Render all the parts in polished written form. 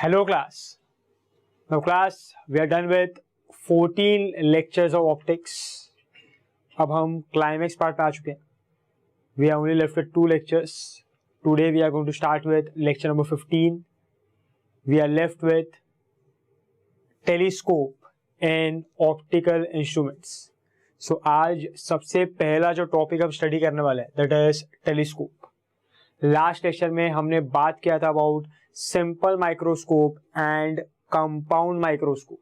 Hello class. Now class, we are done with 14 lectures of optics. अब हम climax part पे आ चुके हैं. We are only left with 2 lectures. Today we are going to start with lecture number 15. We are left with telescope and optical instruments. So आज सबसे पहला जो topic हम स्टडी करने वाले हैं that is telescope. Last lecture में हमने बात किया था about simple microscope and compound microscope,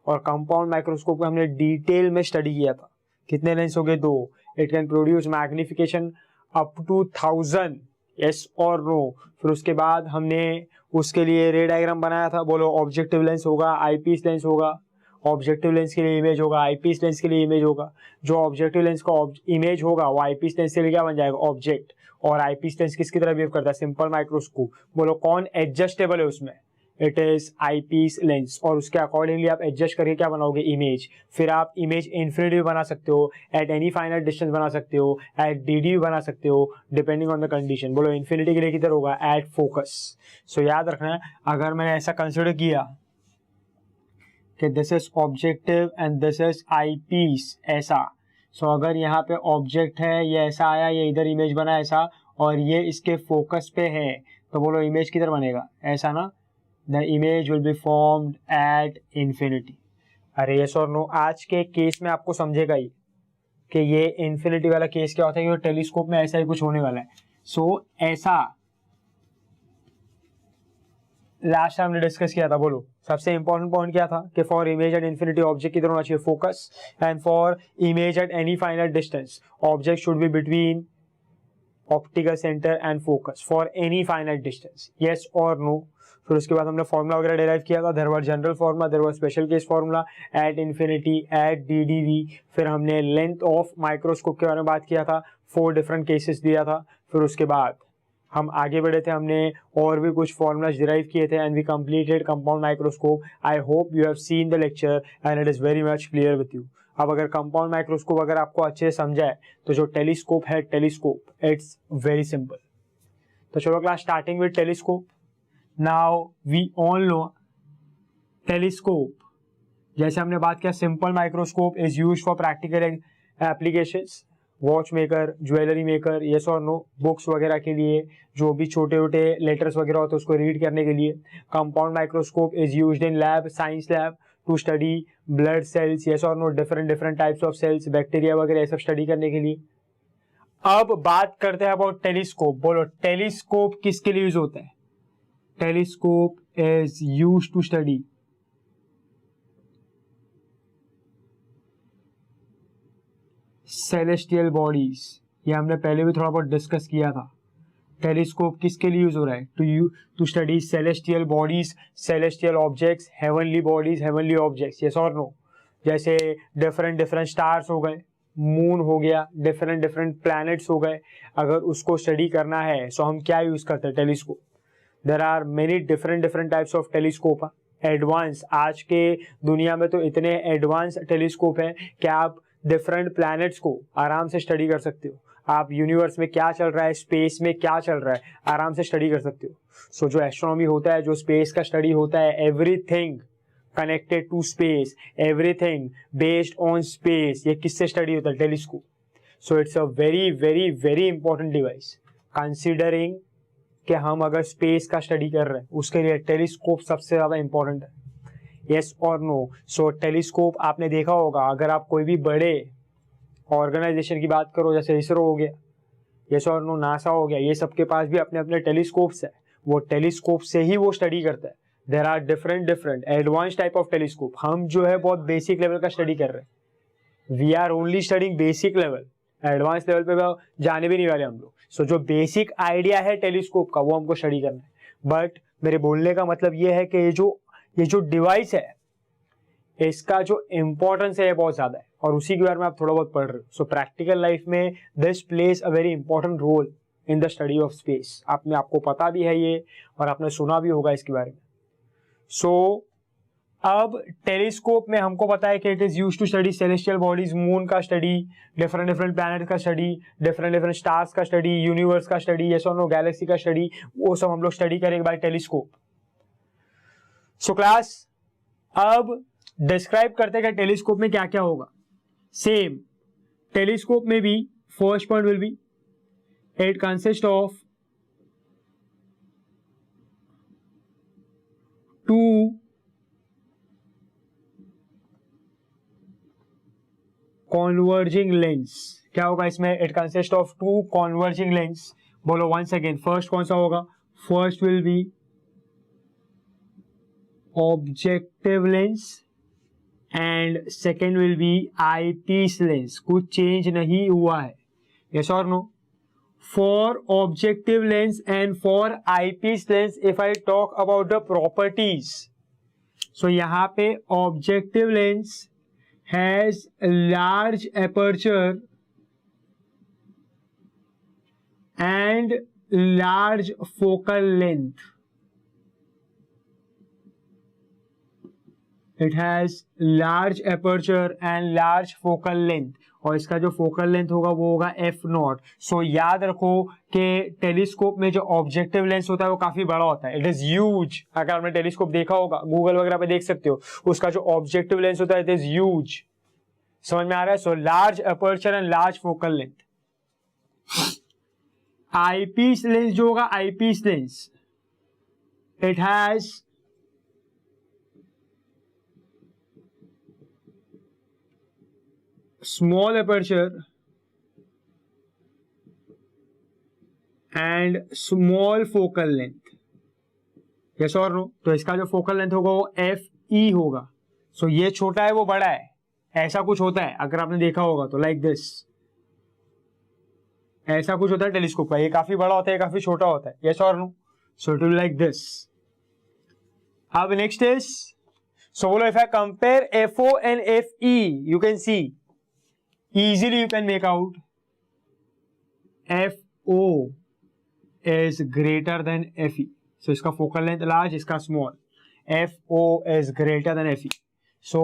और कंपाउंड माइक्रोस्कोप को हमने डिटेल में स्टडी किया था. कितने लेंस हो गए? 2. It can produce magnification up to 1000, yes और नो. फिर उसके बाद हमने उसके लिए रे डायग्राम बनाया था. बोलो ऑब्जेक्टिव लेंस होगा, आईपीस लेंस होगा. ऑब्जेक्टिव लेंस के लिए इमेज होगा, आईपीस लेंस के लिए इमेज होगा. जो ऑब्जेक्टिव लेंस का इमेज होगा वो आईपीस लेंस के लिए क्या बन जाएगा? ऑब्जेक्ट. और आईपीस लेंस किसकी तरह बिहेव करता है? Simple microscope. बोलो कौन एडजस्टेबल है उसमें? It is eyepiece lens. और उसके अकॉर्डिंगली आप एडजस्ट करके क्या बनाओगे? इमेज. फिर आप इमेज इन्फिनिटी बना सकते हो, एट एनी फाइनाइट डिस्टेंस बना सकते हो, एट डीडी बना सकते हो, डिपेंडिंग ऑन द कंडीशन. बोलो इन्फिनिटी के लिए किधर होगा? At focus. सो याद रखना है, अगर मैंने ऐसा कंसिडर किया कि this is objective and this is eyepiece, ऐसा. सो अगर यहाँ पे ऑब्जेक्ट है, ये ऐसा आया, ये इधर इमेज बना ऐसा, और ये इसके फोकस पे है, तो बोलो इमेज किधर बनेगा? ऐसा ना. The image will be formed at infinity. अरे यस और नो. आज के केस में आपको समझेगा ही कि ये इंफिनिटी वाला केस क्या होता है, कि टेलीस्कोप में ऐसा ही कुछ होने वाला है. सो ऐसा लास्ट टाइम हमने डिस्कस किया था. बोलो सबसे इंपॉर्टेंट पॉइंट क्या था? कि for image at infinity object किधर होना चाहिए? Focus. And for image at any finite distance object should be between optical centre and focus for any finite distance, yes और नो. फिर उसके बाद हमने फॉर्मूला वगैरह डिराइव किया था. There was general formula, there was special case formula, at infinity, at DDV. फिर हमने लेंथ ऑफ माइक्रोस्कोप के बारे में बात किया था. 4 डिफरेंट केसेस दिया था. फिर उसके बाद हम आगे बढ़े थे, हमने और भी कुछ फॉर्मूलाज डिराइव किए थे, and we completed compound microscope. I hope you have seen the lecture and it is very much clear with you. अब अगर कंपाउंड माइक्रोस्कोप अगर आपको अच्छे से समझा है, तो जो टेलीस्कोप है, टेलीस्कोप इट्स वेरी सिंपल. तो चलो class starting with telescope. Now we all know telescope, जैसे हमने बात किया simple microscope is used for practical applications, watch maker, jewellery maker, yes और नो, बुक्स वगैरह के लिए, जो भी छोटे छोटे लेटर्स वगैरह होते हैं उसको रीड करने के लिए. Compound microscope is used in lab, science lab, to study blood cells, yes और no, different different types of cells, bacteria वगैरह, ये सब स्टडी करने के लिए. अब बात करते हैं अबाउट टेलीस्कोप. बोलो टेलीस्कोप किसके लिए यूज होता है? Telescope is used to study celestial bodies. ये हमने पहले भी थोड़ा बहुत डिस्कस किया था. टेलीस्कोप किसके लिए यूज हो रहा है? To study celestial bodies, celestial objects, heavenly bodies, heavenly objects, yes और नो. जैसे डिफरेंट डिफरेंट स्टार्स हो गए, मून हो गया, डिफरेंट डिफरेंट प्लैनेट्स हो गए. अगर उसको स्टडी करना है सो हम क्या यूज करते हैं? Telescope. There are many different different types of telescope. Advance, आज के दुनिया में तो इतने एडवांस टेलीस्कोप है कि आप डिफरेंट प्लैनेट्स को आराम से स्टडी कर सकते हो. आप यूनिवर्स में क्या चल रहा है, स्पेस में क्या चल रहा है, आराम से स्टडी कर सकते हो. सो जो एस्ट्रोनॉमी होता है, जो स्पेस का स्टडी होता है, everything connected to space, everything based on space, ये किससे स्टडी होता है? Telescope. So it's a very very very important device. Considering कि हम अगर स्पेस का स्टडी कर रहे हैं, उसके लिए टेलीस्कोप सबसे ज्यादा इंपॉर्टेंट है, यस और नो. सो टेलीस्कोप आपने देखा होगा, अगर आप कोई भी बड़े ऑर्गेनाइजेशन की बात करो, जैसे इसरो हो गया, यस और नो, नासा हो गया, ये सबके पास भी अपने अपने टेलीस्कोप्स है. वो टेलीस्कोप से ही वो स्टडी करता है. There are different different advance type of telescope. हम जो है बहुत बेसिक लेवल का स्टडी कर रहे हैं. We are only studying basic level. Advance level पे जाने भी नहीं वाले हम लोग. सो जो बेसिक आइडिया है टेलीस्कोप का, वो हमको स्टडी करना है. बट मेरे बोलने का मतलब ये है कि ये जो डिवाइस है, इसका जो इंपॉर्टेंस है बहुत ज्यादा है, और उसी के बारे में आप थोड़ा बहुत पढ़ रहे हो. सो प्रैक्टिकल लाइफ में this plays a very important role in the study of space. आपको पता भी है ये, और आपने सुना भी होगा इसके बारे में. सो अब टेलीस्कोप में हमको पता है कि it is used to study celestial bodies, moon का स्टडी, डिफरेंट डिफरेंट प्लैनेट का स्टडी, डिफरेंट डिफरेंट स्टार्स का स्टडी, यूनिवर्स का स्टडी, यस और नो, गैलेक्सी का स्टडी, वो सब हम लोग स्टडी करेंगे बाय टेलीस्कोप. सो क्लास अब डिस्क्राइब करते हैं टेलीस्कोप में क्या क्या होगा. सेम टेलीस्कोप में भी first point will be it consist of two converging lens. क्या होगा इसमें? It consist of two converging lens. बोलो वंस अगेन, फर्स्ट कौन सा होगा? First will be objective lens and second will be eyepiece lens. कुछ change नहीं हुआ है. यस और no? For objective lens and for eyepiece lens if I talk about the properties, so यहां पे objective lens has large aperture and large focal length. It has large aperture and large focal length. और इसका जो focal length होगा वो होगा f0. सो याद रखो कि टेलीस्कोप में जो ऑब्जेक्टिव लेंस होता है वो काफी बड़ा होता है. It is huge. अगर आपने टेलीस्कोप देखा होगा, गूगल वगैरह पे देख सकते हो, उसका जो ऑब्जेक्टिव लेंस होता है इट इज ह्यूज. समझ में आ रहा है? So large aperture and large focal length. Eyepiece lens जो होगा, eyepiece lens it has small aperture and small focal length. yes or no? तो इसका जो फोकल लेंथ होगा वो FE होगा. सो ये छोटा है वो बड़ा है, ऐसा कुछ होता है. अगर आपने देखा होगा तो लाइक दिस, ऐसा कुछ होता है टेलीस्कोप का. ये काफी बड़ा होता है, काफी छोटा होता है. yes or no? so it will be like this. अब नेक्स्ट इज, सो बोलो if I compare FO and FE, you can see easily you can make out FO is greater than FE. So इसका focal length large, इसका small. FO is greater than FE. So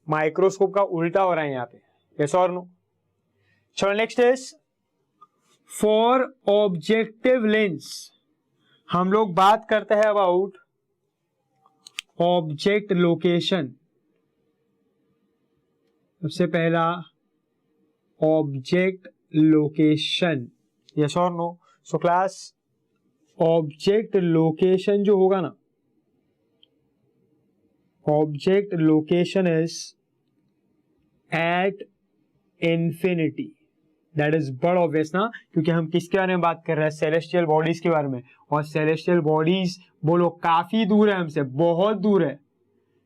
microscope का उल्टा हो रहा है यहाँ पे. yes or no? चलो next is, for objective lens हम लोग बात करते हैं अबाउट ऑब्जेक्ट लोकेशन. सबसे पहला ऑब्जेक्ट लोकेशन. यस और no? So class object location जो होगा ना, object location is at infinity. That is बड़ा ऑब्वियस ना, क्योंकि हम किसके बारे में बात कर रहे हैं? सेलेस्टियल बॉडीज के बारे में. और सेलेस्टियल बॉडीज बोलो काफी दूर है हमसे, बहुत दूर है.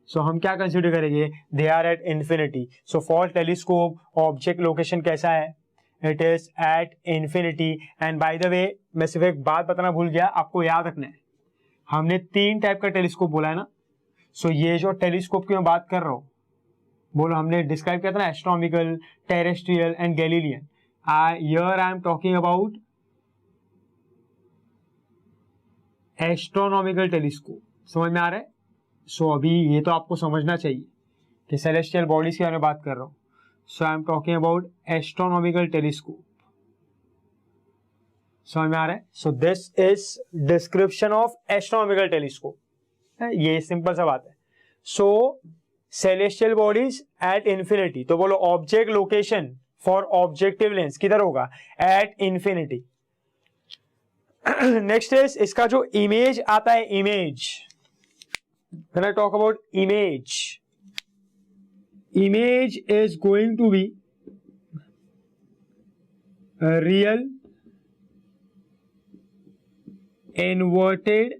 सो हम क्या कंसिडर करेंगे? They are at infinity. So for telescope object location कैसा है? It is at infinity. And by the way, मैं सिर्फ एक बात बताना भूल गया, आपको याद रखना है. हमने 3 टाइप का टेलीस्कोप बोला है ना. सो ये जो टेलीस्कोप की मैं बात कर रहा हूं, बोलो हमने डिस्क्राइब किया था ना, astronomical, terrestrial and Galilean. Here I am talking about astronomical telescope. समझ में आ रहा है? सो अभी ये तो आपको समझना चाहिए कि सेलेस्टियल बॉडीज के बारे में बात कर रहा हूं. So I am talking about astronomical telescope. समझ में आ रहा है? So this is description of astronomical telescope. ये सिंपल सा बात है. So celestial bodies at infinity. तो बोलो object location for objective lens किधर होगा? At infinity. नेक्स्ट इज, इसका जो इमेज आता है, image, when I talk about image is going to be a real, inverted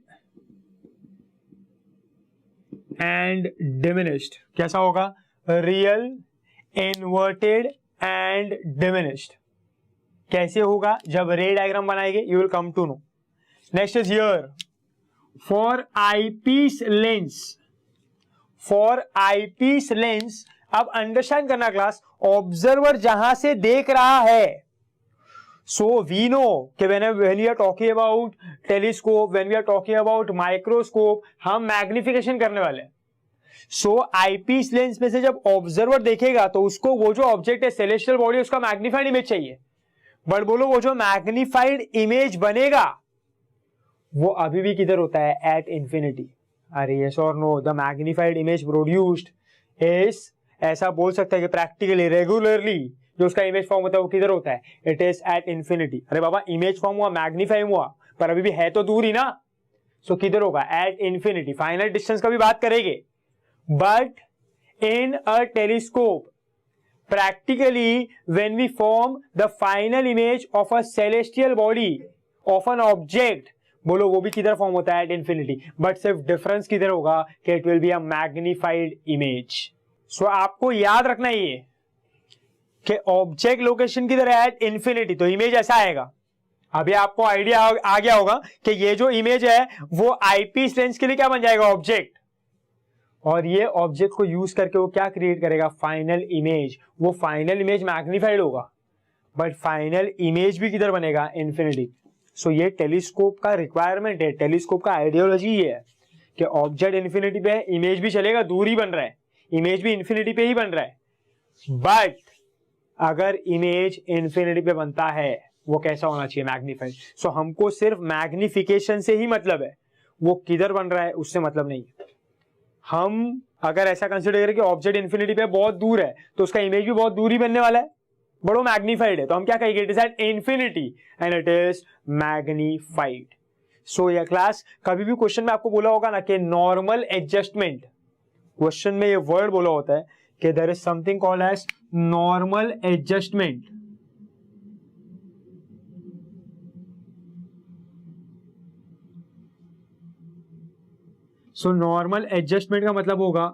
and diminished. कैसा होगा? Real, inverted and diminished. कैसे होगा? जब रे डायग्राम बनाएंगे you will come to know. Next is here, for eyepiece lens. For eyepiece lens, अब understand करना class, observer जहां से देख रहा है. सो वी नो कि when we are talking about telescope, when we are talking about microscope, हम magnification करने वाले हैं. सो आईपीस लेंस में से जब ऑब्जर्वर देखेगा तो उसको वो जो ऑब्जेक्ट है, सेलेस्टियल बॉडी, उसका मैग्निफाइड इमेज चाहिए. बट बोलो वो जो मैग्निफाइड इमेज बनेगा वो अभी भी किधर होता है? At infinity. अरे यस और no, the magnified image produced is, ऐसा बोल सकता है कि प्रैक्टिकली रेगुलरली जो उसका इमेज फॉर्म होता है वो किधर होता है, इट इज एट इन्फिनिटी। अरे बाबा इमेज फॉर्म हुआ, मैग्नीफाई हुआ, पर अभी भी है तो दूर ही ना, सो किधर होगा, एट इन्फिनिटी। फाइनल डिस्टेंस का भी बात करेंगे, but in a telescope practically when we form the final image of a celestial body of an object, बोलो वो भी किधर फॉर्म होता है, एट इंफिनिटी, बट सिर्फ डिफरेंस किधर होगा कि it will be a magnified image. So आपको याद रखना ये कि ऑब्जेक्ट लोकेशन किधर है, एट इंफिनिटी, तो इमेज ऐसा आएगा। अभी आपको आइडिया आ गया होगा कि ये जो इमेज है वो आईपीस लेंस के लिए क्या बन जाएगा, ऑब्जेक्ट, और ये ऑब्जेक्ट को यूज करके वो क्या क्रिएट करेगा, फाइनल इमेज। वो फाइनल इमेज मैग्नीफाइड होगा, बट फाइनल इमेज भी किधर बनेगा, इंफिनिटी। सो ये टेलीस्कोप का रिक्वायरमेंट है, टेलीस्कोप का आइडियोलॉजी ये है कि ऑब्जेक्ट इंफिनिटी पे है, इमेज भी चलेगा, दूर ही बन रहा है, इमेज भी इंफिनिटी पे ही बन रहा है, बट अगर इमेज इंफिनिटी पे बनता है वो कैसा होना चाहिए, मैग्नीफाइड। सो हमको सिर्फ मैग्निफिकेशन से ही मतलब है, वो किधर बन रहा है उससे मतलब नहीं है। हम अगर ऐसा कंसिडर करें कि ऑब्जेक्ट इंफिनिटी पे बहुत दूर है तो उसका इमेज भी बहुत दूर ही बनने वाला है, बड़ो मैग्नीफाइड है, तो हम क्या कहेंगे, it is at infinity and it is magnified. So ये क्लास कभी भी क्वेश्चन में आपको बोला होगा ना कि नॉर्मल एडजस्टमेंट, क्वेश्चन में ये वर्ड बोला होता है कि there is something called as normal adjustment. So normal adjustment का मतलब होगा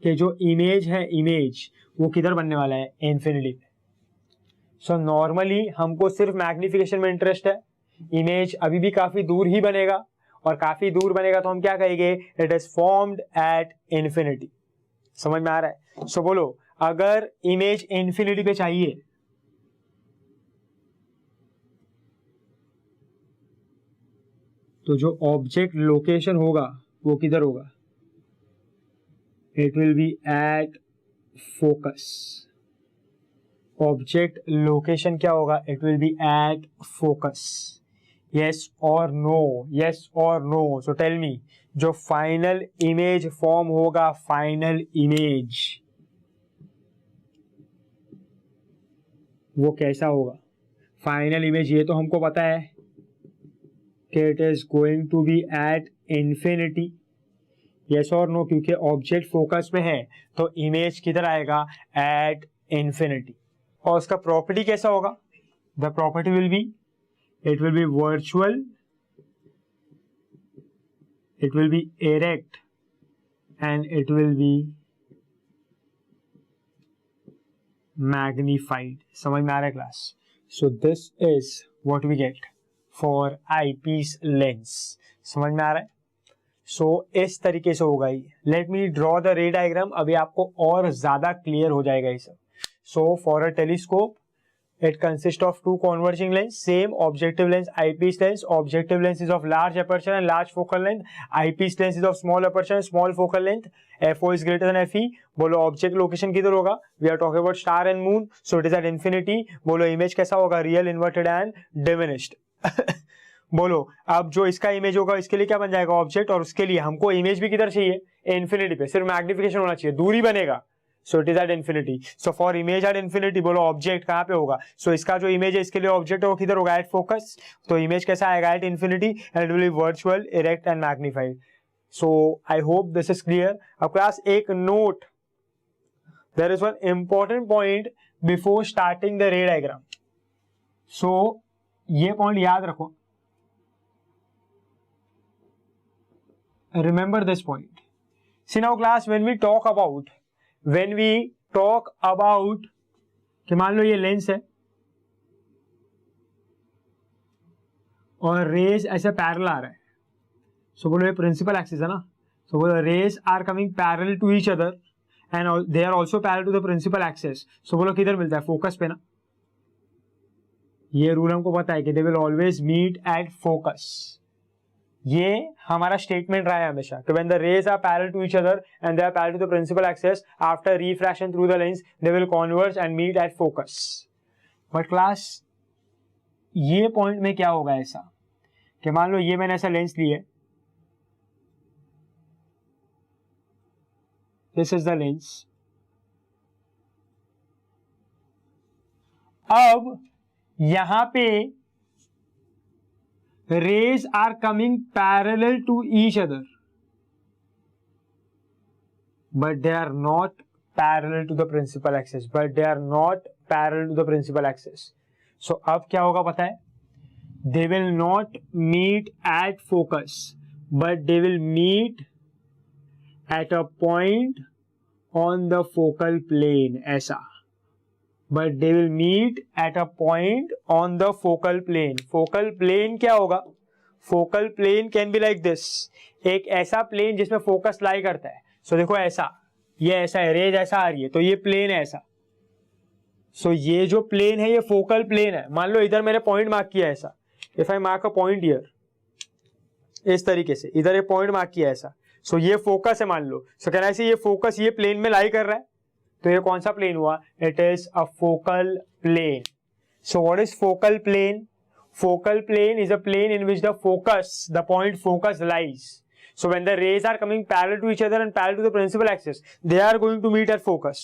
कि जो इमेज है, इमेज वो किधर बनने वाला है, इंफिनिटी पे। सो नॉर्मली हमको सिर्फ मैग्निफिकेशन में इंटरेस्ट है, इमेज अभी भी काफी दूर ही बनेगा, और काफी दूर बनेगा तो हम क्या कहेंगे, it is formed at infinity. समझ में आ रहा है। सो बोलो अगर इमेज इंफिनिटी पे चाहिए तो जो ऑब्जेक्ट लोकेशन होगा वो किधर होगा, it will be at focus. Object location क्या होगा, it will be at focus. Yes और नो, यस और नो। सो टेल मी, जो फाइनल इमेज फॉर्म होगा, फाइनल इमेज वो कैसा होगा, फाइनल इमेज ये तो हमको पता है कि it is going to be at infinity. Yes और नो, क्योंकि ऑब्जेक्ट फोकस में है तो इमेज किधर आएगा, एट इंफिनिटी। और उसका प्रॉपर्टी कैसा होगा, the property will be, it will be virtual, it will be erect, and it will be magnified. समझ में आ रहा है class. So this is what we get for eyepiece lens. समझ में आ रहा है। So इस तरीके से होगा ये। Let me draw the ray diagram, अभी आपको और ज्यादा क्लियर हो जाएगा ये सब। So for a telescope, it consists of two converging lens, same objective lens, eyepiece lens. Objective lens is of large aperture and large focal length. Eyepiece lens is of small aperture and small focal length. FO is greater than FE. बोलो object location किधर होगा, we are talking about star and moon, so it is at infinity. बोलो image कैसा होगा, real, inverted and diminished. बोलो अब जो इसका इमेज होगा इसके लिए क्या बन जाएगा, ऑब्जेक्ट, और उसके लिए हमको इमेज भी किधर चाहिए, इंफिनिटी पे, सिर्फ मैग्निफिकेशन होना चाहिए, दूरी बनेगा। सो it is at infinity. So for image at infinity, बोलो ऑब्जेक्ट कहां पे होगा, सो इसका जो इमेज है इसके लिए ऑब्जेक्ट है वो किधर होगा, एट फोकस, तो इमेज कैसा आएगा, at infinity, and it will be virtual, erect and magnified. So I hope this is clear. अब क्लास एक note, there is one important point before starting the ray diagram. So ये point याद रखो, remember this point. See now class, when we talk about कि मान लो ये lens है और रेज ऐसे पैरेलल आ रहा है, सो बोलो ये प्रिंसिपल एक्सिस है ना, सो बोलो rays are coming parallel to each other and they are also parallel to the principal axis. So बोलो किधर मिलता है, फोकस पे ना। ये रूल हमको पता है कि they will always meet at focus. ये हमारा स्टेटमेंट रहा है हमेशा कि when the rays are parallel to each other and they are parallel to the principal axis, after refraction through the lens they will converge and meet at focus. But class ये point में क्या होगा ऐसा कि मान लो ये मैंने ऐसा लेंस लिए दिस इज द लेंस। अब यहां पे rays are coming parallel to each other, but they are not parallel to the principal axis, so अब क्या होगा पता है, they will not meet at focus, but they will meet at a point on the focal plane, ऐसा, but they will meet at a point on the focal plane। focal plane क्या होगा, focal plane can be like this, एक ऐसा plane जिसमें focus लाई करता है। सो देखो ऐसा, ये ऐसा है, रेज ऐसा आ रही है, तो ये प्लेन है ऐसा। सो ये जो प्लेन है ये फोकल प्लेन है। मान लो इधर मैंने पॉइंट मार्क किया ऐसा, if I mark a point here, इस तरीके से इधर ये पॉइंट मार्क किया ऐसा, सो ये फोकस है मान लो। सो कहना है ये फोकस ये प्लेन में लाई कर रहा है, तो ये कौन सा प्लेन हुआ, it is a focal plane. So what is focal plane, focal plane is a plane in which the focus, the point focus lies. So when the rays are coming parallel to each other and parallel to the principal axis, they are going to meet at focus.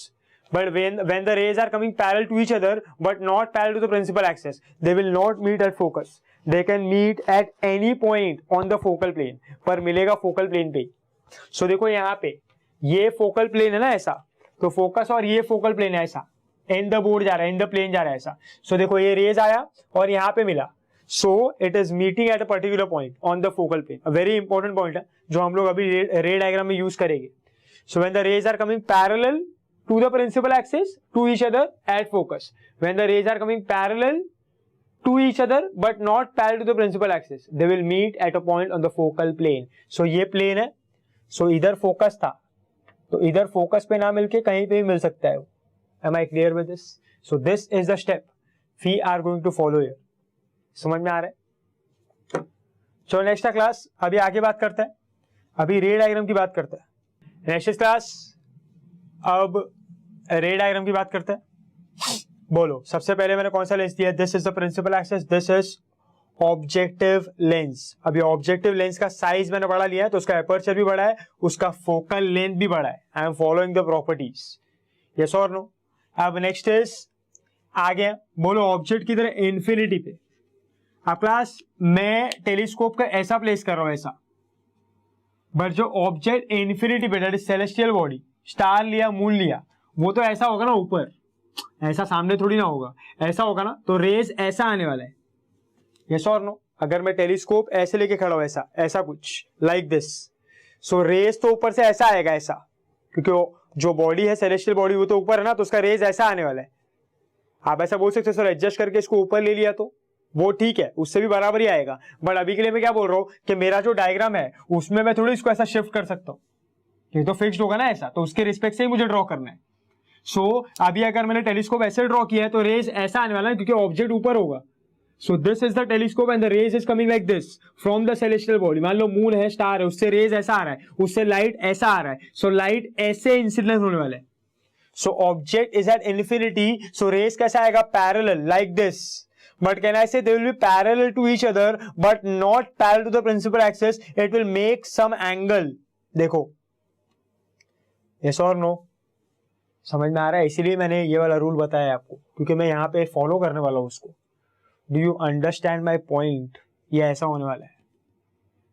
But when the rays are coming parallel to each other but not parallel to the principal axis, they will not meet at focus. They can meet at any point on the focal plane, पर मिलेगा focal plane पे। So देखो यहाँ पे ये focal plane है ना ऐसा, तो focus और ये focal plane है ऐसा, in the board जा रहा है, in the plane जा रहा है ऐसा। So देखो ये rays आया और यहाँ पे मिला, so it is meeting at a particular point on the focal plane। a very important point है जो हम लोग अभी रे डायग्राम में यूज करेंगे। so when the rays are coming parallel to the principal axis to each other at focus, when the rays are coming parallel to each other but not parallel to the principal axis, they will meet at a point on the focal plane। so ये plane है, so इधर focus था, तो इधर focus पे ना मिलके कहीं पे भी मिल सकता है। am I clear with this? so this is the step we are going to follow here। समझ में आ रहा है? चलो नेक्स्ट क्लास अभी आगे बात करते हैं, अभी रे डायग्राम की बात करते हैं। नेक्स्ट क्लास अब रे डायग्राम की बात करते हैं। बोलो सबसे पहले मैंने कौन सा लेंस दिया, this is the principal axis, this is objective lens. अभी ऑब्जेक्टिव लेंस का साइज मैंने बड़ा लिया है, तो उसका एपर्चर भी बड़ा है, उसका फोकल लेंथ भी बड़ा है। I am following the properties, yes और नो। अब नेक्स्ट इज आगे बोलो ऑब्जेक्ट की तरह इंफिनिटी पे। अब क्लास मैं टेलीस्कोप का ऐसा प्लेस कर रहा हूं ऐसा, बट जो ऑब्जेक्ट इन्फिनिटी पे, that is celestial body, star लिया मून लिया, वो तो ऐसा होगा ना ऊपर, ऐसा सामने थोड़ी ना होगा, ऐसा होगा ना, तो रेज ऐसा आने वाला है, यस और नो। अगर मैं टेलीस्कोप ऐसे लेके खड़ा हूं ऐसा, ऐसा कुछ लाइक दिस, सो रेज तो ऊपर से ऐसा आएगा ऐसा, क्योंकि जो बॉडी है सेलेस्टियल बॉडी वो तो ऊपर है ना, तो उसका रेज ऐसा आने वाला है। आप ऐसा बोल सकते हो सर एडजस्ट करके इसको ऊपर ले लिया तो वो ठीक है, उससे भी बराबर ही आएगा, बट अभी के लिए मैं क्या बोल रहा हूं कि मेरा जो डायग्राम है उसमें मैं थोड़ी इसको ऐसा शिफ्ट कर सकता हूं, ये तो फिक्स्ड होगा ना ऐसा, तो उसके रिस्पेक्ट से ही मुझे ड्रॉ करना है। सो अभी अगर मैंने टेलीस्कोप ऐसे ड्रॉ किया है तो रेज ऐसा आने वाला है क्योंकि ऑब्जेक्ट ऊपर होगा। So this is the telescope and the rays is coming like this from the celestial body. मान लो मून है, स्टार है, उससे रेज ऐसा आ रहा है, उससे लाइट ऐसा आ रहा है, सो लाइट ऐसे इंसिडेंट होने वाला है। So object is at infinity, so rays कैसा आएगा, parallel like this. But can I say they will be parallel to each other but not parallel to the principal axis? It will make some angle। देखो yes or no, समझ में आ रहा है? इसीलिए मैंने ये वाला रूल बताया आपको, क्योंकि मैं यहाँ पे फॉलो करने वाला हूँ उसको। Do you understand my point? ये ऐसा होने वाला है।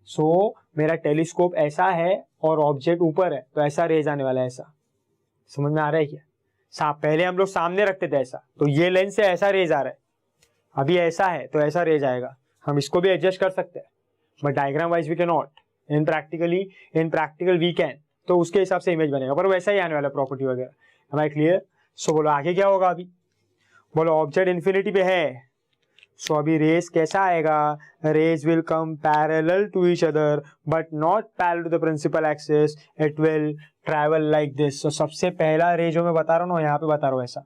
So मेरा टेलीस्कोप ऐसा है और ऑब्जेक्ट ऊपर है, तो ऐसा रेज आने वाला है ऐसा। समझ में आ रहा है क्या? पहले हम लोग सामने रखते थे ऐसा, तो ये लेंस से ऐसा रेज आ रहा है, अभी ऐसा है तो ऐसा रेज आएगा। हम इसको भी एडजस्ट कर सकते हैं, but diagram wise we can not. In practical we can, तो उसके हिसाब से इमेज बनेगा, पर वैसा ही आने वाला प्रॉपर्टी वगैरह। M I clear? सो बोलो आगे क्या होगा अभी, बोलो ऑब्जेक्ट इन्फिनिटी पे है, सो अभी रेज कैसा आएगा, rays will come parallel to each other but not parallel to the principal axis, it will travel like this. So सबसे पहला रेज जो मैं बता रहा हूँ ना, यहाँ पे बता रहा हूँ ऐसा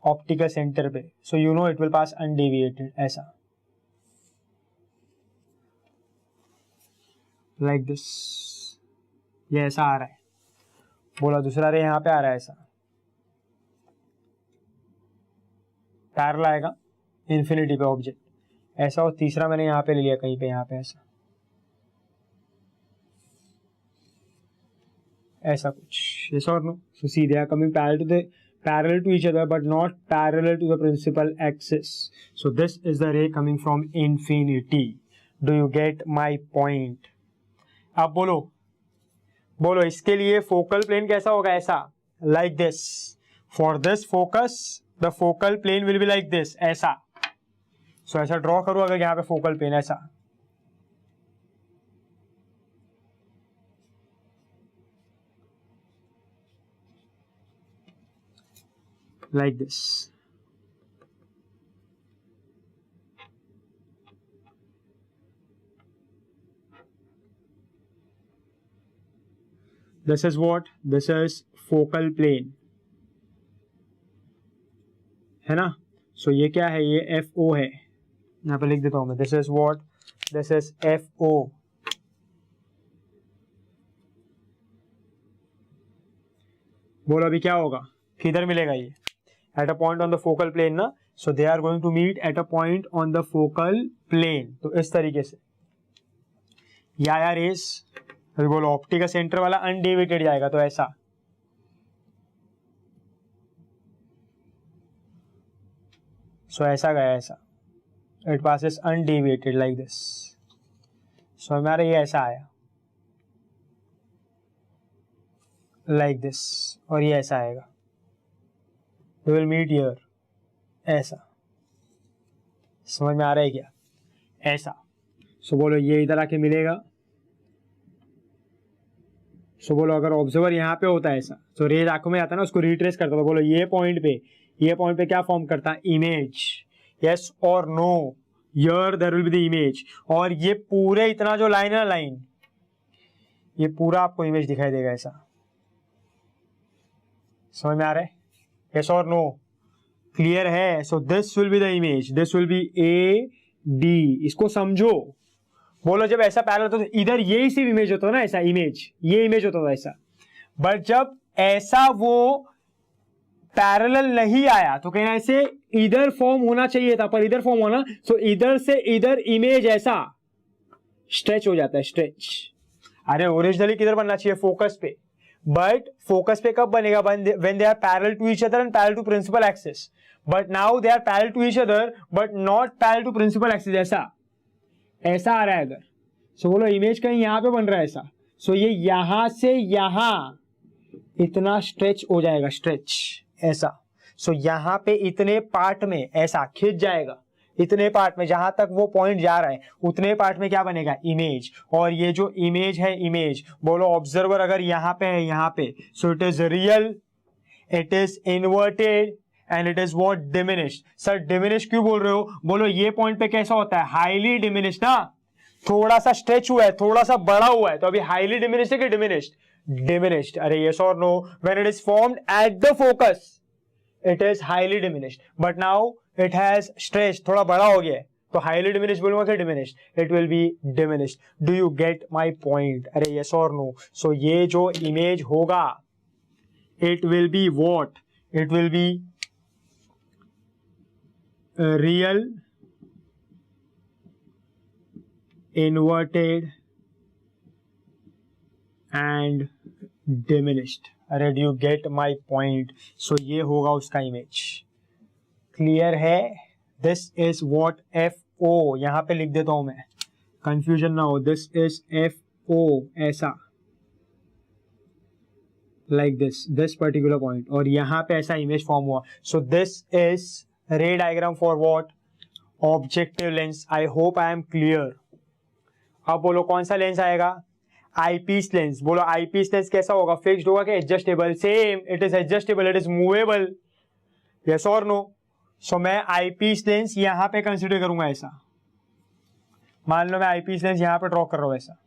ऑप्टिकल सेंटर पे, so you know it will pass undeviated ऐसा लाइक दिस, ये ऐसा आ रहा है। बोला दूसरा रे यहाँ पे आ रहा है ऐसा पैरेलल आएगा इन्फिनिटी पे ऑब्जेक्ट ऐसा, और तीसरा मैंने यहाँ पे ले लिया कहीं पे, यहाँ पे ऐसा। ऐसा कुछ, yes or no? So see, they are coming parallel to each other but not parallel to the principal axis. So this is the ray coming from infinity. Do you get my point? अब बोलो बोलो इसके लिए focal plane कैसा होगा? ऐसा, like this. For this focus the focal plane will be like this, ऐसा. So ऐसा ड्रॉ करो अगर यहां पे फोकल प्लेन ऐसा, like this. This is what? This is focal plane, है ना? So ये क्या है? ये FO है. यहाँ पे लिख देता हूं मैं. This is what? This is FO. बोलो अभी क्या होगा? किधर मिलेगा ये? At a point on the focal plane ना. So they are going to meet at a point on the focal plane. तो इस तरीके से या रेस, अभी बोलो ऑप्टिक का सेंटर वाला अनडेविएटेड जाएगा तो ऐसा. सो ऐसा गया ऐसा. It passes undeviated like this. So हमारा ये ऐसा आया लाइक दिस और ये ऐसा आएगा. They will meet here. ऐसा. समझ में आ रहा है क्या? ऐसा. सो बोलो ये इधर आके मिलेगा. सो बोलो अगर ऑब्जर्वर यहाँ पे होता है ऐसा, तो रेज आंखों में आता है ना, उसको रिट्रेस करता है. तो बोलो ये पॉइंट पे क्या फॉर्म करता है? इमेज. यस और no? Here there will be the image. और ये पूरे इतना जो लाइन है ना, लाइन, ये पूरा आपको इमेज दिखाई देगा ऐसा. समझ में आ रहा है? यस और नो? क्लियर है? So this will be the image. This will B A D. इसको समझो. बोलो जब ऐसा पैरेलल होता तो इधर ये सिर्फ इमेज होता ना, ऐसा इमेज, ये इमेज होता था ऐसा. बट जब ऐसा वो पैरेलल नहीं आया तो कहना ऐसे इधर फॉर्म होना चाहिए था, पर इधर फॉर्म होना. सो इधर से इधर इमेज ऐसा स्ट्रेच हो जाता है, स्ट्रेच. अरे ओरिजिनली किधर बनना चाहिए? फोकस पे. बट फोकस पे कब बनेगा? when they are parallel to each other and parallel to principal axis. But now they are parallel to each other but not parallel to principal axis. ऐसा आ रहा है अगर. सो बोलो इमेज कहीं यहां पे बन रहा है ऐसा. सो ये यहां से यहां इतना स्ट्रेच हो जाएगा, स्ट्रेच ऐसा. सो यहां पे इतने पार्ट में ऐसा खिंच जाएगा. इतने पार्ट में जहां तक वो पॉइंट जा रहा है उतने पार्ट में क्या बनेगा? इमेज. और ये जो इमेज है, इमेज बोलो ऑब्जर्वर अगर यहां पे है, यहां पे, so it is real, it is inverted and it is what? Diminished. Sir diminish क्यों बोल रहे हो? बोलो ये पॉइंट पे कैसा होता है? हाईली डिमिनिश्ड ना. थोड़ा सा स्ट्रेच हुआ है, थोड़ा सा बड़ा हुआ है, तो अभी हाईली डिमिनिश्ड है कि डिमिनिश्ड? डिमिनिश्ड. अरे यस और no? When it is formed at the focus it is highly diminished, but now it has stretched, थोड़ा बड़ा हो गया है, तो highly diminished बोलूंगा कि diminished? It will be diminished. Do you get my point? अरे yes or no? So ये जो image होगा, it will be what? It will be real, inverted and diminished. अरे do you get my point? So ये होगा उसका इमेज. Clear है? This is what F O. यहां पे लिख देता हूं मैं, कंफ्यूजन ना हो. दिस इज एफ ओ, ऐसा, लाइक दिस पर्टिकुलर पॉइंट, और यहां पे ऐसा इमेज फॉर्म हुआ. सो दिस इज रे diagram for what? Objective lens. I hope I am clear. अब बोलो कौन सा लेंस आएगा? Eyepiece lens. बोलो आईपीस लेंस कैसा होगा? फिक्स्ड होगा कि adjustable? Same, it is adjustable, it is movable. Yes और नो? सो मैं आईपीस लेंस यहां पे कंसीडर करूंगा ऐसा. मान लो मैं आईपीस लेंस यहां पे ड्रॉ कर रहा हूं ऐसा,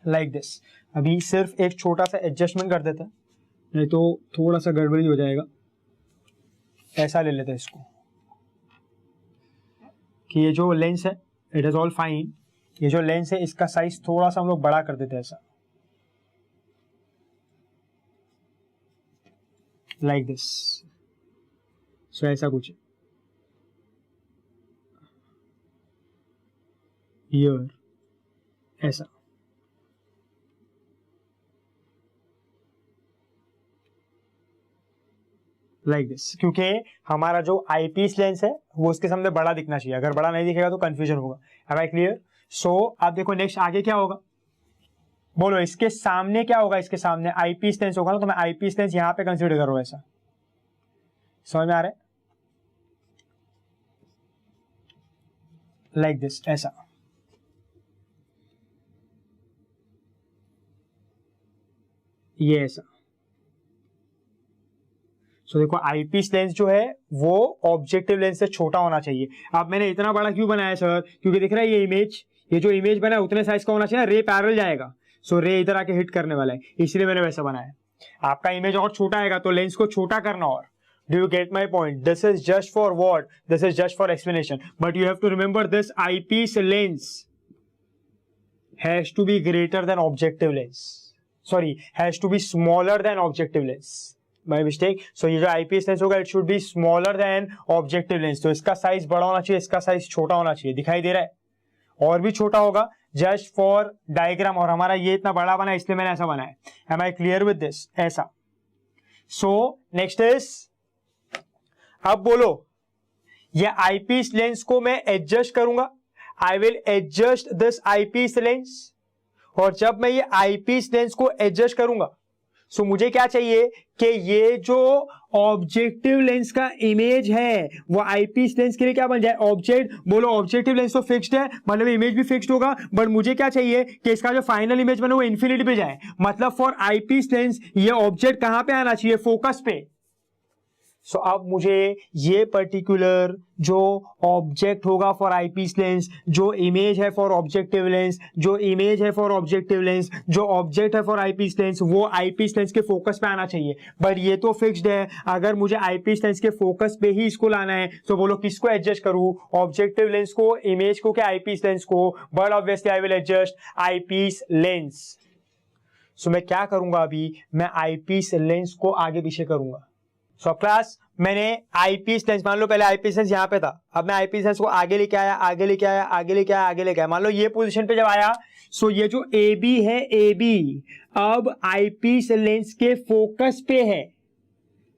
लाइक दिस. अभी सिर्फ एक छोटा सा एडजस्टमेंट कर देते हैं, नहीं तो थोड़ा सा गड़बड़ी हो जाएगा. ऐसा ले लेते हैं इसको कि ये जो लेंस है, इट इज ऑल फाइन. ये जो लेंस है इसका साइज थोड़ा सा हम लोग बड़ा कर देते हैं ऐसा, लाइक दिस. सो ऐसा कुछ हियर ऐसा. लाइक दिस, क्योंकि हमारा जो आईपीस लेंस है वो उसके सामने बड़ा दिखना चाहिए, अगर बड़ा नहीं दिखेगा तो कंफ्यूजन होगा। M I clear? सो अब देखो नेक्स्ट आगे क्या होगा, बोलो इसके सामने क्या होगा, इसके सामने आईपीस लेंस होगा ना, तो मैं आईपीस लेंस यहां पे कंसीडर करूँ, ऐसा समझ में आ रहा है? लाइक दिस, ऐसा। ये ऐसा। सो देखो आईपीस लेंस जो है वो ऑब्जेक्टिव लेंस से छोटा होना चाहिए। अब मैंने इतना बड़ा क्यों बनाया सर, क्योंकि दिख रहा है ये इमेज, ये जो इमेज बना है उतने साइज का होना चाहिए ना, रे पैरेलल जाएगा, सो रे इधर आके हिट करने वाला है, इसलिए मैंने वैसा बनाया। आपका इमेज और छोटा आएगा तो लेंस को छोटा करना। और do you get my point? This is just for what? This is just for explanation, but you have to remember this eyepiece lens has to be greater than objective lens, sorry has to be smaller than objective lens, by mistake. So ये जो eyepiece lens होगा it should be smaller than objective lens, तो इसका size बड़ा होना चाहिए, इसका size छोटा होना चाहिए। दिखाई दे रहा है? और भी छोटा होगा जस्ट फॉर डायग्राम, और हमारा ये इतना बड़ा बना इसलिए मैंने ऐसा बनाया। Am I clear with this? ऐसा। सो नेक्स्ट इज, अब बोलो ये आईपीस लेंस को मैं एडजस्ट करूंगा, आई will adjust this eyepiece lens, और जब मैं ये आईपीस लेंस को एडजस्ट करूंगा सो मुझे क्या चाहिए कि ये जो ऑब्जेक्टिव लेंस का इमेज है वो आईपीस लेंस के लिए क्या बन जाए, ऑब्जेक्ट। बोलो ऑब्जेक्टिव लेंस तो फिक्स्ड है, मतलब इमेज भी फिक्स्ड होगा, बट मुझे क्या चाहिए कि इसका जो फाइनल इमेज बने वो इन्फिनिटी पे जाए। मतलब फॉर आईपीस लेंस ये ऑब्जेक्ट कहां पे आना चाहिए, फोकस पे। सो अब मुझे ये पर्टिकुलर जो ऑब्जेक्ट होगा फॉर आईपीस लेंस, जो इमेज है फॉर ऑब्जेक्टिव लेंस, जो इमेज है फॉर ऑब्जेक्टिव लेंस, जो ऑब्जेक्ट है फॉर आईपीस लेंस, वो आईपीस लेंस के फोकस पे आना चाहिए। बट ये तो फिक्स्ड है, अगर मुझे आईपीस लेंस के फोकस पे ही इसको लाना है तो बोलो किसको एडजस्ट करूं, ऑब्जेक्टिव लेंस को, इमेज को, क्या आईपीस लेंस को? But obviously I will adjust eyepiece lens. So मैं क्या करूंगा अभी, मैं आईपीस लेंस को आगे पीछे करूंगा। सो क्लास मैंने आईपीस लेंस, मान लो पहले आईपीस लेंस यहां पे था, अब मैं आईपीस लेंस को आगे लेके आया, आगे लेके आया, आगे लेके आया, आगे लेके आया। मान लो ये पोजीशन पे जब आया सो ये जो ए बी है, ए बी अब आईपीस लेंस के फोकस पे है।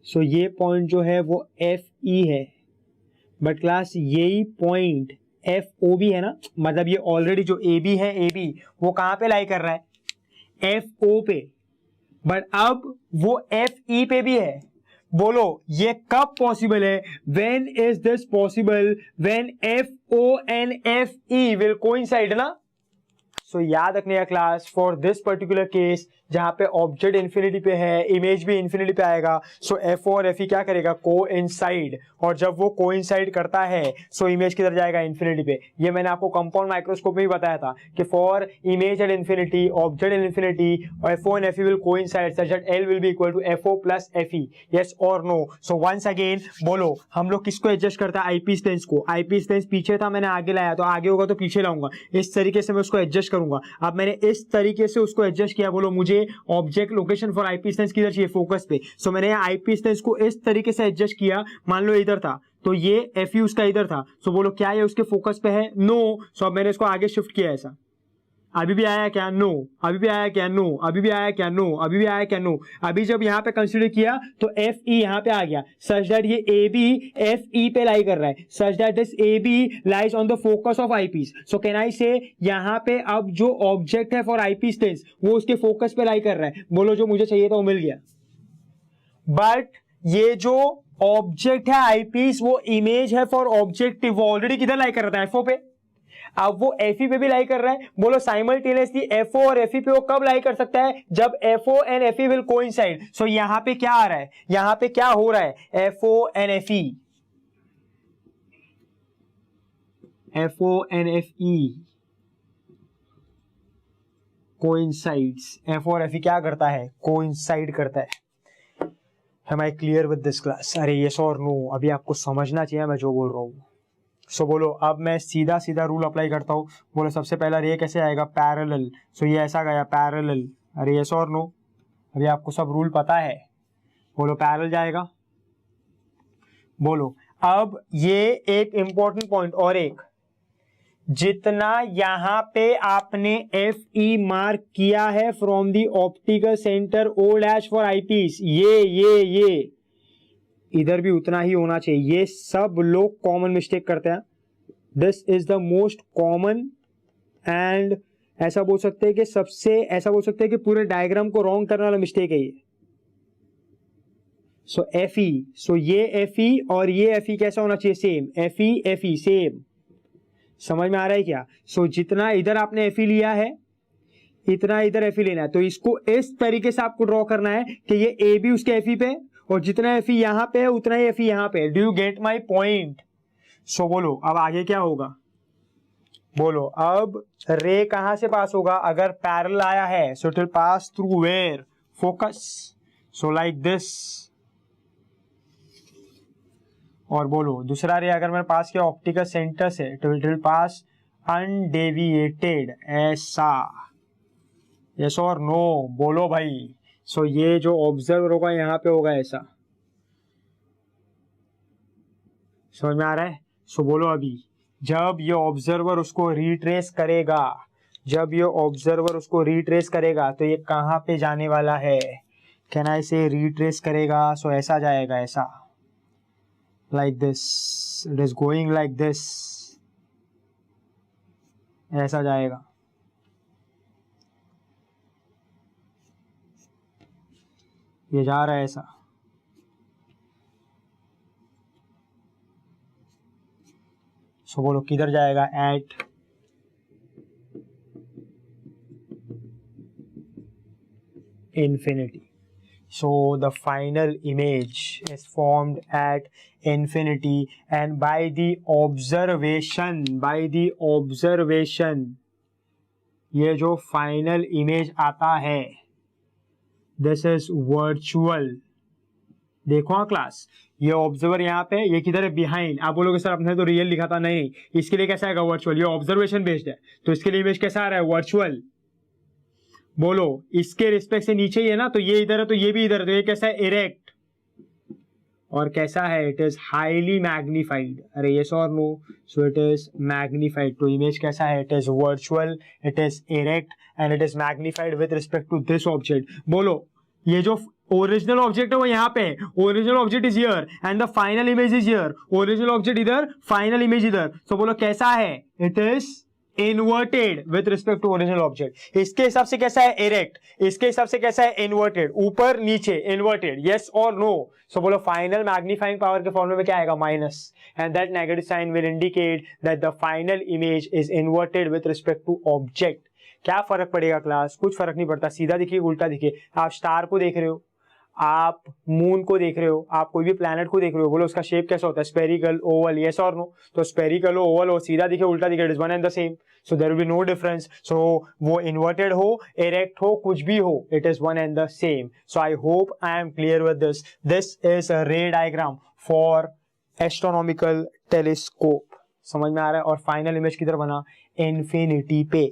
सो ये पॉइंट जो है वो एफ ई है, बट क्लास यही पॉइंट एफ ओ बी है ना, मतलब ये ऑलरेडी जो ए बी है, ए बी वो कहां पे लाई कर रहा है, एफ ओ पे, बट अब वो एफ ई पे भी है। बोलो ये कब पॉसिबल है, when is this possible, when F O and F E will coincide ना। सो याद रखने का class, for this particular case जहां पे ऑब्जेक्ट इन्फिनिटी पे है, इमेज भी इन्फिनिटी पे आएगा, सो एफ ओ और एफ ई क्या करेगा, कोइंसाइड, और जब वो कोइंसाइड करता है सो इमेज किधर जाएगा, इन्फिनिटी पे। ये मैंने आपको कंपाउंड माइक्रोस्कोप में भी बताया था कि for image at infinity, object at infinity, F O and F E will coincide such that L will be equal to F O plus F E, yes और नो। सो वंस अगेन बोलो हम लोग किसको adjust करता है, eyepiece lens को। Eyepiece lens पीछे था, मैंने आगे लाया, तो आगे होगा तो पीछे लाऊंगा, इस तरीके से मैं उसको एडजस्ट करूंगा। अब मैंने इस तरीके से उसको एडजस्ट किया, बोलो मुझे object location for eyepiece lens किधर चाहिए, फोकस पे। सो मैंने आईपीस लेंस को इस तरीके से एडजस्ट किया, मान लो इधर था तो ये एफ यू उसका इधर था, सो बोलो क्या ये उसके फोकस पे है, नो। सो अब मैंने इसको आगे शिफ्ट किया ऐसा, अभी भी आया क्या, नो, अभी भी आया क्या, नो, अभी भी आया क्या, नो, अभी भी आया क्या, नो। अभी जब यहाँ पे कंसीडर किया तो एफ ई यहाँ पे आ गया, सच दैट ये ए बी एफ ई पे लाई कर रहा है, such that this A B lies on the focus of eyepiece. So can I say यहाँ पे अब जो ऑब्जेक्ट है फॉर आईपीस लेंस वो उसके फोकस पे लाई कर रहा है। बोलो जो मुझे चाहिए था वो मिल गया, बट ये जो ऑब्जेक्ट है आईपीस वो इमेज है फॉर ऑब्जेक्टिव, वो ऑलरेडी किधर लाई कर रहा था, एफओ पे। अब वो एफ ई पे भी लाई कर रहा है, बोलो साइमल्टेनियसली एफओ और एफ ई पे वो कब लाई कर सकता है, जब F O and F E will coincide. So यहां पे क्या आ रहा है, यहां पे क्या हो रहा है, FO and F E, FO and F E coincides, FO और एफ ई क्या करता है, कोइंसाइड करता है। Am I clear with this class? अरे यस और नो, अभी आपको समझना चाहिए मैं जो बोल रहा हूं। सो बोलो अब मैं सीधा सीधा रूल अप्लाई करता हूँ। बोलो सबसे पहला रे कैसे आएगा, पैरेलल। सो ये ऐसा गया पैरेलल, अरे यस और नो, अभी आपको सब रूल पता है। बोलो पैरेलल जाएगा। बोलो अब ये एक इंपॉर्टेंट पॉइंट और एक, जितना यहां पे आपने एफ ई मार्क किया है from the optical centre O dash for eyepiece, ये इधर भी उतना ही होना चाहिए। ये सब लोग कॉमन मिस्टेक करते हैं। This is the most common and ऐसा बोल सकते हैं कि सबसे, ऐसा बोल सकते हैं कि पूरे डायग्राम को रॉन्ग करने वाला मिस्टेक है ये। सो Fe, सो ये Fe और ये Fe कैसा होना चाहिए? सेम। Fe same. समझ में आ रहा है क्या? सो जितना इधर आपने Fe लिया है इतना इधर Fe लेना है। तो इसको इस तरीके से आपको ड्रॉ करना है कि ये A भी उसके Fe पे और जितना Fe यहां पे है उतना ही Fe यहां पे। Do you get my point? So बोलो अब आगे क्या होगा? बोलो अब रे कहां से पास होगा? अगर पैरेलल आया है so it will pass through where? Focus. So like this. और बोलो दूसरा रे अगर मैंने पास किया ऑप्टिकल सेंटर से तो इट विल पास अनडेविएटेड, ऐसा। यस और नो? बोलो भाई। सो ये जो ऑब्जर्वर होगा यहां पे होगा ऐसा। समझ में आ रहा है? सो बोलो अभी जब ये ऑब्जर्वर उसको रिट्रेस करेगा, जब ये ऑब्जर्वर उसको रिट्रेस करेगा तो ये कहां पे जाने वाला है? कैन आई से रिट्रेस करेगा? सो ऐसा जाएगा, ऐसा, like this, it is going like this, ऐसा जाएगा। ये जा रहा है ऐसा। सो बोलो किधर जाएगा? At infinity. So the final image is formed at infinity and by the observation, ये जो final image आता है this is virtual। देखो हाँ क्लास, ये ऑब्जर्वर यहाँ पे, ये किधर है? बिहाइंड। आप बोलोगे सर आपने तो रियल लिखा था। नहीं, इसके लिए कैसा आएगा? वर्चुअल। ये ऑब्जर्वेशन बेस्ड है तो इसके लिए इमेज कैसा आ रहा है? वर्चुअल। बोलो इसके रिस्पेक्ट से नीचे ही है ना, तो ये इधर है तो ये भी इधर है, तो ये कैसा है? इरेक्ट। और कैसा है? It is highly magnified. अरे यस और no? So it is magnified. तो इमेज कैसा है? It is virtual, it is erect and it is magnified with respect to this object. बोलो ये जो ओरिजिनल ऑब्जेक्ट है वो यहाँ पे, original object is here and the final image is here. Original object इधर, फाइनल इमेज इधर। तो बोलो कैसा है? It is inverted with respect to original object. इसके हिसाब से कैसा है? इरेक्ट। इसके हिसाब से कैसा है? इन्वर्टेड। ऊपर नीचे इन्वर्टेड। यस और नो? सो बोलो फाइनल मैग्नीफाइंग पावर के फॉर्मूले में क्या आएगा? Minus, and that negative sign will indicate that the final image is inverted with respect to object. क्या फर्क पड़ेगा क्लास? कुछ फर्क नहीं पड़ता। सीधा दिखिए उल्टा दिखे। आप स्टार को देख रहे हो, आप मून को देख रहे हो, आप कोई भी प्लैनेट को देख रहे हो, बोलो उसका शेप कैसा होता है? Spherical, oval. यस और नो? तो स्पेरिकल हो, ओवल हो, सीधा दिखे उल्टा दिखे, it is one and the same. So there will be no difference. So वो इन्वर्टेड हो, इरेक्ट हो, कुछ भी हो, it is one and the same. So I hope I am clear with this. This is a ray diagram for astronomical telescope. समझ में आ रहा है? और फाइनल इमेज किधर बना? इन्फिनिटी पे।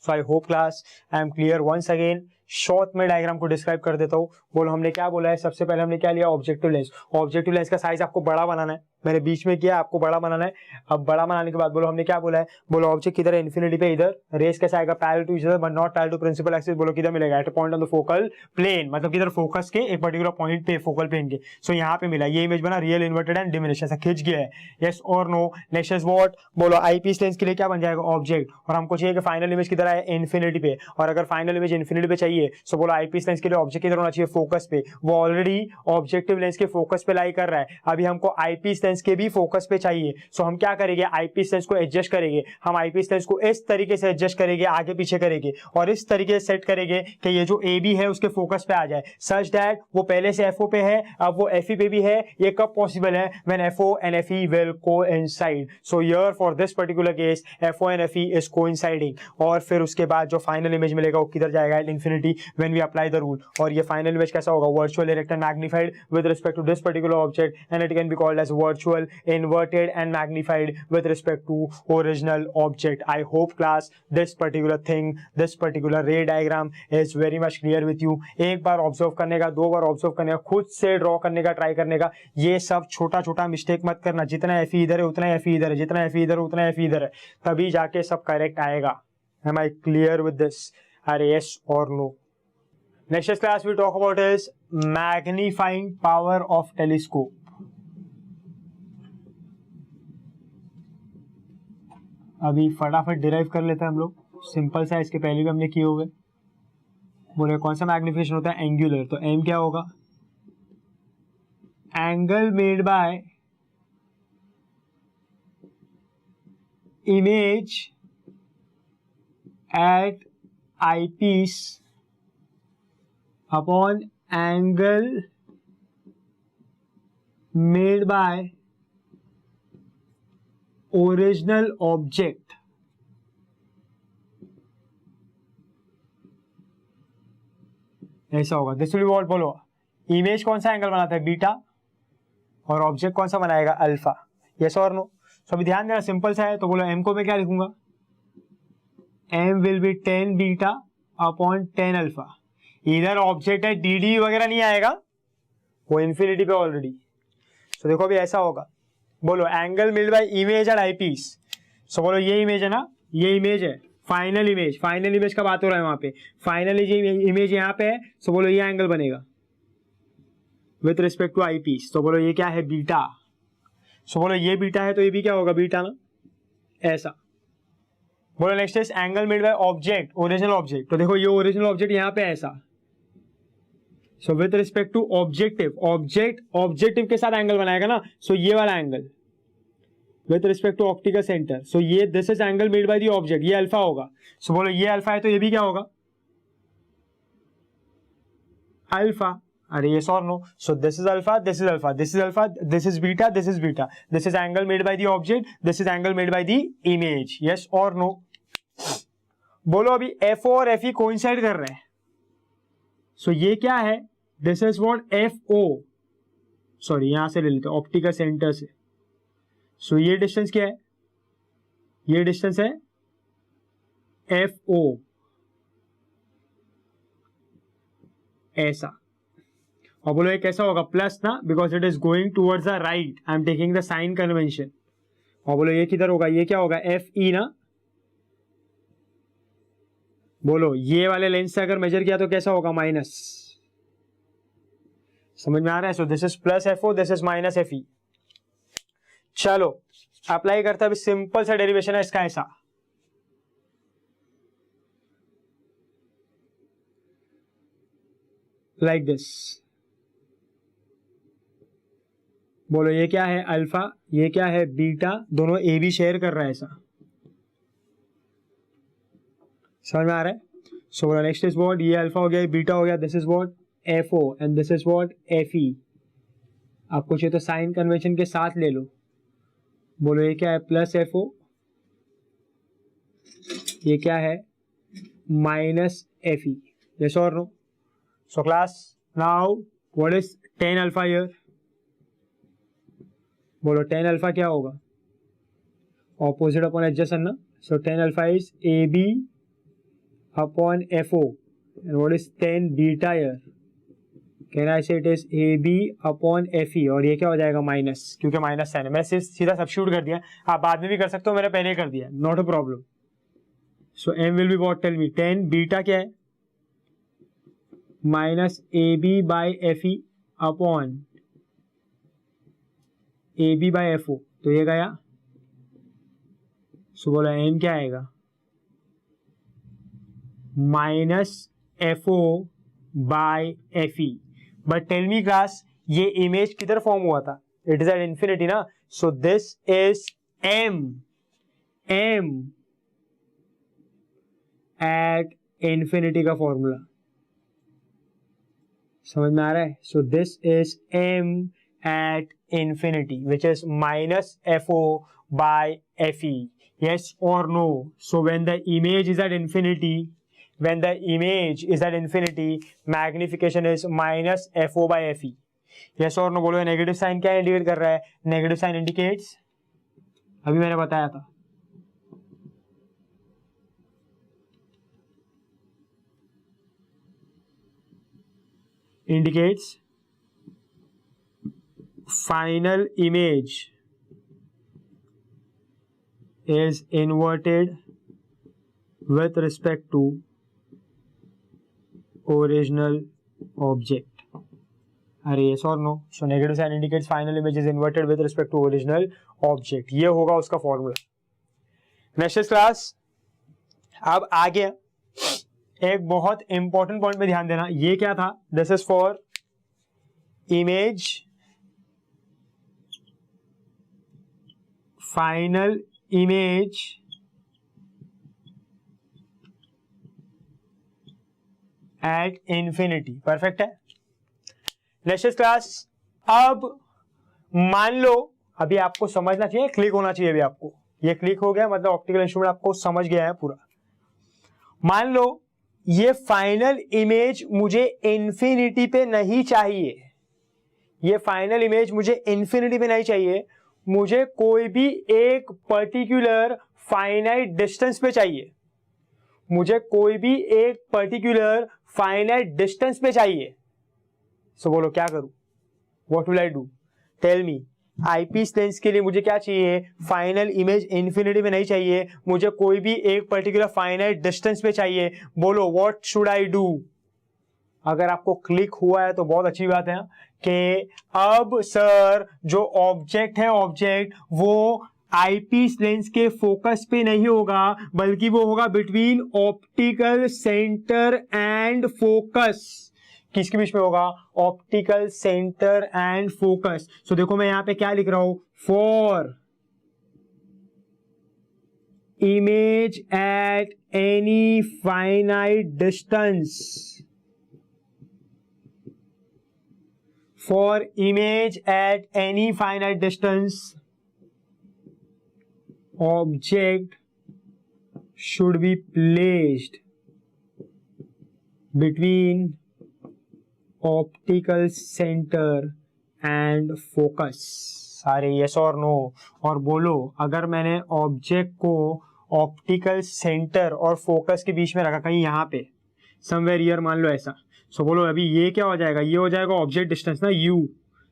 So I hope class I am clear. Once again short में डायग्राम को डिस्क्राइब कर देता हूँ। बोलो हमने क्या बोला है? सबसे पहले हमने क्या लिया? Objective lens. ऑब्जेक्टिव लेंस का साइज आपको बड़ा बनाना है। मैंने बीच में किया, आपको बड़ा बनाना है। अब बड़ा बनाने के बाद बोलो हमने क्या बोला है? बोलो ऑब्जेक्ट किधर है? इन्फिनिटी पे। इधर रेस कैसा आएगा? Parallel to each other but not parallel to principal axis. बोलो किधर मिलेगा? At a point on the focal plane. मतलब किधर? फोकस के एक पर्टिकुलर पॉइंट पे, फोकल प्लेन के। सो यहाँ पे मिला। ये इमेज बना रियल, इन्वर्टेड एंड डिमिनिश, ऐसा खिंच गया है। यस और नो? Next is what? बोलो आईपीस लेंस के लिए क्या बन जाएगा? ऑब्जेक्ट। और हमको चाहिए कि फाइनल इमेज किधर आए? इन्फिनिटी पे। और अगर फाइनल इमेज इन्फिनिटी पे चाहिए सो बोलो आईपीस लेंस के लिए ऑब्जेक्ट किधर होना चाहिए? फोकस पे। वो ऑलरेडी ऑब्जेक्टिव लेंस के फोकस पे लाई कर रहा है। अभी हमको आईपीस लेंस के भी फोकस पे चाहिए। सो हम क्या करेंगे? आईपीस लेंस को एडजस्ट करेंगे। हम आईपीस लेंस को इस तरीके से एडजस्ट करेंगे, आगे पीछे करेंगे और इस तरीके से सेट करेंगे कि ये जो ए बी है उसके फोकस पे आ जाए, सच दैट वो पहले से एफओ पे है, अब वो एफई पे भी है। ये कब पॉसिबल है? When FO and FE will coincide. So here for this particular case FO and FE is coinciding. और फिर उसके बाद जो फाइनल इमेज मिलेगा वो किधर जाएगा? Infinity, when we apply the rule. और ये फाइनल इमेज कैसा होगा? Virtual, erect and magnified with respect to this particular object and it can be called as virtual, inverted and magnified with respect to original object. I hope class this particular ray diagram is very much clear with you. एक बार observe करने का, दो बार observe करने का, खुद से draw करने का ट्राई करने का। ये सब छोटा छोटा मिस्टेक मत करना। जितना एफई इधर है उतना एफई इधर है, जितना एफई इधर है उतना एफई इधर है, तभी जाके सब करेक्ट आएगा। Am I clear with this? अरे yes or no? Next class we talk about is magnifying power of telescope. अभी फटाफट डिराइव कर लेते हैं हम लोग, सिंपल सा, इसके पहले भी हमने किए हुए। बोले कौन सा मैग्निफिकेशन होता है? एंगुलर। तो एम क्या होगा? Angle made bye image eight eyepiece upon angle made bye original object. ऐसा होगा। This will be what? बोलो, इमेज कौन सा एंगल बनाता है? बीटा, और ऑब्जेक्ट कौन सा बनाएगा? अल्फा। यस और नो? सो अभी ध्यान देना, सिंपल सा है। तो बोलो एम को मैं क्या लिखूंगा? M will be 10 beta upon 10 alpha. इधर ऑब्जेक्ट है, डी डी वगैरह नहीं आएगा, वो इन्फिनिटी पे ऑलरेडी। तो देखो अभी ऐसा होगा। बोलो angle milled by image at eyepiece. So बोलो ये इमेज है ना, ये इमेज है, फाइनल इमेज। फाइनल इमेज का बात हो रहा है वहां पे, फाइनल इमेज यहाँ पे है। सो बोलो ये एंगल बनेगा with respect to eyepiece. तो बोलो ये क्या है? बीटा। सो बोलो ये बीटा है तो ये भी क्या होगा? बीटा ना, ऐसा। बोलो next is angle made by object, original object. तो देखो ये ओरिजिनल ऑब्जेक्ट यहाँ पे ऐसा। So with respect to objective, objective के साथ एंगल बनाएगा ना। सो ये वाला angle with respect to optical centre. So ये this is angle made by the object, ये अल्फा होगा। सो बोलो ये अल्फा है तो ये भी क्या होगा? अल्फा। अरे yes or no? So this is alpha, this is alpha, this is alpha, this is beta, this is beta. This is angle made by the object, this is angle made by the image. Yes or no? बोलो अभी FO और FE coincide कर रहे हैं। So ये क्या है? This is what FO. Sorry यहां से ले लेते हैं ऑप्टिकल सेंटर से। So ये डिस्टेंस क्या है? ये डिस्टेंस है FO, ऐसा। और बोलो ये कैसा होगा? प्लस ना, because it is going towards the right, I am taking the sign convention. और बोलो ये किधर होगा? ये क्या होगा? एफ ई ना। बोलो ये वाले लेंस से अगर मेजर किया तो कैसा होगा? माइनस। समझ में आ रहा है? So this is plus F O, this is minus F E. चलो अप्लाई करते हैं अभी, सिंपल सा डेरिवेशन है इसका ऐसा। Like this. बोलो ये क्या है? अल्फा, ये क्या है? बीटा। दोनों ए बी शेयर कर रहा है ऐसा। समझ में आ रहा है? सो बोलो नेक्स्ट इज व्हाट? ये अल्फा हो गया, ये बीटा हो गया। This is what? F O and this is what? F E. आपको चाहिए तो साइन कन्वेंशन के साथ ले लो। बोलो ये क्या है? प्लस एफ ओ, ये क्या है? Minus F E. यस और no? So class now what is 10 alpha here? बोलो 10 अल्फा क्या होगा? ऑपोजिट अपॉन एडजेसेंट ना। So 10 alpha is A B upon F O, and what is 10 beta here? Can I say it is A B upon F E, और ये क्या हो जाएगा? Minus, क्योंकि माइनस साइन है। मैं सिर्फ सीधा सब्स्टिट्यूट कर दिया, आप बाद में भी कर सकते हो, मैंने पहले कर दिया, not a problem. So M will be what? Tell me. 10 beta क्या है? Minus A B by F E upon A B by F O. तो ये गया। सो बोला एम क्या आएगा? Minus F O by F E. But tell me class, ये image किधर फॉर्म हुआ था? इट इज एट इंफिनिटी ना। So this is M at infinity का फॉर्मूला। समझ में आ रहा है? So this is M at infinity, which is minus FO by FE. Yes or no? So when the image is at infinity, magnification is minus FO by FE. Yes or no? बोलो negative sign क्या indicate कर रहा है? Negative sign indicates, अभी मैंने बताया था, indicates final image is inverted with respect to original object. अरे yes or no? So negative sign indicates final image is inverted with respect to original object. ये होगा उसका फॉर्मूला. Next class. अब आगे एक बहुत इंपॉर्टेंट पॉइंट पे ध्यान देना. ये क्या था? This is for image final image at infinity. Perfect है. Next class. अब मान लो, अभी आपको समझना चाहिए, क्लिक होना चाहिए. अभी आपको ये क्लिक हो गया, मतलब ऑप्टिकल इंस्ट्रूमेंट आपको समझ गया है पूरा. मान लो ये फाइनल इमेज मुझे इंफिनिटी पे नहीं चाहिए. ये फाइनल इमेज मुझे इंफिनिटी पे नहीं चाहिए. मुझे कोई भी एक पर्टिकुलर फाइनाइट डिस्टेंस पे चाहिए. मुझे कोई भी एक पर्टिकुलर फाइनाइट डिस्टेंस पे चाहिए. सो बोलो क्या करूं? What will I do? Tell me. Eyepiece lens के लिए मुझे क्या चाहिए? फाइनल इमेज इंफिनिटी में नहीं चाहिए. मुझे कोई भी एक पर्टिकुलर फाइनाइट डिस्टेंस पे चाहिए. बोलो व्हाट शुड आई डू? अगर आपको क्लिक हुआ है तो बहुत अच्छी बात है कि अब सर जो ऑब्जेक्ट है, ऑब्जेक्ट वो आईपीस लेंस के फोकस पे नहीं होगा, बल्कि वो होगा between optical centre and focus. किसके बीच में होगा? Optical centre and focus. So देखो मैं यहां पे क्या लिख रहा हूं? For image at any finite distance. For image at any finite distance, object should be placed between optical center and focus. सारे yes और no. और बोलो अगर मैंने ऑब्जेक्ट को ऑप्टिकल सेंटर और फोकस के बीच में रखा, कहीं यहाँ पे समवेयर हियर मान लो ऐसा. सो बोलो अभी ये क्या हो जाएगा? ये हो जाएगा ऑब्जेक्ट डिस्टेंस ना, u,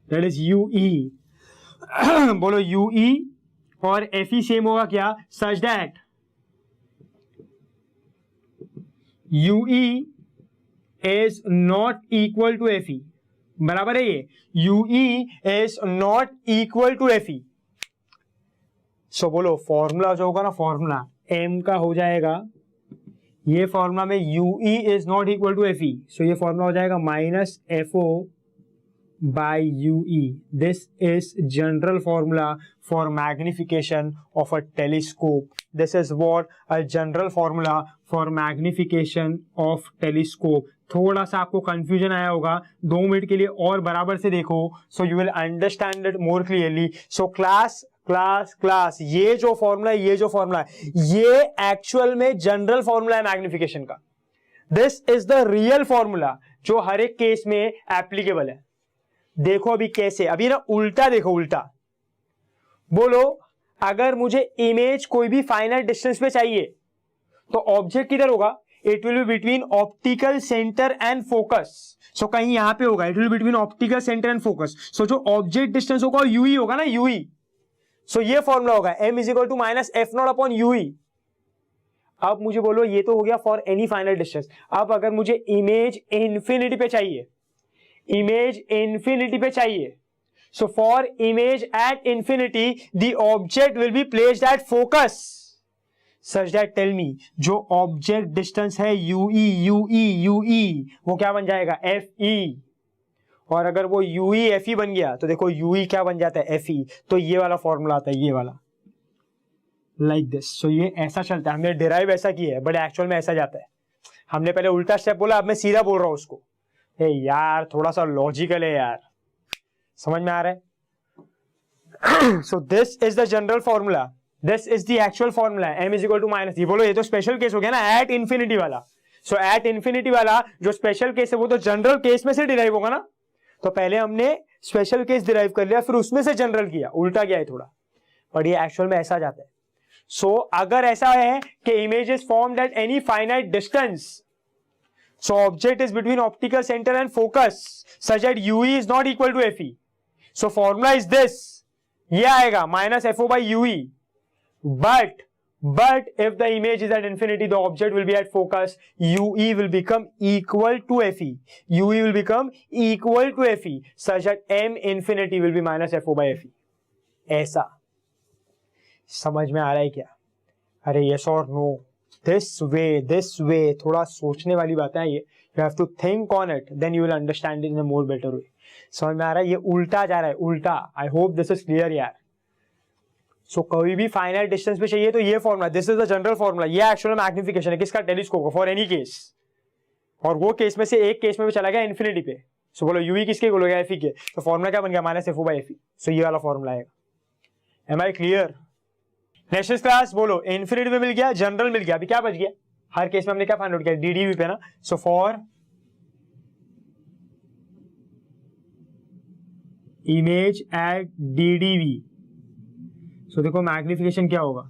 दैट इज ue. बोलो ue और FE सेम होगा क्या? Such that UE is not equal to FE. बराबर है ये? UE is not equal to FE. So बोलो फॉर्मूला जो होगा ना, फॉर्मूला M का हो जाएगा, ये फॉर्मूला में UE is not equal to FE. So ये फॉर्मूला हो जाएगा minus FO by UE. This is general formula for magnification of a telescope. This is what a general formula for magnification of telescope. थोड़ा सा आपको confusion आया होगा, 2 minute के लिए और बराबर से देखो, so you will understand it more clearly. So class ये जो फॉर्मूला है, ये जो फॉर्मूला है, ये एक्चुअल में जनरल फॉर्मूला है मैग्निफिकेशन का. This is the real formula जो हर एक केस में एप्लीकेबल है. देखो अभी कैसे, अभी ना उल्टा देखो, उल्टा बोलो. अगर मुझे इमेज कोई भी फाइनाइट डिस्टेंस पे चाहिए तो ऑब्जेक्ट किधर होगा? It will be between optical centre and focus. So कहीं यहां पे होगा, it will be between optical centre and focus. So जो ऑब्जेक्ट डिस्टेंस होगा यूई होगा ना, यूई. सो ये फॉर्मूला होगा m is equal to minus F naught upon UE. अब मुझे बोलो ये तो हो गया फॉर एनी फाइनाइट डिस्टेंस. अब अगर मुझे इमेज इंफिनिटी पे चाहिए, इमेज इंफिनिटी पे चाहिए, so for image at infinity the object will be placed at focus such that, tell me, जो ऑब्जेक्ट डिस्टेंस है यूई वो क्या बन जाएगा? FE. और अगर वो यूई FE बन गया तो देखो यूई क्या बन जाता है? FE. तो ये वाला फॉर्मूला आता है, ये वाला, लाइक दिस. सो ये ऐसा चलता है. हमने डिराइव ऐसा किया है, बट एक्चुअल में ऐसा जाता है. हमने पहले उल्टा स्टेप बोला, अब मैं सीधा बोल रहा हूं उसको. यार थोड़ा सा लॉजिकल है यार, समझ में आ रहा है? So this is the general formula, this is the actual formula, m is equal to minus. ये बोलो ये तो स्पेशल केस हो गया ना, एट इंफिनिटी वाला. सो एट इंफिनिटी वाला जो स्पेशल केस है वो तो जनरल केस में से डिराइव होगा ना. तो पहले हमने स्पेशल केस डिराइव कर लिया, फिर उसमें से जनरल किया, उल्टा गया है थोड़ा, बट ये एक्चुअल में ऐसा जाता है. सो अगर ऐसा है कि image is formed eight any finite distance, so object is between optical center and focus such that UE is not equal to FE. So formula is this, ये आएगा minus FO by UE. But But if the image is at infinity, the object will be at focus. UE will become equal to FE. UE will become equal to FE such that M infinity will be minus FO by FE. ऐसा समझ में आ रहा है क्या? अरे yes or no? This way. थोड़ा सोचने वाली बातें हैं ये. You have to think on it. Then you will understand it in a more better way. समझ में आ रहा है? ये उल्टा जा रहा है, उल्टा. I hope this is clear यार. सो कोई भी फाइनाइट डिस्टेंस पे चाहिए तो ये formula, this is the general formula. ये एक्चुअल मैग्निफिकेशन है किसका? टेलीस्कोप का, फॉर एनी केस. और वो केस में से एक केस में भी चला गया इन्फिनिटी पे. सो बोलो यूई किसके बोलोगे? एफई के. तो फॉर्मूला क्या बन गया? Minus F O by F E. So ये वाला फॉर्मूला आएगा. Am I clear? Next class बोलो इन्फिनिटी पे मिल गया, जनरल मिल गया, अभी क्या बच गया? हर केस में हमने क्या फाइंड आउट किया? डीडीवी पे ना. So for image at DDV. So देखो मैग्निफिकेशन क्या होगा?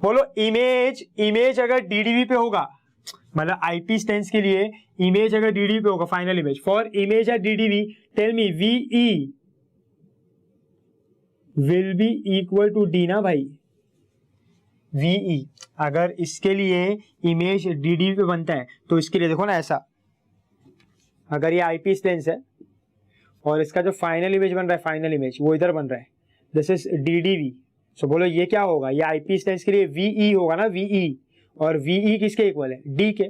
बोलो इमेज अगर डीडीवी पे होगा, मतलब आईपी स्टेंस के लिए इमेज अगर डीडीवी पे होगा, final image for image at DDV, tell me V E will be equal to D ना भाई. वीई अगर इसके लिए इमेज डीडीवी पे बनता है तो इसके लिए देखो ना ऐसा, अगर ये आईपी स्टेंस है और इसका जो फाइनल इमेज बन रहा है, फाइनल इमेज वो इधर बन रहा है, दिस इज डीडीवी. सो बोलो ये क्या होगा? ये आईपी स्टेंस के लिए वीई होगा ना, वीई. और वीई किसके इक्वल है? डी के.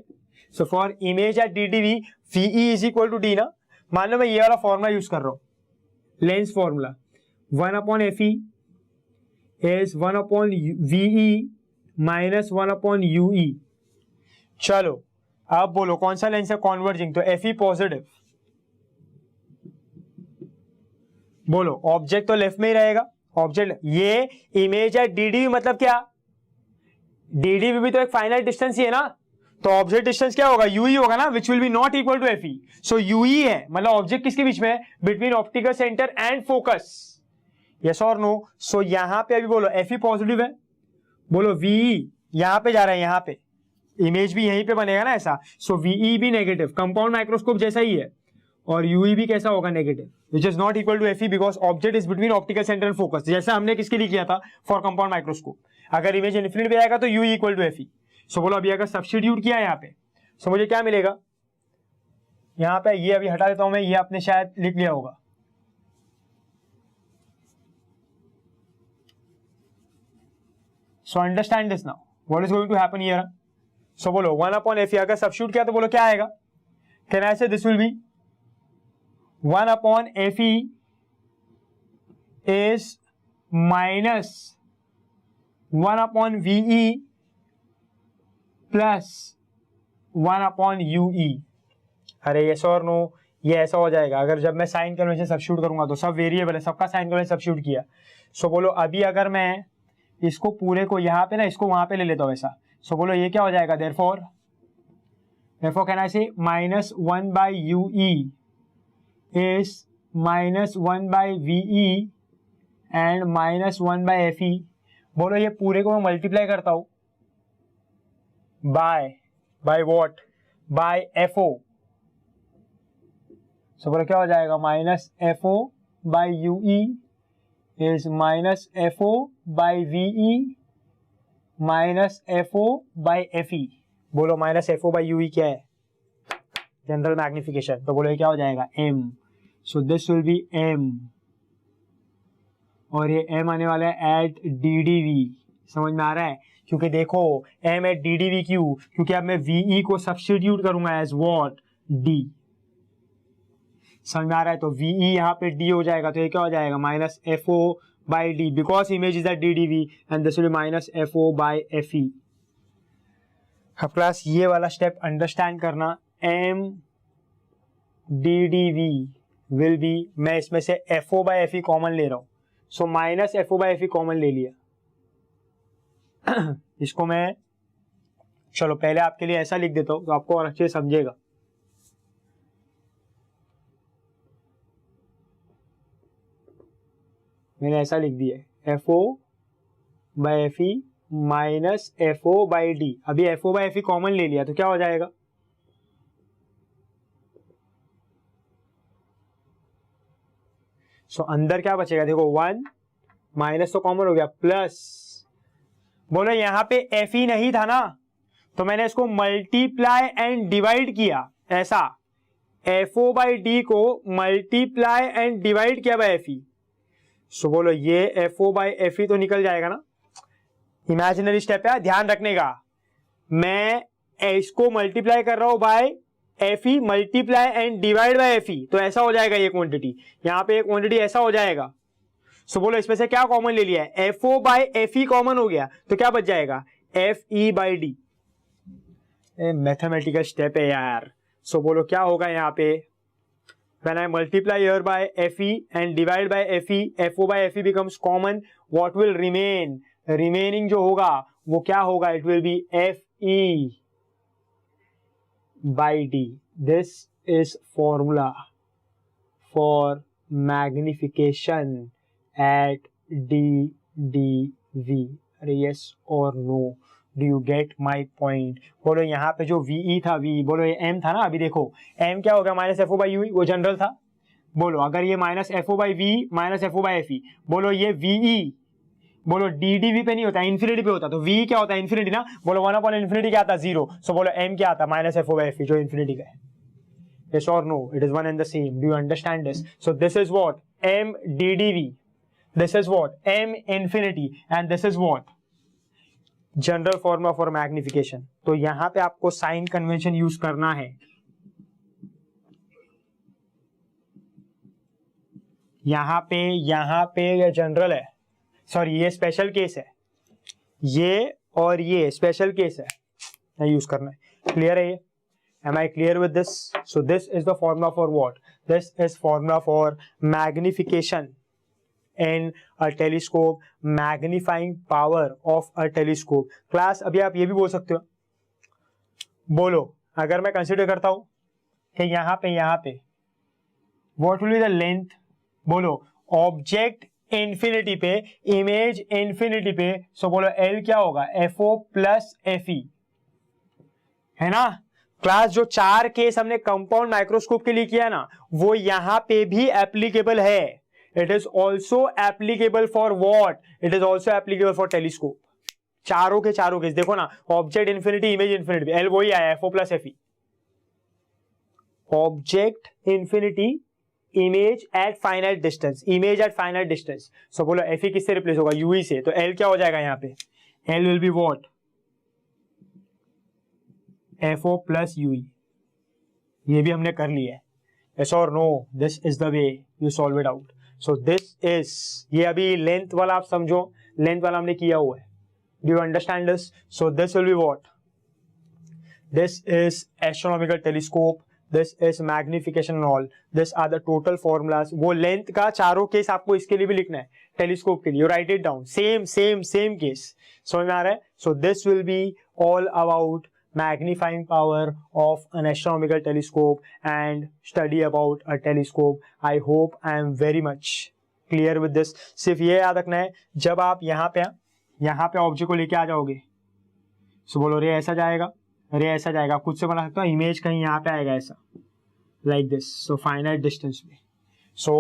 So for image at DDV V E is equal to D ना. मान लो मैं ये वाला फॉर्मूला यूज कर रहा हूं, lens formula. 1/FE is 1/VE minus 1/UE. चलो अब बोलो कौन सा लेंस है कॉन्वर्जिंग? तो FE पॉजिटिव. बोलो ऑब्जेक्ट तो लेफ्ट में ही रहेगा. ऑब्जेक्ट ये इमेज है डीडीवी, मतलब क्या? डीडीवी भी तो एक फाइनाइट डिस्टेंस ही है ना. तो ऑब्जेक्ट डिस्टेंस क्या होगा? यूई होगा ना, which will be not equal to FE. So UE है, मतलब ऑब्जेक्ट किसके बीच में है? Between optical centre and focus. Yes और नो? सो यहां पे अभी बोलो एफई पॉजिटिव है, बोलो वीई यहां पे जा रहा है, यहां पे इमेज भी यहीं पे बनेगा ना ऐसा. सो वीई भी नेगेटिव, कंपाउंड माइक्रोस्कोप जैसा ही है. और यूई भी कैसा होगा? Negative, which is not equal to FE because object is between optical centre and focus, जैसा हमने किसके लिए किया था? For compound microscope. अगर इमेज इन्फिनिटी पे आएगा तो UE equal to FE. So बोलो अभी अगर सब्स्टिट्यूट किया यहाँ पे, सो मुझे क्या मिलेगा? यहाँ पे ये अभी हटा देता हूं मैं, ये आपने शायद लिख लिया होगा. So understand this now, what is going to happen here. So बोलो 1/FE अगर सब्स्टिट्यूट किया तो बोलो क्या आएगा? Can I say this will B 1/FE is minus 1/VE plus 1/UE. अरे yes और no? ये ऐसा हो जाएगा अगर जब मैं साइन कन्वेंशन सब्स्टिट्यूट करूंगा तो सब वेरिएबल है, सबका साइन कन्वेंशन सब्स्टिट्यूट किया. सो बोलो अभी अगर मैं इसको पूरे को यहाँ पे ना, इसको वहां पे ले लेता हूं ऐसा. सो बोलो ये क्या हो जाएगा? therefore कैन आई से minus 1/UE is minus 1/VE and minus 1/FE. बोलो ये पूरे को मैं मल्टीप्लाई करता हूं by what? By FO. So बोलो क्या हो जाएगा? Minus FO by UE is minus FO by VE minus FO by FE. बोलो माइनस FO by UE क्या है? General magnification. तो बोलो ये क्या हो जाएगा? M. So this will B M. और ये M आने वाला है एट DDV. समझ में आ रहा है? क्योंकि देखो M एट DDV क्यों? क्योंकि अब मैं VE को सब्स्टिट्यूट करूंगा एज व्हाट? D. समझ में आ रहा है? तो VE यहाँ पे D हो जाएगा, तो ये क्या हो जाएगा? Minus FO by D because image is at DDV and this will be minus FO by FE. अब क्लास ये वाला स्टेप अंडरस्टैंड करना. M DDV विल बी, मैं इसमें से FO by FE कॉमन ले रहा हूं. So minus FO by FE common ले लिया. इसको मैं चलो पहले आपके लिए ऐसा लिख देता हूं तो आपको और अच्छे से समझेगा. मैंने ऐसा लिख दिया है FO by FE minus FO by D. अभी FO by FE कॉमन ले लिया तो क्या हो जाएगा? सो अंदर क्या बचेगा? देखो 1 माइनस तो कॉमन हो गया, प्लस बोलो यहाँ पे एफ ई नहीं था ना, तो मैंने इसको मल्टीप्लाई एंड डिवाइड किया, ऐसा एफ ओ बाई डी को मल्टीप्लाई एंड डिवाइड किया बाय एफ ई। सो बोलो ये F O by F E तो निकल जाएगा ना, इमेजिनरी स्टेप है, ध्यान रखने का। मैं इसको मल्टीप्लाई कर रहा हूं by F E multiply and divide by F E, तो ऐसा हो जाएगा ये क्वांटिटी, यहां पे क्वांटिटी ऐसा हो जाएगा। सो बोलो इसमें से क्या कॉमन ले लिया है, F O by F E common हो गया, तो क्या बच जाएगा, F E by D. Mathematical step है यार। सो बोलो क्या होगा यहाँ पे, when I multiply here by fe and divide by fe, fo by fe becomes common, what will remain, remaining जो होगा वो क्या होगा, it will be fe by d. This is formula for magnification at ddv. अरे yes or no, do you get my point? बोलो यहाँ पे जो VE था, VE बोलो ये M था ना, अभी देखो M क्या हो गया, minus F O by U, वो जनरल था। बोलो अगर ये minus F O by we minus F O by F E, बोलो ये VE बोलो DDV पे नहीं होता, इन्फिनिटी पे होता, तो VE क्या होता है, इन्फिनिटी ना। बोलो 1 अपॉन इन्फिनिटी क्या आता है, 0। सो बोलो M क्या आता है, minus F O by F E, जो इन्फिनिटी का है। Yes or no, it is one and the same. Do you understand this? So this is what M DDV, this is what M infinity, and this is what general formula for magnification. तो यहां पे आपको sign convention use करना है। यहां पे ये general है, सॉरी ये स्पेशल केस है, ये और ये स्पेशल केस है, यूज करना है। क्लियर है ये? Am I clear with this? So this is the formula for what? This is formula for magnification in a telescope, magnifying power of a telescope. Class अभी आप ये भी बोल सकते हो, बोलो अगर मैं कंसिडर करता हूं कि यहाँ पे what will be the length, बोलो ऑब्जेक्ट इंफिनिटी पे, इमेज इंफिनिटी पे, सो बोलो L क्या होगा, FO प्लस FE, है ना। क्लास जो 4 केस हमने कंपाउंड माइक्रोस्कोप के लिए किया ना, वो यहां पे भी एप्लीकेबल है। It is also applicable for what, it is also applicable for telescope. चारों के केस देखो ना, object infinity image infinity, L वही आया F O plus F E. Object infinity image at finite distance, image at finite distance. So बोलो F E किससे replace होगा, Yui से, तो एल क्या हो जाएगा यहाँ पे, L will be what, FO plus UE. ये भी हमने कर लिया है। Yes or no, this is the way you solve it out. So this is, ये अभी लेंथ वाला आप समझो, लेंथ वाला हमने किया हुआ है। Do you understand this? So this will be what? This is astronomical telescope. This is magnification and all. These are the total formulas. वो लेंथ का चारों केस आपको इसके लिए भी लिखना है, टेलीस्कोप के लिए। Write it down. Same case. समझ में आ रहा है? So this will be all about magnifying power of an astronomical telescope and study about a telescope. I hope I am very much clear with this. सिर्फ ये याद रखना है, जब आप यहाँ पे ऑब्जेक्ट को लेके आ जाओगे, सो बोलो रे ऐसा जाएगा, रे ऐसा जाएगा, खुद से बना सकता हूँ, इमेज कहीं यहाँ पे आएगा ऐसा, like this. So finite distance में, सो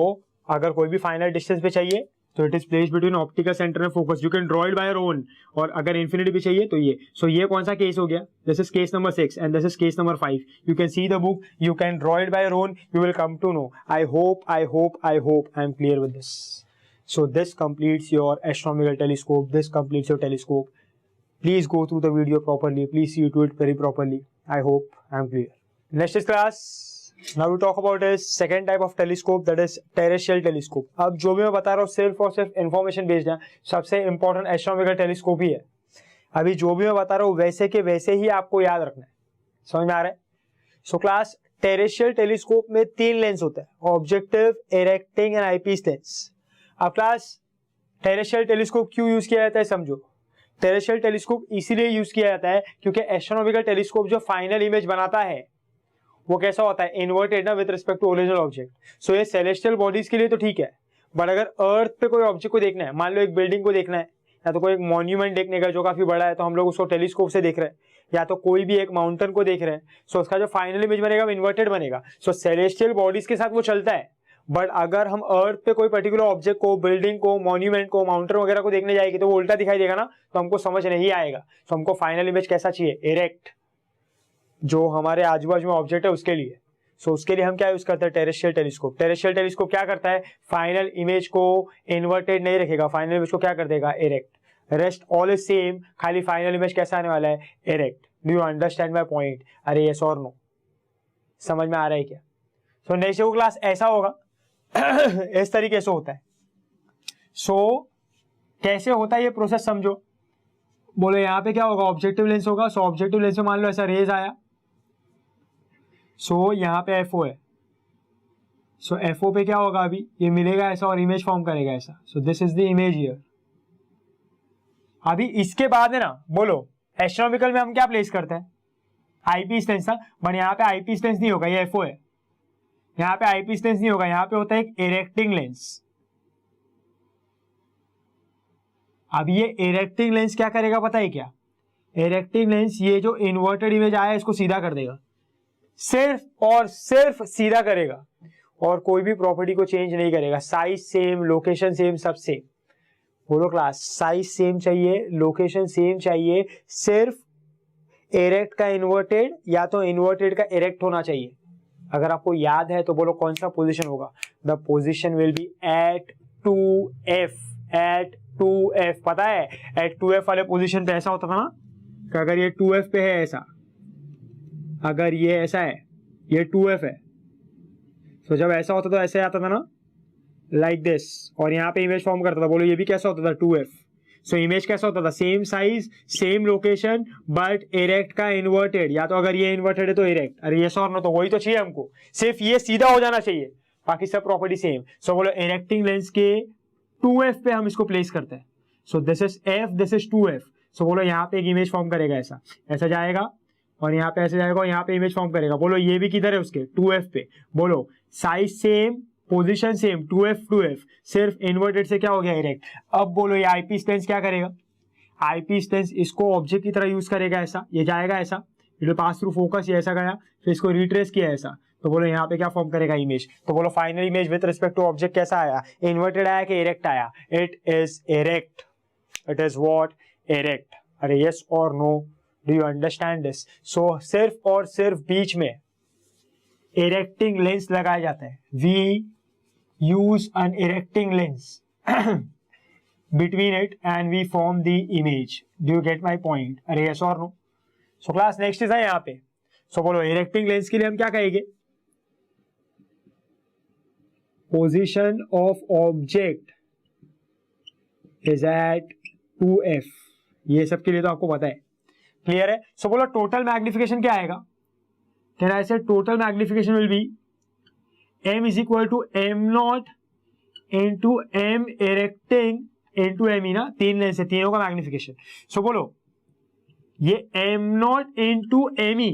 अगर कोई भी फाइनाइट डिस्टेंस पे चाहिए तो it is placed between optical centre and focus, you can draw it by your own. और अगर इन्फिनिटी भी चाहिए तो ये, सो ये कौन सा केस हो गया, this is case number 6 and this is case number 5। You can see the book, you can draw it by your own, you will come to know. I hope I am clear with this. So this completes your astronomical telescope, this completes your telescope. Please go through the video properly, please see to it very properly. I hope I am clear. Next is class, now we talk about is second type of telescope, that is terrestrial telescope. अब जो भी मैं बता रहा हूँ सिर्फ और सिर्फ इंफॉर्मेशन बेस्ड है, सबसे इंपॉर्टेंट एस्ट्रोनॉमिकल टेलीस्कोप ही है। अभी जो भी मैं बता रहा हूँ वैसे के वैसे ही आपको याद रखना है, समझ में आ रहा है। सो क्लास टेरेस्ट्रियल टेलीस्कोप में 3 लेंस होता है, objective, erecting and eyepiece lens. अब क्लास टेरेस्ट्रियल टेलीस्कोप क्यों यूज किया जाता है समझो। टेरेस्ट्रियल टेलीस्कोप इसीलिए यूज किया जाता है क्योंकि एस्ट्रोनॉमिकल टेलीस्कोप जो फाइनल इमेज बनाता है वो कैसा होता है, इन्वर्टेड ना with respect to original object. So ये सेलेस्टियल बॉडीज के लिए तो ठीक है, बट अगर अर्थ पे कोई ऑब्जेक्ट को देखना है, मान लो एक बिल्डिंग को देखना है या तो कोई एक मॉन्यूमेंट देखने का जो काफी बड़ा है, तो हम लोग उसको टेलीस्कोप से देख रहे हैं, या तो कोई भी एक माउंटेन को देख रहे हैं, सो उसका जो फाइनल इमेज बनेगा वो इन्वर्टेड बनेगा। सो सेलेस्टियल बॉडीज के साथ वो चलता है, बट अगर हम अर्थ पे कोई पर्टिकुलर ऑब्जेक्ट को, बिल्डिंग को, मॉन्यूमेंट को, माउंटेन वगैरह को देखने जाएगी तो वो उल्टा दिखाई देगा ना, तो हमको समझ नहीं आएगा। तो हमको फाइनल इमेज कैसा चाहिए? इरेक्ट, जो हमारे आजू बाजू में ऑब्जेक्ट है उसके लिए। सो उसके लिए हम क्या यूज करते हैं? Terrestrial telescope. टेरेस्ट्रियल टेलीस्कोप क्या करता है? फाइनल इमेज को इन्वर्टेड नहीं रखेगा, फाइनल इमेज को क्या कर देगा? Erect. Rest all is same, खाली फाइनल इमेज कैसा आने वाला है? Erect. Do you understand my point? अरे यस और नो, समझ में आ रहा है क्या? सो नेक्स्ट क्लास ऐसा होगा इस तरीके से होता है। सो कैसे होता है ये प्रोसेस समझो। बोलो यहाँ पे क्या होगा? ऑब्जेक्टिव लेंस होगा। सो ऑब्जेक्टिव लेंस में मान लो ऐसा रेज आया, सो यहाँ पे एफओ है। सो एफओ पे क्या होगा? अभी ये मिलेगा ऐसा और इमेज फॉर्म करेगा ऐसा। सो this is the image here. अभी इसके बाद है ना, बोलो एस्ट्रोनॉमिकल में हम क्या प्लेस करते हैं? आईपीस लेंस था, बट यहाँ पे आईपीस लेंस नहीं होगा, ये एफओ है। यहाँ पे आईपीस लेंस नहीं होगा, यहाँ पे होता है एक इरेक्टिंग लेंस। अब ये इरेक्टिंग लेंस क्या करेगा पता है क्या? इरेक्टिंग लेंस ये जो इन्वर्टेड इमेज आया है इसको सीधा कर देगा, सिर्फ और सिर्फ सीधा करेगा, और कोई भी प्रॉपर्टी को चेंज नहीं करेगा। साइज सेम, लोकेशन सेम, सब सेम। बोलो क्लास, साइज सेम चाहिए, लोकेशन सेम चाहिए, सिर्फ इरेक्ट का इन्वर्टेड या तो इन्वर्टेड का इरेक्ट होना चाहिए। अगर आपको याद है तो बोलो कौन सा पोजीशन होगा? The position will be at 2f, at 2f। पता है एट 2f वाले पोजीशन पे ऐसा होता था ना कि अगर ये 2f पे है ऐसा, अगर ये ऐसा है, ये 2f है, तो जब ऐसा होता तो ऐसे आता था ना, लाइक दिस, और यहाँ पे इमेज फॉर्म करता था। बोलो ये भी कैसा होता था? 2f। सो इमेज कैसा होता था? Same size, same location, but erect का इन्वर्टेड, या तो अगर ये इन्वर्टेड है तो इरेक्ट। अरे ये और नो, तो वही तो चाहिए हमको, सिर्फ ये सीधा हो जाना चाहिए, बाकी सब प्रॉपर्टी सेम। सो बोलो इरेक्टिंग लेंस के 2f पे हम इसको प्लेस करते हैं। सो this is f, this is 2f। सो बोलो यहाँ पे एक इमेज फॉर्म करेगा ऐसा, ऐसा जाएगा और यहाँ पे ऐसे जाएगा और यहाँ पे इमेज फॉर्म करेगा। बोलो ये भी किधर है? उसके 2f पे। बोलो size same, position same, 2f 2f, सिर्फ इन्वर्टेड से क्या हो गया? इरेक्ट। अब बोलो ये आईपीस लेंस क्या करेगा? आईपीस लेंस इसको ऑब्जेक्ट की तरह यूज करेगा ऐसा, ये जाएगा ऐसा, it will pass through focus, ये ऐसा गया, फिर इसको रिट्रेस किया ऐसा, तो बोलो यहाँ पे क्या फॉर्म करेगा? इमेज। तो बोलो final image with respect to object कैसा आया? इन्वर्टेड आया कि इरेक्ट आया? It is erect. It is what? Erect. अरे यस और no, do you understand this? So सिर्फ और सिर्फ बीच में इरेक्टिंग लेंस लगाया जाता है। We use an erecting lens between it and we form the image. Do you get my point? अरे yes or no? So class next is है यहाँ पे। So बोलो erecting lens के लिए हम क्या कहेंगे? Position of object is at 2f। ये सब के लिए तो आपको पता है, क्लियर है? So बोलो टोटल मैग्निफिकेशन क्या आएगा? तेरा ऐसे total magnification will be m is equal to m not into m erecting into m ही ना, तीन लेंस है, तीनों का मैग्निफिकेशन। सो बोलो ये m नॉट इंटू m ही,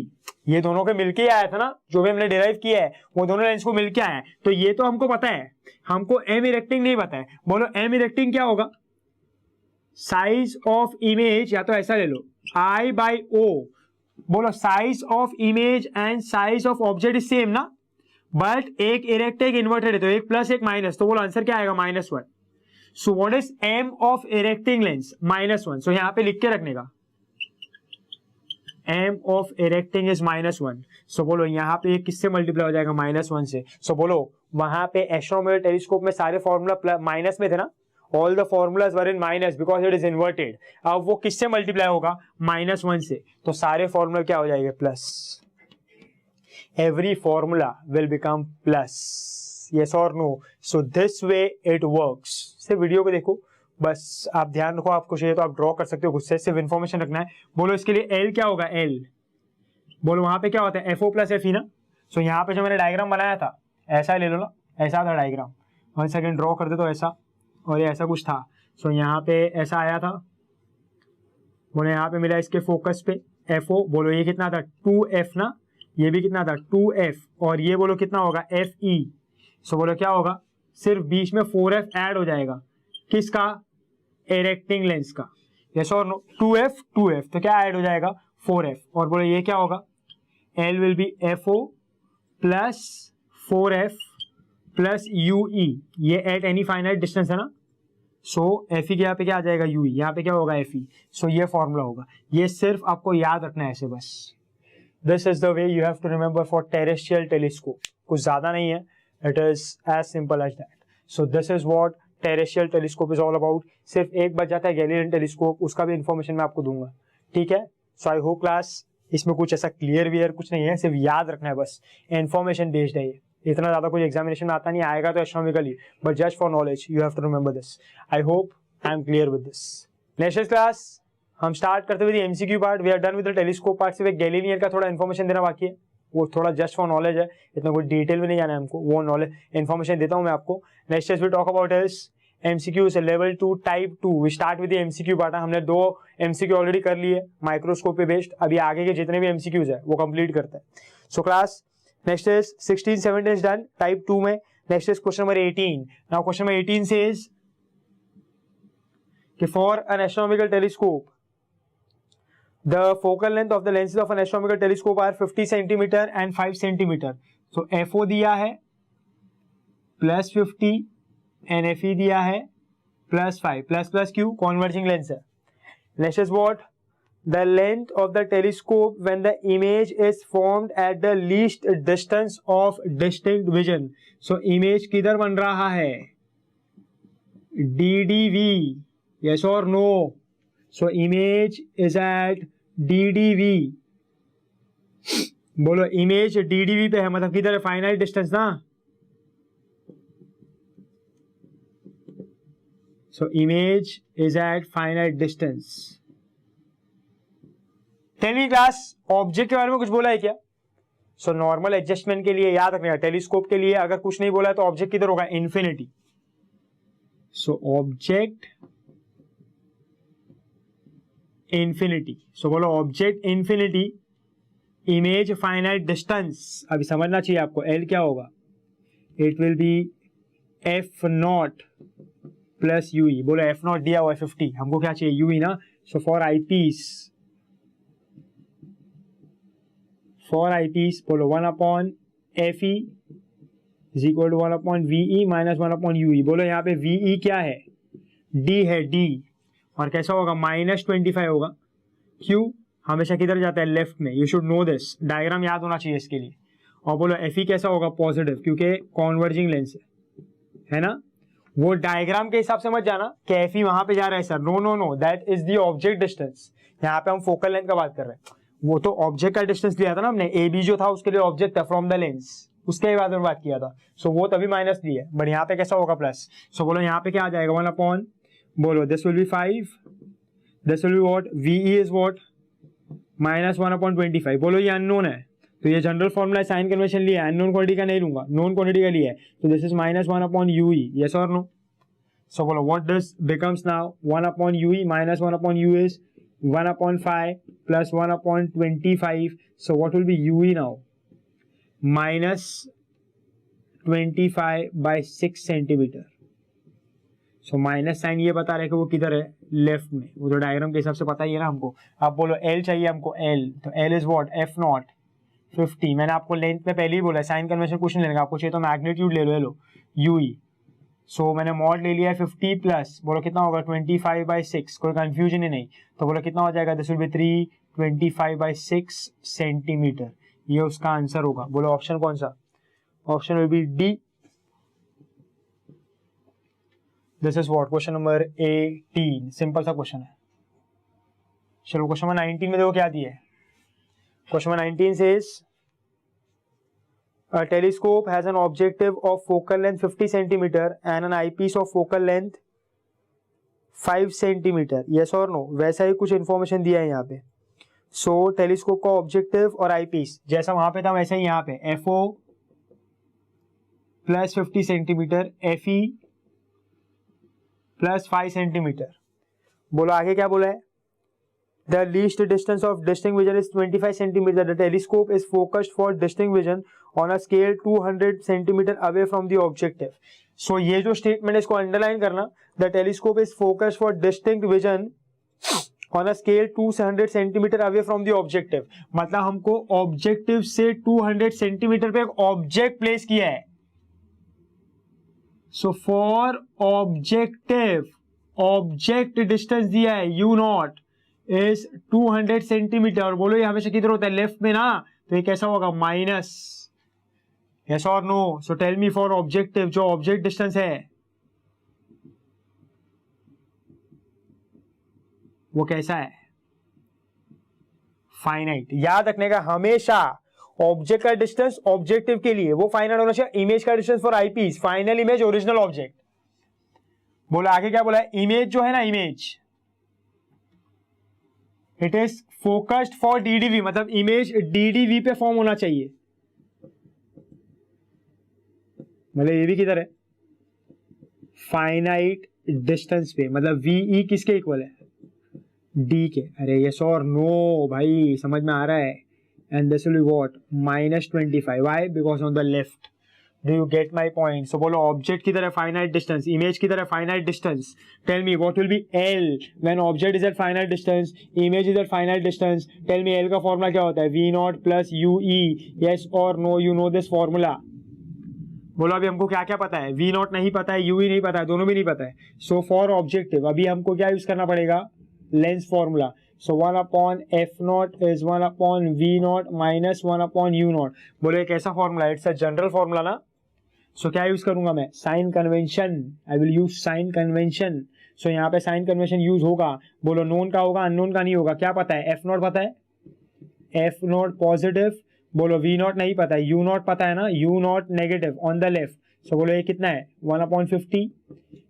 ये दोनों के मिलके आया था ना, जो भी हमने डिराइव किया है वो दोनों लेंस को मिलके आया है। तो ये तो हमको पता है, हमको m इरेक्टिंग नहीं पता है। बोलो m इरेक्टिंग क्या होगा? साइज ऑफ इमेज, या तो ऐसा ले लो I by O। बोलो size of image and size of object is same ना, बट एक इरेक्ट एक इन्वर्टेड है, तो एक प्लस एक माइनस, तो बोलो आंसर क्या आएगा? -1। सो what is m of erecting lens? -1। सो यहां पे लिख के रखने का, m of erecting is -1। So बोलो यहां पे किससे मल्टीप्लाई हो जाएगा? -1 से। सो बोलो वहां पे एस्ट्रोनॉमिकल टेलीस्कोप में सारे फॉर्मूला माइनस में थे ना, all the formulas were in minus because it is inverted. अब वो किससे मल्टीप्लाई होगा? -1 से, तो सारे फॉर्मूला क्या हो जाएंगे? Plus. Every formula will become plus. Yes or no? So this way it works. सिर्फ वीडियो को देखो, बस आप ध्यान रखो, आपको चाहिए तो आप ड्रॉ कर सकते हो खुद से, सिर्फ इन्फॉर्मेशन रखना है। बोलो इसके लिए L क्या होगा? L। बोलो वहां पे क्या होता है? FO प्लस FE ना। सो यहाँ पे जो मैंने डायग्राम बनाया था ऐसा ले लो ना, ऐसा था डायग्राम। 1 सेकेंड ड्रॉ कर दे तो ऐसा, और ये ऐसा कुछ था। सो यहाँ पे ऐसा आया था, बोलो यहाँ पे मिला इसके फोकस पे FO। बोलो ये कितना था? 2f ना, ये भी कितना था? 2f, और ये बोलो कितना होगा? FE। सो बोलो क्या होगा? सिर्फ बीच में 4f ऐड हो जाएगा, किसका? इरेक्टिंग लेंस का। यस और नो? 2f 2f, तो क्या ऐड हो जाएगा? 4f। और बोलो ये क्या होगा? L will be FO plus 4f plus UE, ये एट एनी फाइनाइट डिस्टेंस है ना, सो एफ ई के यहाँ पे क्या आ जाएगा यूई, यहाँ पे क्या होगा एफ ई, सो ये फॉर्मूला होगा, ये सिर्फ आपको याद रखना है ऐसे बस। This is the way you have to remember for terrestrial telescope, कुछ ज्यादा नहीं है, it is as simple as that. So this is what terrestrial telescope is all about. सिर्फ एक बच जाता है गैलीलियन टेलीस्कोप, उसका भी इन्फॉर्मेशन मैं आपको दूंगा, ठीक है। सो आई होप क्लास, इसमें कुछ ऐसा क्लियर वियर कुछ नहीं है, सिर्फ याद रखना है बस, इन्फॉर्मेशन बेस्ड है ये, इतना ज्यादा कुछ एग्जामिनेशन में आता नहीं, आएगा तो astronomically, but just for knowledge you have to remember this. I hope I am clear with this. Next class हम स्टार्ट करते हुए MCQ part, we are done with the telescope part. सिर्फ गैलीलियन का थोड़ा इन्फॉर्मेशन देना बाकी है, वो थोड़ा जस्ट फॉर नॉलेज है, इतना कोई डिटेल में नहीं जाना है हमको, वो नॉलेज इन्फॉर्मेशन देता हूँ मैं आपको। Next we talk about is MCQs level 2 type 2, we start with MCQ part. हमने 2 एमसीक्यू ऑलरेडी कर लिए माइक्रोस्कोप पे बेस्ड, अभी आगे के जितने भी एमसीक्यूज है वो कंप्लीट करते हैं। So class next is 16 17 is done type 2 में। Next is question number 18। Now question number 18 says कि for an astronomical telescope the focal length of the lenses of an astronomical telescope are 50 centimeter and 5 centimeter. So FO दिया है +50 and FE दिया है +5, plus क्यों, converging lens है। Next is what? The length of the telescope when the image is formed at the least distance of distinct vision. So image किधर बन रहा है, DDV, yes or no? So image is at DDV, बोलो image DDV पे है, मतलब किधर है, फाइनाइट डिस्टेंस ना। So image is at finite distance. 10वीं क्लास ऑब्जेक्ट के बारे में कुछ बोला है क्या? सो नॉर्मल एडजस्टमेंट के लिए याद रखना, टेलीस्कोप के लिए अगर कुछ नहीं बोला है तो ऑब्जेक्ट किधर होगा, infinity. So object infinity, so बोलो object infinity, image finite distance. अभी समझना चाहिए आपको, एल क्या होगा, it will be F naught plus UE. बोलो एफ नॉट दिया हुआ है 50, हमको क्या चाहिए, यूई ना। सो फॉर आईपीस बोलो 1/FE is equal to 1/VE minus 1/UE। बोलो यहाँ पे VE क्या है, D है, D, और कैसा होगा, -25 होगा। क्यों, हमेशा किधर जाता है, लेफ्ट में। You should know this, diagram याद होना चाहिए इसके लिए। और बोलो FE कैसा होगा, पॉजिटिव, क्योंकि कॉन्वर्जिंग लेंस है ना। वो डायग्राम के हिसाब से मत जाना कि FE वहां पे जा रहा है sir, no, that is the object distance. यहाँ पे हम फोकल लेंथ का बात कर रहे हैं, वो तो ऑब्जेक्ट का डिस्टेंस लिया था ना हमने, AB जो था उसके लिए ऑब्जेक्ट था फ्रॉम द लेंस, उसके बाद में बात किया था। सो वो तभी माइनस ली है, बट यहाँ पे कैसा होगा, प्लस। सो बोलो यहाँ पे क्या आ जाएगा, 1/, बोलो this will B 5, this will be what, VE is what minus 1/25। बोलो ये अननोन है, तो ये जनरल फॉर्मूला साइन कन्वेंशन लिया है, अननोन क्वांटिटी का नहीं लूंगा, नोन क्वांटिटी का लिया है, तो दिस इज -1/UE, यस और नो। सो बोलो what this becomes now, 1/UE minus 1/U is 1/5 plus 1/25। So what will be UE now, -25/6 centimetre. So minus sign ये बता रहे कि वो किधर है, लेफ्ट में, वो तो डायग्राम के हिसाब से पता ही है ना हमको। अब बोलो L चाहिए हमको, L, तो L is what, F not 50। मैंने आपको लेंथ में पहले ही बोला है, साइन कन्वेंशन कुछ नहीं लेगा, आपको चाहिए तो मैग्नीट्यूड ले लो UE। सो मैंने मॉड ले लिया है 50 प्लस, बोलो कितना होगा, 25/6, कोई कंफ्यूजन ही नहीं। तो बोलो कितना हो जाएगा, दिस विल बी 325/6 सेंटीमीटर, ये उसका आंसर होगा। बोलो ऑप्शन कौन सा, option will be D। This is what, question number 18, simple सा क्वेश्चन है। चलो क्वेश्चन नंबर 19 में देखो क्या दिया है। Question number 19 says a telescope has an objective of focal length 50 centimeter and an eyepiece of focal length 5 centimeter, yes or no। वैसा ही कुछ इंफॉर्मेशन दिया है यहाँ पे। सो टेलीस्कोप का ऑब्जेक्टिव और आईपीस जैसा वहां पे था वैसा ही यहाँ पे, FO plus 50 centimetre, FE plus 5 centimetre. बोलो आगे क्या बोला है, the least distance of distinct vision is 25 centimeter. The telescope is focused for distinct vision on a scale 200 centimeter away from the objective. So ये जो स्टेटमेंट है इसको underline करना, the telescope is focused for distinct vision on a scale 200 centimeter away from the objective। मतलब हमको objective से 200 centimetre पे एक ऑब्जेक्ट प्लेस किया है, सो फॉर ऑब्जेक्ट डिस्टेंस दिया है u नॉट इज 200 सेंटीमीटर, और बोलो ये हमेशा किधर होता है, लेफ्ट में ना, तो ये कैसा होगा, माइनस, यस और no. So tell me for objective, जो ऑब्जेक्ट डिस्टेंस है वो कैसा है, फाइनाइट। याद रखने का हमेशा ऑब्जेक्ट का डिस्टेंस ऑब्जेक्टिव के लिए वो फाइनाइट होना चाहिए। इमेज का distance for eyepiece, final image original object. बोला आगे क्या बोला है, इमेज जो है ना, image it is focused for DDV, मतलब इमेज डीडीवी पे फॉर्म होना चाहिए। मतलब ये भी किधर है, फाइनाइट डिस्टेंस पे, मतलब वीई किसके इक्वल है, डी के। अरे यस और नो भाई, समझ में आ रहा है। And this will be what, -25। Why, because on the left. Do you get my point? So बोलो ऑब्जेक्ट की तरह फाइनाइट डिस्टेंस, इमेज की तरह finite distance. Tell me what will be L when object is at finite distance, image is at finite distance. Tell me L का formula क्या होता है, V nought plus U E. Yes और no, you know this formula. बोलो अभी हमको क्या क्या पता है, वी नॉट नहीं पता है, यू ई नहीं पता है, दोनों भी नहीं पता है। सो फॉर ऑब्जेक्टिव अभी हमको क्या यूज करना पड़ेगा, लेंस फॉर्मूला। सो 1/f0 is 1/v0 minus 1/u0। बोले कैसा फॉर्मूला, इट्स अ जनरल फॉर्मूला ना। सो क्या यूज करूंगा मैं, sign convention. I will use sign convention. So यहाँ पे साइन कन्वेंशन यूज होगा। बोलो नोन का होगा, अननोन का नहीं होगा। क्या पता है, f0 पता है, f0 पॉजिटिव। बोलो v0 नहीं पता है, u0 पता है ना, u0 negative on the left. So बोलो ये कितना है, 1/50।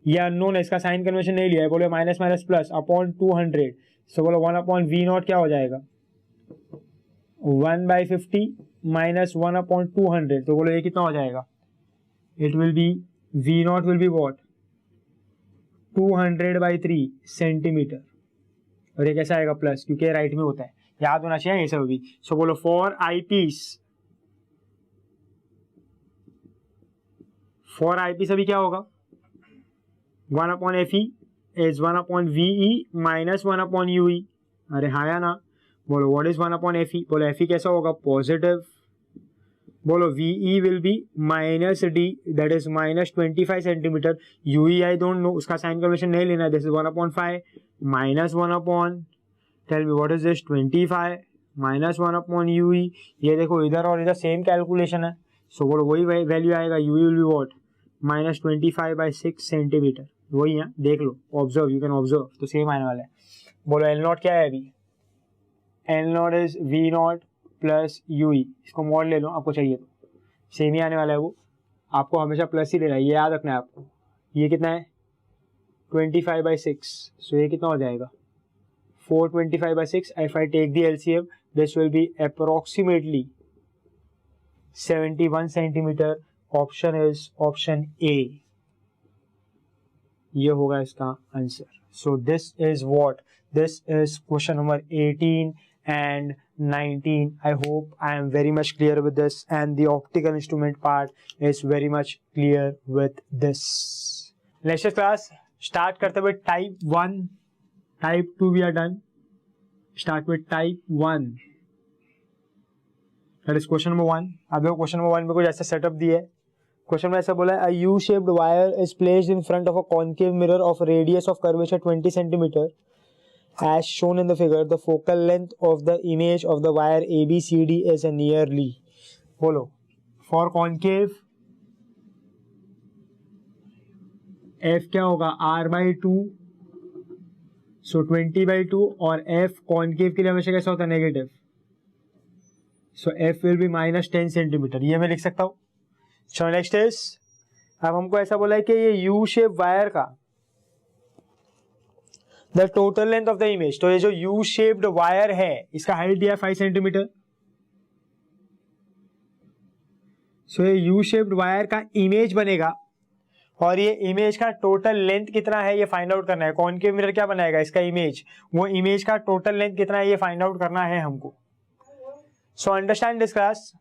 ये अननोन है, इसका साइन कन्वेंशन नहीं लिया है। बोलो माइनस माइनस प्लस अपॉन 200। सो बोलो 1/v0 क्या हो जाएगा, 1/50 माइनस 1/200। तो बोलो ये कितना हो जाएगा, it will B, v0 will be what, 200/3 centimetre. और ये कैसा आएगा, प्लस, क्योंकि ये राइट में होता है, याद होना चाहिए ये सब भी। सो बोलो फॉर आईपीस अभी क्या होगा, 1/fe is 1/ve minus 1/ue। अरे हाँ या ना। बोलो व्हाट इज 1/fe, बोलो fe कैसा होगा, पॉजिटिव। बोलो ve will be minus d, that is -25 centimetre. ue I don't know, उसका साइन कन्वेंशन नहीं लेना है। This is 1/5 minus 1/, tell me what is this, 25 minus 1/ue। ये देखो इधर और इधर सेम कैलकुलेशन है। सो बोलो वही वैल्यू आएगा, ue will be what, -25/6 centimetre. वही है, देख लो, ऑब्जर्व, यू कैन ऑब्जर्व, तो सेम आने वाला है। बोलो एल नॉट क्या है अभी, L nought is V nought plus U E. इसको मॉड ले लो आपको चाहिए तो, सेम ही आने वाला है वो, आपको हमेशा प्लस ही लेना है, ये याद रखना है आपको। ये कितना है, 25/6। सो ये कितना हो जाएगा, 425/6। If I take the LCM this will be approximately 71 centimetre. Option is option A, ये होगा इसका answer. So this is what, this is question number 18 and 19. I hope I am very much clear with this, and the optical instrument part is very much clear with this. Lecture class start करते हुए type 1, type 2 we are done. Start with type 1. That is question number 1. अब देखो question number 1 में कुछ ऐसा setup दिया है। Question में ऐसा बोला है, a U-shaped wire is placed in front of a concave mirror of radius of curvature 20 centimeter. As shown in the figure, the focal length of the image of the wire ABCD is nearly. बोलो for concave f क्या होगा, r/2, so 20/2, और f concave के लिए हमेशा कैसा होता है, negative. so f will be -10 centimetre, ये मैं लिख सकता हूँ। So next is, अब हमको ऐसा बोला है कि ये यू शेप वायर का the total length of the image, तो ये जो यू शेप्ड वायर है इसका हाइट दिया 5 सेंटीमीटर। सो ये यू शेप्ड वायर का इमेज बनेगा, और ये इमेज का टोटल लेंथ कितना है ये फाइंड आउट करना है। कॉनकेव मिरर क्या बनाएगा, इसका इमेज, वो इमेज का टोटल लेंथ कितना है ये फाइंड आउट करना है हमको। सो अंडरस्टैंड दिस क्लास।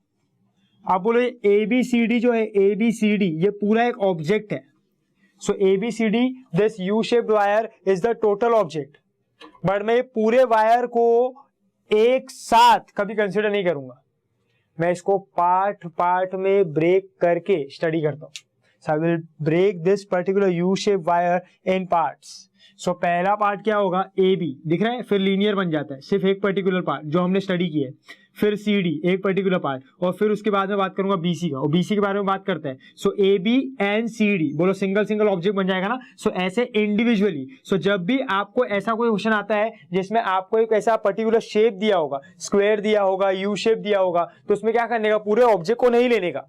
आप बोलो ABCD जो है, ABCD ये पूरा एक ऑब्जेक्ट है। सो ABCD this U shaped wire is the total object, but मैं पूरे वायर को एक साथ कभी कंसिडर नहीं करूंगा, मैं इसको पार्ट पार्ट में ब्रेक करके स्टडी करता हूं। So I will break this particular U-shaped wire in parts. So पहला पार्ट क्या होगा, AB दिख रहा है, फिर लीनियर बन जाता है, सिर्फ एक पर्टिकुलर पार्ट जो हमने स्टडी किया है, फिर CD एक पर्टिकुलर पार्ट, और फिर उसके बाद में बात करूंगा BC का, और BC के बारे में बात करते हैं. सो AB एंड CD बोलो सिंगल सिंगल ऑब्जेक्ट बन जाएगा ना. सो ऐसे इंडिविजुअली. सो जब भी आपको ऐसा कोई क्वेश्चन आता है जिसमें आपको एक ऐसा पर्टिकुलर शेप दिया होगा, स्क्वायर दिया होगा, यू शेप दिया होगा, तो उसमें क्या करने का, पूरे ऑब्जेक्ट को नहीं लेने का,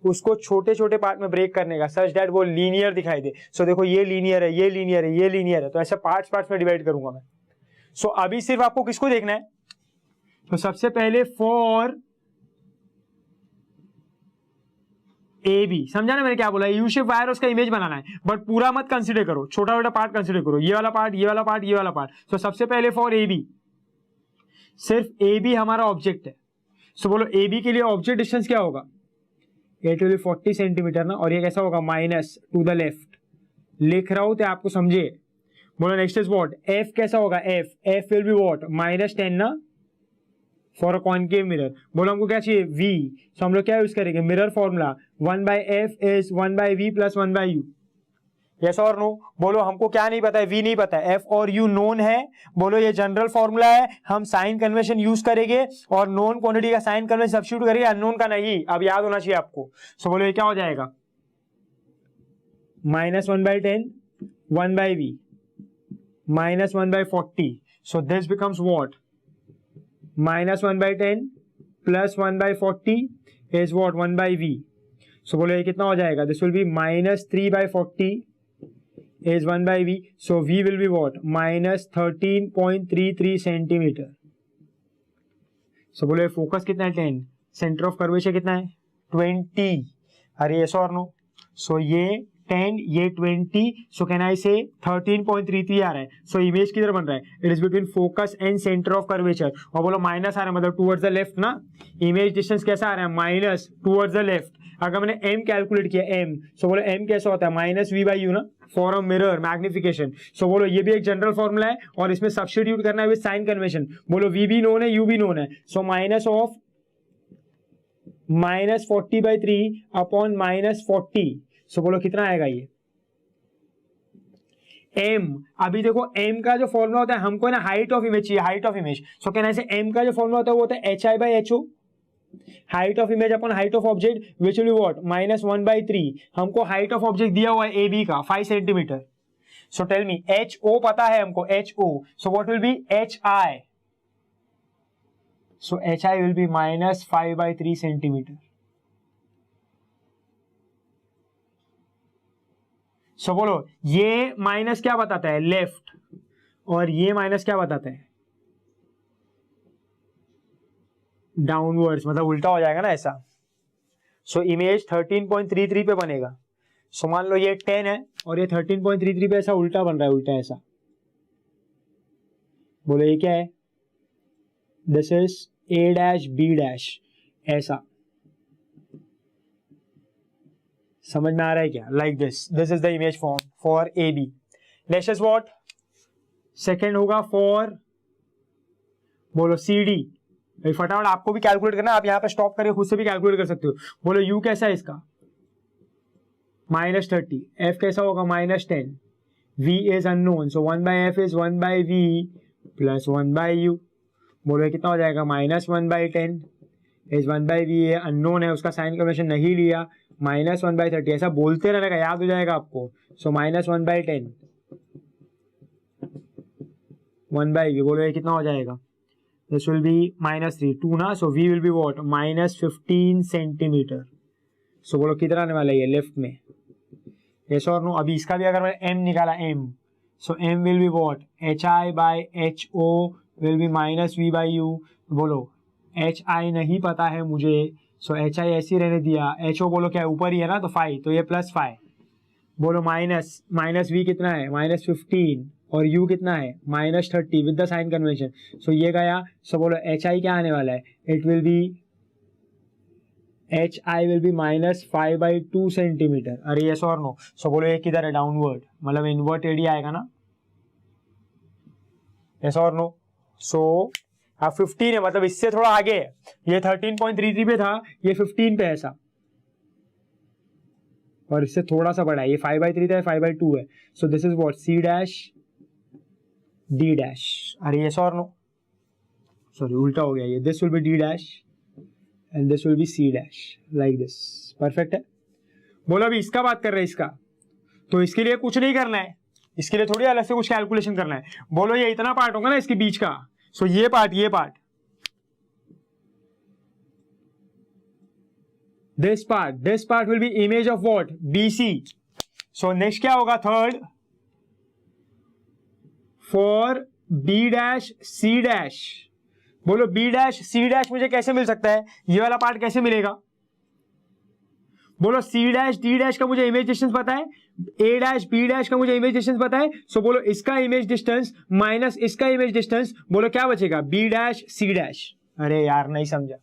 उसको छोटे छोटे पार्ट में ब्रेक करने का, सच दैट वो लीनियर दिखाई दे. सो देखो ये लीनियर है, ये लीनियर है, ये लीनियर है, तो ऐसे पार्ट्स में डिवाइड करूंगा मैं. सो अभी सिर्फ आपको किसको देखना है, तो सबसे पहले फॉर ए बी, समझा ना मैंने क्या बोला, यू शेप वायर उसका इमेज बनाना है, बट पूरा मत कंसीडर करो, छोटा छोटा पार्ट कंसीडर करो, ये वाला पार्ट, ये वाला पार्ट, ये वाला पार्ट. तो सबसे पहले फॉर ए बी, सिर्फ ए बी हमारा ऑब्जेक्ट है. सो बोलो ए बी के लिए ऑब्जेक्ट डिस्टेंस क्या होगा, इट विल बी 40 सेंटीमीटर ना, और ये कैसा होगा, माइनस टू द लेफ्ट. लिख रहा हूं तो आपको समझे. बोलो नेक्स्ट इज व्हाट, एफ कैसा होगा, एफ विल बी व्हाट, -10 ना, फॉर अ कॉनकेव मिरर. बोलो हमको क्या चाहिए, V. सो हम लोग क्या यूज करेंगे, mirror formula, 1/f is 1/v plus 1/u. Yes और नो. बोलो हमको क्या नहीं पता है, V नहीं पता है, F और U नोन है. बोलो ये जनरल फॉर्मूला है, हम साइन कन्वेंशन यूज करेंगे और नोन क्वांटिटी का साइन कन्वेंशन सब्स्टिट्यूट करेंगे, अननोन का नहीं. अब याद होना चाहिए आपको. सो बोलो ये क्या हो जाएगा, -1/10 1/v -1/40. So this becomes what, -1/10 plus 1/40 is what, 1/v. So बोलो ये कितना हो जाएगा, this will be -3/40 is 1/v. So v will be what, -13.33 centimetre. So बोलो फोकस कितना है, 10. सेंटर ऑफ कर्वेचर कितना है, 20. अरे यस और नो. सो ये 10, ये 20. सो कैन आई से 13.33 आ रहा है. सो इमेज किधर बन रहा है, it is between focus and centre of curvature. और बोलो माइनस आ रहा है, मतलब टूवर्ड्स द लेफ्ट ना. इमेज डिस्टेंस कैसा आ रहा है, माइनस टूवर्ड्स द लेफ्ट. अगर मैंने m कैलकुलेट किया, m, सो बोलो m कैसा होता है, -v/u ना, फॉर अ मिरर मैग्निफिकेशन. सो बोलो ये भी एक जनरल फॉर्मूला है और इसमें सब्स्टिट्यूट करना है विद साइन कन्वेंशन. बोलो v भी नोन है, u भी नोन है. So minus of -40/3 upon -40. सो बोलो कितना आएगा ये, m. अभी देखो m का जो फॉर्मूला होता है, हमको ना हाइट ऑफ इमेज चाहिए, हाइट ऑफ इमेज. सो कहना है m का जो फॉर्मूला होता है वो होता है hi/ho, height of image upon height of object, which will be what, -1/3. हमको हाइट ऑफ ऑब्जेक्ट दिया हुआ है AB का 5 centimetre. So tell me, HO पता है हमको, HO. So what will be HI. So HI will be -5/3 centimetre. So बोलो ये माइनस क्या बताता है, लेफ्ट, और ये माइनस क्या बताता है, डाउनवर्ड्स, मतलब उल्टा हो जाएगा ना ऐसा. सो इमेज 13.33 पे बनेगा. सो मान लो ये 10 है और ये 13.33 पे ऐसा उल्टा बन रहा है, उल्टा ऐसा. बोलो ये क्या है, दिस इज A', B' ऐसा. समझ में आ रहा है क्या, like this is the image form for AB. Next is what, second होगा फॉर, बोलो CD. फटाफट आपको भी कैलकुलेट करना, आप यहाँ पे स्टॉप करके खुद से भी कैलकुलेट कर सकते हो. बोलो U कैसा है इसका, -30. F कैसा होगा, -10. V is unknown, so 1/f is 1/v plus 1/u. बोलो कितना हो जाएगा, -1/10 इज 1/v, है अननोन है, उसका साइन कन्वेंशन नहीं लिया, -1/30. ऐसा बोलते रहने का, याद हो जाएगा आपको. सो -1/10 1/v. बोलो ये कितना हो जाएगा, this will be -3, 2 ना. So v will be what, -15 centimetre. So बोलो कितना आने वाला है ये, लेफ्ट में. yes और नो. अभी इसका भी अगर मैंने m निकाला, m, so m will be what, hi/ho will be -v/u. बोलो hi नहीं पता है मुझे, सो hi ऐसी रहने दिया. ho बोलो क्या है, ऊपर ही है ना, तो 5, तो ये +5. बोलो माइनस v कितना है, -15, और u कितना है, -30 विद द साइन कन्वेंशन. सो ये गया. सो बोलो hi क्या आने वाला है, it will be, hi will B -5/2 centimetre. अरे यस और नो. सो बोलो ये किधर है, डाउनवर्ड, मतलब इन्वर्टेड ही आएगा ना. यस और नो. सो अब 15 है, मतलब इससे थोड़ा आगे है. ये 13.33 पे था, ये 15 पे ऐसा. और इससे थोड़ा सा बड़ा है, ये 5/3 था, 5/2 है. So this is what, C dash D dash. अरे यस और नो, सॉरी उल्टा हो गया ये. This will be D dash and this will be C dash, like this. Perfect है. बोलो अभी इसका बात कर रहे हैं, इसका. तो इसके लिए कुछ नहीं करना है, इसके लिए थोड़ी अलग से कुछ कैलकुलेशन करना है. बोलो ये इतना पार्ट होगा ना इसके बीच का, सो ये part this part will be image of what, BC. so next क्या होगा, third for B dash C dash. बोलो B डैश C डैश मुझे कैसे मिल सकता है, ये वाला पार्ट कैसे मिलेगा. बोलो C डैश D डैश का मुझे इमेज डिस्टेंस पता है, A डैश B डैश का मुझे इमेज डिस्टेंस पता है. सो बोलो इसका इमेज डिस्टेंस माइनस इसका इमेज डिस्टेंस, बोलो क्या बचेगा, B डैश C डैश. अरे यार नहीं समझा.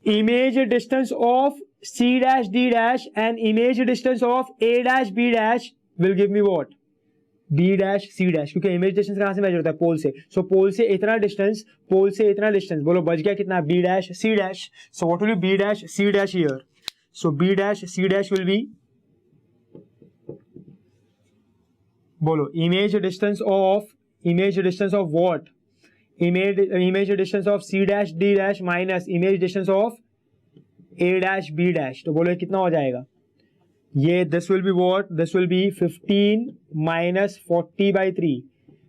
image distance of C dash D dash and image distance of A dash B dash will give me what, B dash C dash. क्योंकि image distance कहां से मेजर होता है, पोल से. सो पोल से इतना डिस्टेंस, पोल से इतना डिस्टेंस, बोलो बच गया कितना, B dash C dash. So what will B B dash C dash here. So B dash C dash will be, बोलो image distance of what, image distance of C dash D dash minus image distance of A dash B dash. तो बोलो कितना हो जाएगा, ये this will be what, this will be 15 minus 40/3.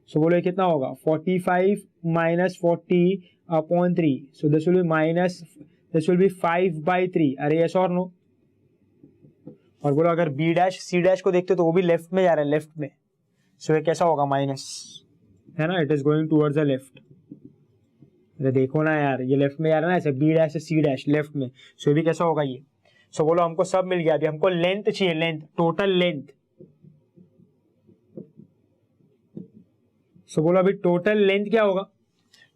सो बोलो कितना होगा, 45 minus 40/3. So this will be 5/3. अरे yes और no. और बोलो अगर B dash C dash को देखते तो वो भी लेफ्ट में जा रहा है, लेफ्ट में. सो ये कैसा होगा, माइनस है ना, it is going towards the left. अरे देखो ना यार, ये लेफ्ट में जा रहा है ना ऐसे, B डैश से C डैश लेफ्ट में. सो ये भी कैसा होगा ये. सो बोलो हमको सब मिल गया. अभी हमको लेंथ चाहिए, लेंथ, टोटल लेंथ. सो बोलो अभी टोटल लेंथ क्या होगा,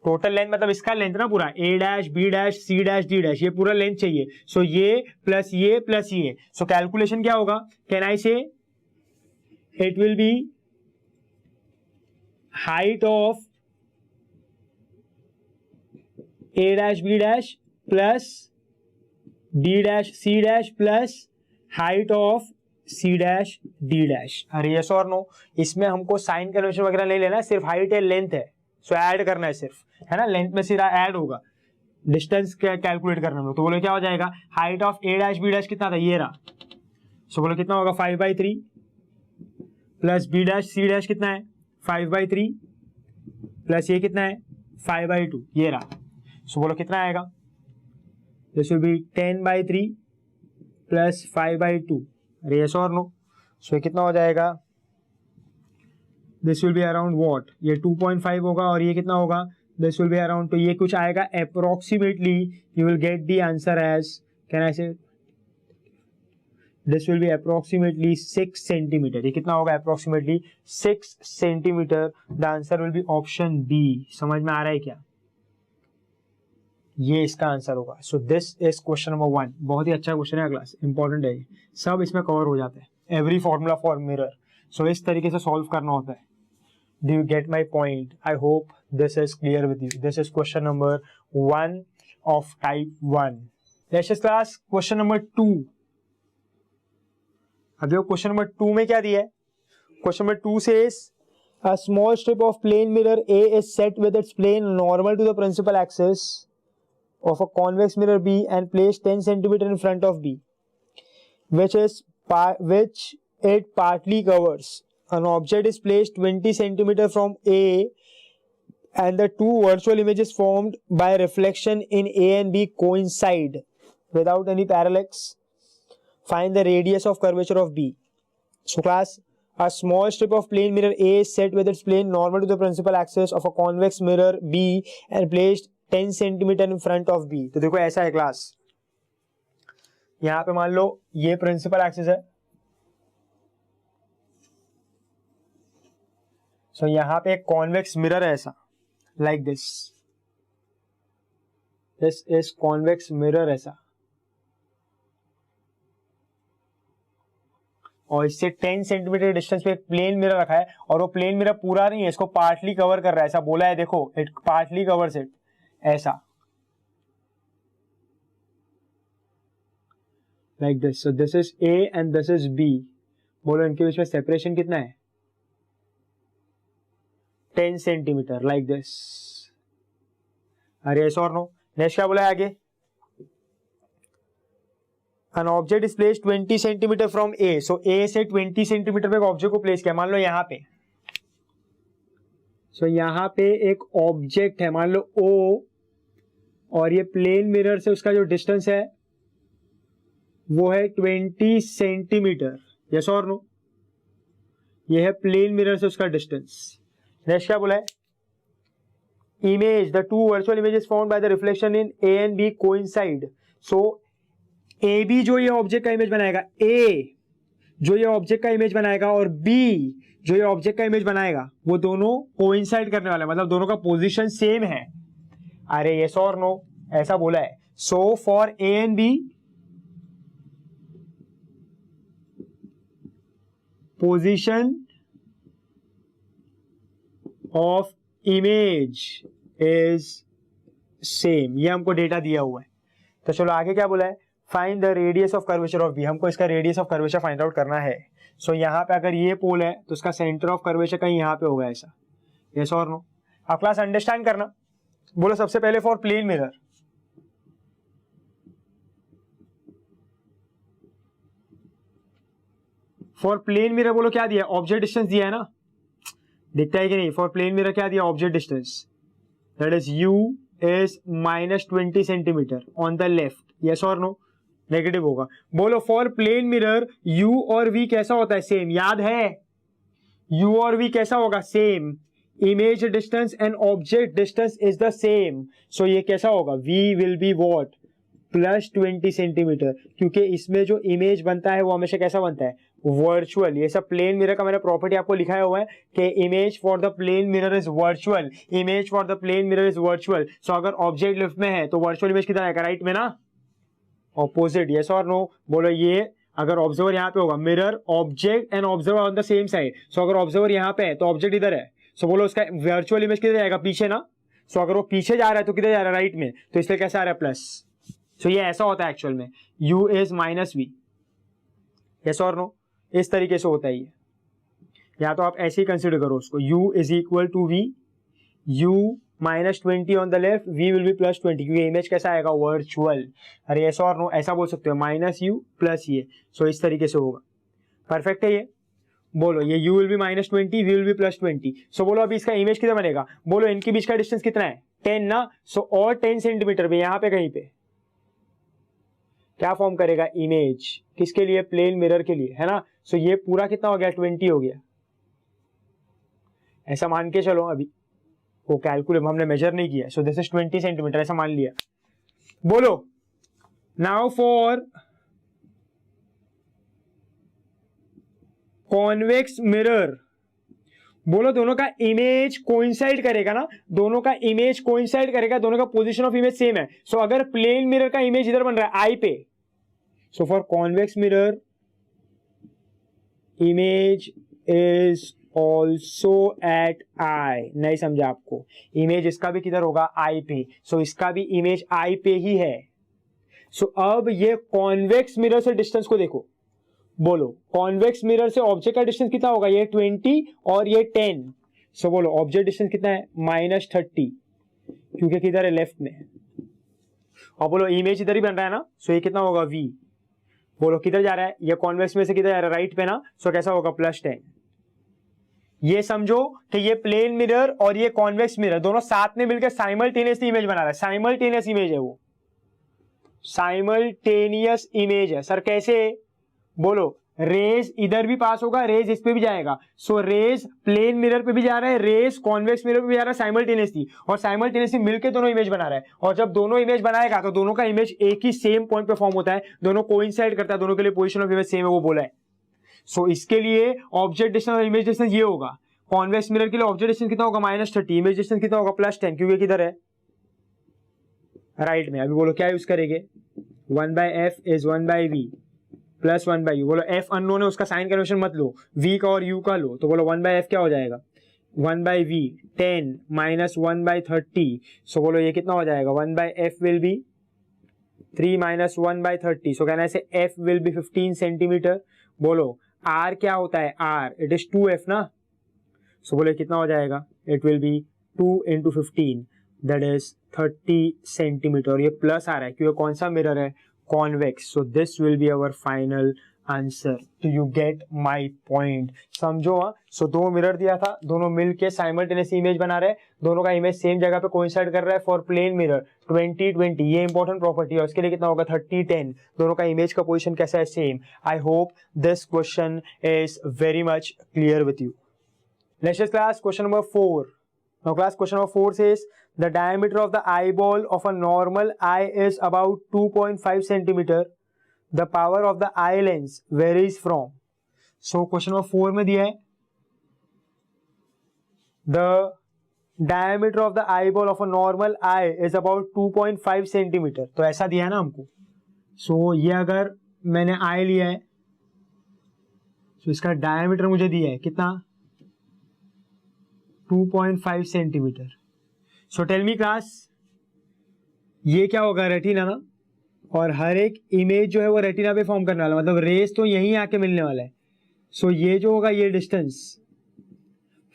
टोटल लेंथ मतलब इसका लेंथ ना पूरा, A dash B dash C dash D dash, ये पूरा लेंथ चाहिए. सो ये प्लस ये प्लस ये. सो कैलकुलेशन क्या होगा, can I say it will B height of A dash B dash plus D dash C dash plus height of C dash D dash. अरे yes और नो. इसमें हमको साइन कन्वेंशन वगैरह नहीं लेना है, सिर्फ हाइट है, लेंथ है. सो ऐड करना है सिर्फ, है ना, लेंथ में सीधा ऐड होगा, डिस्टेंस कैलकुलेट करना है. तो बोलो क्या हो जाएगा, height of A dash B dash कितना था, ये रहा. सो बोलो कितना होगा, 5/3 plus B dash C dash कितना है, 5/3 प्लस ये कितना है, 5/2, ये रहा. सो बोलो कितना आएगा, दिस विल बी 10/3 प्लस 5/2. अरे यस और नो. सो ये कितना हो जाएगा, this will be around what, ये 2.5 होगा और ये कितना होगा, दिस विल बी अराउंड, तो ये कुछ आएगा approximately, you will get the answer as, can I say, this will be approximately 6 centimetre. ये कितना होगा, approximately 6 centimetre. The answer will be option B. समझ में आ रहा है क्या, ये इसका आंसर होगा. So this is question number 1. बहुत ही अच्छा क्वेश्चन है, क्लास इंपॉर्टेंट है, सब इसमें कवर हो जाता है, एवरी फॉर्मूला फॉर मिरर. सो इस तरीके से सॉल्व करना होता है. Do you get my point, I hope this is clear with you. This is question number 1 of type 1. Next class question number 2. अब देखो क्वेश्चन नंबर 2 में क्या दिया है. Question number 2 says a small strip of plane mirror A is set with its plane normal to the principal axis of a convex mirror B and placed 10 centimeter in front of B, which it partly covers. An object is placed 20 centimeter from A and the two virtual images formed by reflection in A and B coincide without any parallax. Find the radius of curvature of B. So class, a small strip of plane mirror A is set with its plane normal to the principal axis of a convex mirror B and placed 10 centimetre इन front of B. तो देखो ऐसा है class, यहां पे मान लो ये principal axis है. सो यहां पे एक कॉन्वेक्स मिरर है ऐसा, like this is convex mirror ऐसा, और इससे 10 सेंटीमीटर डिस्टेंस पे एक प्लेन मिरर रखा है. और वो प्लेन मिरर पूरा नहीं है, इसको पार्टली कवर कर रहा है, ऐसा बोला है. देखो इट पार्टली कवर्स इट, ऐसा. Like this. So this is A and this is B. बोलो इनके बीच में सेपरेशन कितना है? 10 सेंटीमीटर, लाइक दिस. अरे यस और नो. नेक्स्ट क्या बोला है आगे? An object is placed 20 centimetre from A. So A से 20 सेंटीमीटर पे एक ऑब्जेक्ट को प्लेस किया. मान लो यहाँ पे. सो यहाँ पे एक ऑब्जेक्ट है, मान लो O, और ये प्लेन मिरर से उसका जो डिस्टेंस है वो है 20 सेंटीमीटर. यस और नो? ये है प्लेन मिरर से उसका डिस्टेंस. नेक्स्ट क्या बोला है? Image, the two virtual images found by the reflection in A and B coincide. So A B जो ये ऑब्जेक्ट का इमेज बनाएगा, ए जो ये ऑब्जेक्ट का इमेज बनाएगा और बी जो ये ऑब्जेक्ट का इमेज बनाएगा, वो दोनों कोइंसाइड करने वाले, मतलब दोनों का पोजीशन सेम है. अरे यस और नो? ऐसा बोला है. So for A and B position of image is same. ये हमको डेटा दिया हुआ है. तो चलो आगे क्या बोला है? Find the radius of curvature of B. हमको इसका radius of curvature find out करना है. सो यहाँ पे अगर ये पोल है तो उसका सेंटर ऑफ कर्वेचर कहीं यहाँ पे होगा ऐसा. यस और नो? अब क्लास अंडरस्टैंड करना. बोलो सबसे पहले for plane mirror. For plane mirror बोलो क्या दिया? ऑब्जेक्ट डिस्टेंस दिया है ना, दिखता है कि नहीं? फॉर प्लेन मिरर क्या दिया? Object distance, that is u is -20 centimetre on the left. Yes और नो? नेगेटिव होगा. बोलो फॉर प्लेन मिरर u और v कैसा होता है? सेम. याद है? u और v कैसा होगा? Same. Image distance and object distance is the same. So ये कैसा होगा? v will be what? +20 centimetre. क्योंकि इसमें जो इमेज बनता है वो हमेशा कैसा बनता है? वर्चुअल. ये सब प्लेन मिरर का मैंने प्रॉपर्टी आपको लिखाया हुआ है कि image for the plane mirror is virtual. Image for the plane mirror is virtual. So अगर ऑब्जेक्ट लेफ्ट में है तो वर्चुअल इमेज किधर आएगा? राइट में ना? ऑपोजिट. यस और नो? बोलो ये अगर ऑब्जर्वर यहाँ पे होगा, mirror object and observer on the same side. So अगर ऑब्जर्वर यहाँ पे है तो ऑब्जेक्ट इधर है. सो बोलो उसका वर्चुअल इमेज किधर जाएगा? पीछे ना? सो अगर वो पीछे जा रहा है तो किधर जा रहा है? राइट में. तो इसलिए कैसा आ रहा है? प्लस. सो ये ऐसा होता है एक्चुअल में, u इज -v. यस और नो? इस तरीके से होता है ये. या तो आप ऐसे ही कंसिडर करो उसको, u is equal to v, u -20 on the left, v will be +20. क्योंकि इमेज कैसा आएगा? वर्चुअल. अरे यस और नो? ऐसा बोल सकते हो, -u प्लस ये. सो इस तरीके से होगा. परफेक्ट है ये? बोलो ये u will be -20, v will be +20. सो बोलो अभी इसका इमेज कितना बनेगा? बोलो इनके बीच का डिस्टेंस कितना है? 10 ना? सो और 10 सेंटीमीटर पे यहाँ पे कहीं पे क्या फॉर्म करेगा? इमेज. किसके लिए? प्लेन मिरर के लिए, है ना? सो ये पूरा कितना हो गया? 20 हो गया. ऐसा मान के चलो. अभी वो कैलकुलेट हमने मेजर नहीं किया. सो दिस इज 20 सेंटीमीटर, ऐसा मान लिया. बोलो नाउ फॉर कॉन्वेक्स मिरर. बोलो दोनों का इमेज कोइंसाइड करेगा ना? दोनों का इमेज कोइंसाइड करेगा, दोनों का पोजीशन ऑफ इमेज सेम है. सो अगर प्लेन मिरर का इमेज इधर बन रहा है आई पे, so for convex mirror image is also at eye. नहीं समझा आपको? इमेज इसका भी किधर होगा? आई पे. सो इसका भी इमेज आई पे ही है. सो अब ये कॉन्वेक्स मिरर से डिस्टेंस को देखो. बोलो कॉन्वेक्स मिरर से ऑब्जेक्ट का डिस्टेंस कितना होगा? ये 20 और ये 10. सो बोलो ऑब्जेक्ट डिस्टेंस कितना है? -30, क्योंकि किधर है? लेफ्ट में. और बोलो इमेज इधर ही बन रहा है ना? सो ये कितना होगा? v. बोलो किधर जा रहा है? ये कॉन्वेक्स में से किधर जा रहा है? राइट पे ना? सो कैसा होगा? +10. ये समझो कि ये प्लेन मिरर और ये कॉन्वेक्स मिरर दोनों साथ में मिलकर साइमल्टेनियसली इमेज बना रहा है. साइमल्टेनियस इमेज है वो. साइमल्टेनियस इमेज है. सर कैसे? बोलो रेज इधर भी पास होगा, रेज इस पे भी जाएगा. सो रेज प्लेन मिरर पे भी जा रहा है, रेज कॉन्वेक्स मिरर पे भी जा रहा है साइमल्टेनियसली. और साइमल्टेनियसली मिलकर दोनों इमेज बना रहा है. और जब दोनों इमेज बनाएगा तो दोनों का इमेज एक ही सेम पॉइंट पे फॉर्म होता है. दोनों कोइंसाइड करता है, दोनों के लिए पोजीशन ऑफ इमेज सेम है, वो बोला है. सो इसके लिए ऑब्जेक्ट डिस्टेंस और इमेज डिस्टेंस ये होगा. कॉन्वेक्स मिरर के लिए ऑब्जेक्ट डिस्टेंस कितना होगा? -30. इमेज डिस्टेंस कितना होगा? +10, क्योंकि किधर है? राइट में. अभी बोलो क्या यूज करेंगे? 1/f is 1/v plus 1/u. बोलो f अननोन है, उसका साइन कन्वेंशन मत लो, v का और u का लो. तो बोलो 1/f क्या हो जाएगा? 1/v. 10 - 1/30. सो बोलो ये कितना हो जाएगा? 1/f will B 3 minus 1 by 30. So कहना है f will be 15 सेंटीमीटर. बोलो r क्या होता है? r it is 2f ना. So बोले कितना हो जाएगा? It will be 2 into 15 that is 30 centimetre. ये प्लस आ रहा है क्योंकि कौन सा मिरर है? Convex. So this will be our final answer. तो यू गेट माई पॉइंट. समझो. हाँ, सो दो मिरर दिया था, दोनों मिलके साइमल्टेनियस इमेज बना रहे हैं, दोनों का इमेज सेम जगह पे कोइंसाइड कर रहा है फॉर प्लेन मिरर 20-20. ये इंपॉर्टेंट प्रॉपर्टी है. उसके लिए कितना होगा? 30-10. दोनों का इमेज का पोजीशन कैसा है? Same. I hope this question is very much clear with you. Next class question number 4. Now class question number 4 says the diameter of the eyeball of a normal eye is about 2.5 centimeter. The power of the eye lens varies from. So question number 4 में दिया है the diameter of the eyeball of a normal eye is about 2.5 centimeter. तो ऐसा दिया है ना हमको. So ये अगर मैंने eye लिया है तो इसका diameter मुझे दिया है कितना? 2.5 centimetre. So tell me class, ये क्या होगा? रेटिना ना. और हर एक इमेज जो है वो रेटिना पे फॉर्म करने वाला, मतलब रेस तो यहीं आके मिलने वाला है. सो ये जो होगा ये डिस्टेंस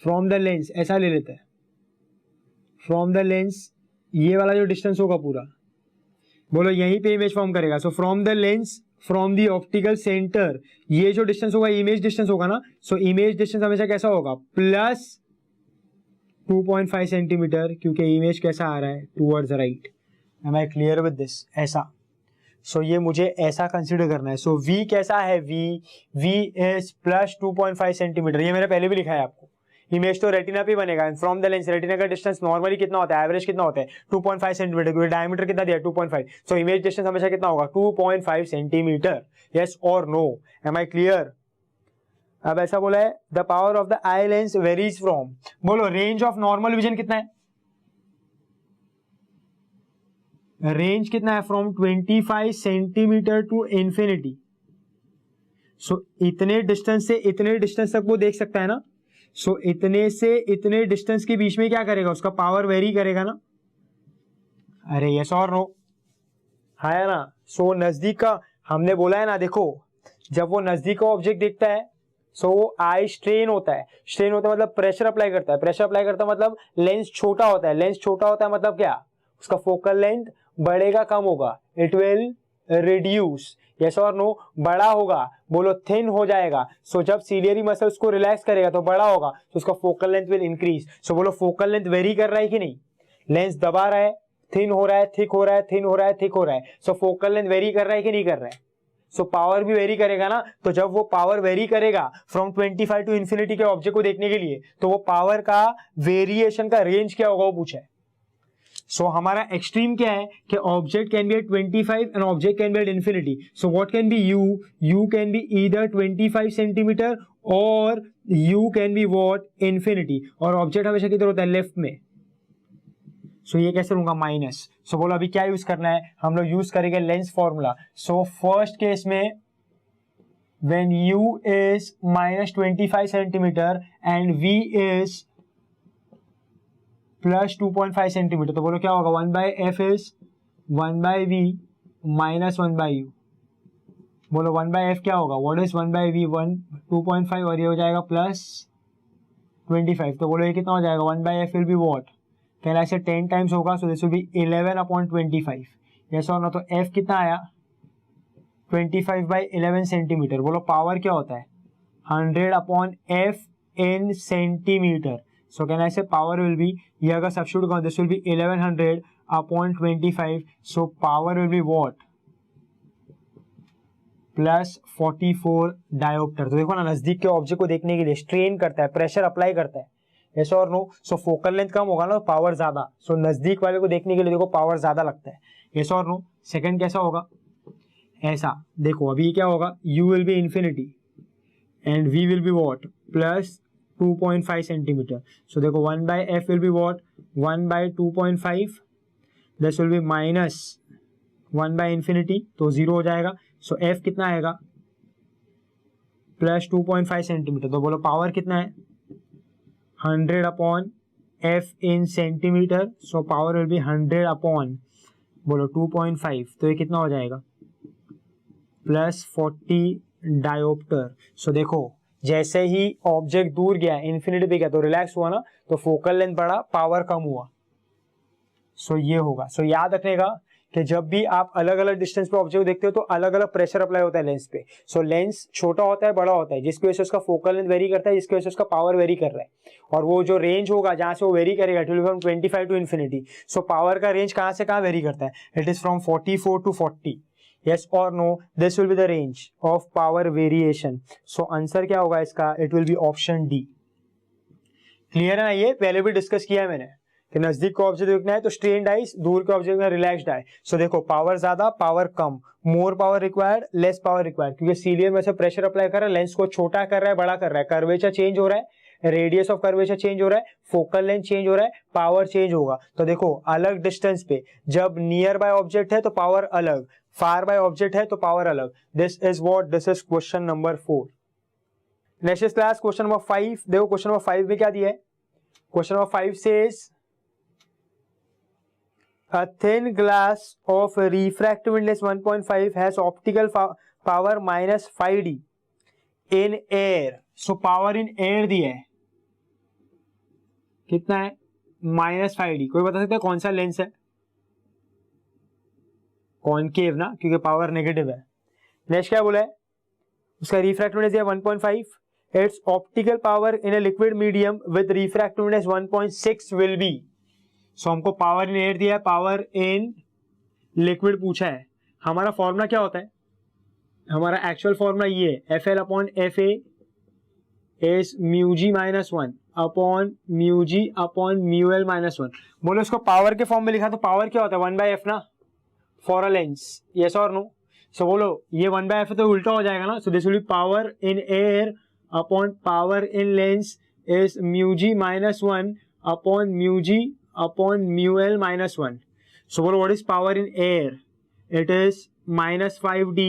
फ्रॉम द लेंस, ऐसा ले लेते हैं. फ्रॉम द लेंस ये वाला जो डिस्टेंस होगा पूरा, बोलो यहीं पे इमेज फॉर्म करेगा. So from the lens from the optical centre, ये जो डिस्टेंस होगा इमेज डिस्टेंस होगा ना. सो इमेज डिस्टेंस हमेशा कैसा होगा? प्लस 2.5 सेंटीमीटर, क्योंकि इमेज कैसा आ रहा है? Towards right. Am I clear with this? ऐसा. सो ये मुझे ऐसा कंसिडर करना है. सो v कैसा है? v is plus 2.5 centimetre. ये मैंने पहले भी लिखा है आपको. इमेज तो रेटिना पे बनेगा. फ्रॉम द लेंस रेटिना का डिस्टेंस नॉर्मली कितना होता है? एवरेज कितना होता है? 2.5 सेंटीमीटर. क्योंकि डायमीटर कितना दिया? 2.5. सो इमेज डिस्टेंस हमेशा कितना होगा? 2.5 सेंटीमीटर. यस और नो? Am I clear? अब ऐसा बोला है the power of the eye lens varies from. बोलो रेंज ऑफ नॉर्मल विजन कितना है? रेंज कितना है? From 25 centimetre to infinity. So इतने डिस्टेंस से इतने डिस्टेंस तक वो देख सकता है ना. सो इतने से इतने डिस्टेंस के बीच में क्या करेगा? उसका पावर वेरी करेगा ना. अरे यस और नो? है ना. सो नजदीक का हमने बोला है ना, देखो जब वो नजदीक का ऑब्जेक्ट देखता है सो आई स्ट्रेन होता है. स्ट्रेन होता है मतलब प्रेशर अप्लाई करता है. प्रेशर अप्लाई करता है मतलब लेंस छोटा होता है. लेंस छोटा होता है मतलब क्या? उसका फोकल लेंथ बढ़ेगा कम होगा? It will reduce. यस और नो? बड़ा होगा. बोलो थिन हो जाएगा. सो जब सीलियरी मसल्स को रिलैक्स करेगा तो बड़ा होगा, तो उसका फोकल लेंथ विल इंक्रीज. सो बोलो फोकल लेंथ वेरी कर रहा है कि नहीं? लेंस दबा रहा है, थिन हो रहा है, थिक हो रहा है, थिन हो रहा है, थिक हो रहा है. सो फोकल लेंथ वेरी कर रहा है कि नहीं कर रहा है? सो पावर भी वेरी करेगा ना. तो जब वो पावर वेरी करेगा फ्रॉम 25 टू इंफिनिटी के ऑब्जेक्ट को देखने के लिए, तो वो पावर का वेरिएशन का रेंज क्या होगा वो पूछा है. सो हमारा एक्सट्रीम क्या है कि object can be at 25 and object can be at infinity. So what can be you can be either 25 centimetre और you can be what? Infinity. और ऑब्जेक्ट हमेशा किधर होता है? लेफ्ट में. सो ये कैसे लूंगा? माइनस. सो बोलो अभी क्या यूज करना है? हम लोग यूज करेंगे lens formula. So first case में when u is minus 25 centimetre and v is plus 2.5 centimetre, तो बोलो क्या होगा? 1/f is 1/v minus 1/u. बोलो 1/f क्या होगा? What is 1/v? 2.5 और ये हो जाएगा प्लस 25. तो बोलो ये कितना हो जाएगा? 1/f will be what? पहला से 10 टाइम्स होगा. So this will B 11/25. Yes और नो? तो f कितना आया? 25/11 सेंटीमीटर. बोलो पावर क्या होता है? 100/f in centimetre. सो कहना ऐसे पावर विल बी, ये अगर सब्स्टिट्यूट करो this will B 1100/25. So power will be what? Plus 44 dioptre. तो देखो ना, नजदीक के ऑब्जेक्ट को देखने के लिए स्ट्रेन करता है, प्रेशर अप्लाई करता है. यस और नो? सो फोकल लेंथ कम होगा ना, पावर ज्यादा. सो नजदीक वाले को देखने के लिए देखो पावर ज्यादा लगता है. यस और नो? सेकंड कैसा होगा? ऐसा. देखो अभी क्या होगा? u will be infinity and v will be what? Plus 2.5 centimetre. So देखो 1/f will be what? 1/2.5. This will be minus 1/इंफिनिटी, तो 0 हो जाएगा. सो f कितना आएगा? Plus 2.5 centimetre. तो बोलो पावर कितना है? 100/f in centimetre. So power will be 100/, बोलो 2.5, तो ये कितना हो जाएगा प्लस 40 डायोप्टर। सो देखो जैसे ही ऑब्जेक्ट दूर गया, इन्फिनिटी पे गया तो रिलैक्स हुआ ना, तो फोकल लेंथ बढ़ा, पावर कम हुआ। सो ये होगा। सो याद रखने का कि जब भी आप अलग अलग डिस्टेंस पे ऑब्जेक्ट देखते हो तो अलग अलग प्रेशर अप्लाई होता है लेंस पे। सो लेंस छोटा होता है, बड़ा होता है, जिसकी वजह से उसका फोकल लेंथ वेरी करता है, जिसकी वजह से उसका पावर वेरी कर रहा है। और वो जो रेंज होगा जहां से वो वेरी करेगा, it will be from 25 to infinity. So power का रेंज कहां से कहां वेरी करता है? It is from 44 to 40। Yes or no? This will be the range of power variation. So answer क्या होगा इसका? It will be option D. Clear है ना? ये पहले भी डिस्कस किया है मैंने कि नजदीक का ऑब्जेक्ट देखना है तो स्ट्रेन्ड आइज, दूर के ऑब्जेक्ट में रिलैक्स्ड आई। सो देखो पावर ज्यादा, पावर कम, more power required, less power required, क्योंकि सीलियर में से प्रेशर अप्लाई कर रहा है, लेंस को छोटा कर रहा है, बड़ा कर रहा है, कर्वेचर चेंज हो रहा है, रेडियस ऑफ कर्वेचर चेंज हो रहा है, फोकल लेंथ चेंज हो रहा है, पावर चेंज होगा। तो देखो अलग डिस्टेंस पे जब नियर बाय ऑब्जेक्ट है तो पावर अलग, फार बाय ऑब्जेक्ट है तो पावर अलग। This is question number 4। Next class question number 5। देखो क्वेश्चन नंबर 5 में क्या दिया है? Question number 5 says a thin glass of refractive index 1.5 has optical power minus 5D in air. So power in air दिया है, कितना है? -5D। कोई बता सकता है कौन सा लेंस है? कॉनकेव ना, क्योंकि पावर नेगेटिव है। नेक्स्ट क्या बोला है? उसका रिफ्रैक्टिव इंडेक्स है 1.5। Its optical power in a liquid medium with refractive index 1.6 will be. So हमको पावर इन एयर दिया है, पावर इन लिक्विड पूछा है। हमारा फॉर्मूला क्या होता है? हमारा एक्चुअल फॉर्मूला ये है, FL upon FA is μg - 1 upon μg upon μl - 1। बोलो इसको पावर के फॉर्म में लिखा तो पावर क्या होता है? 1/f ना, फॉर अ लेंस। यस और नो? सो बोलो ये 1/f है तो उल्टा हो जाएगा ना। So this will B power in air upon power in lens is μg - 1 upon μg upon μl - 1. So what is power in air? It is -5D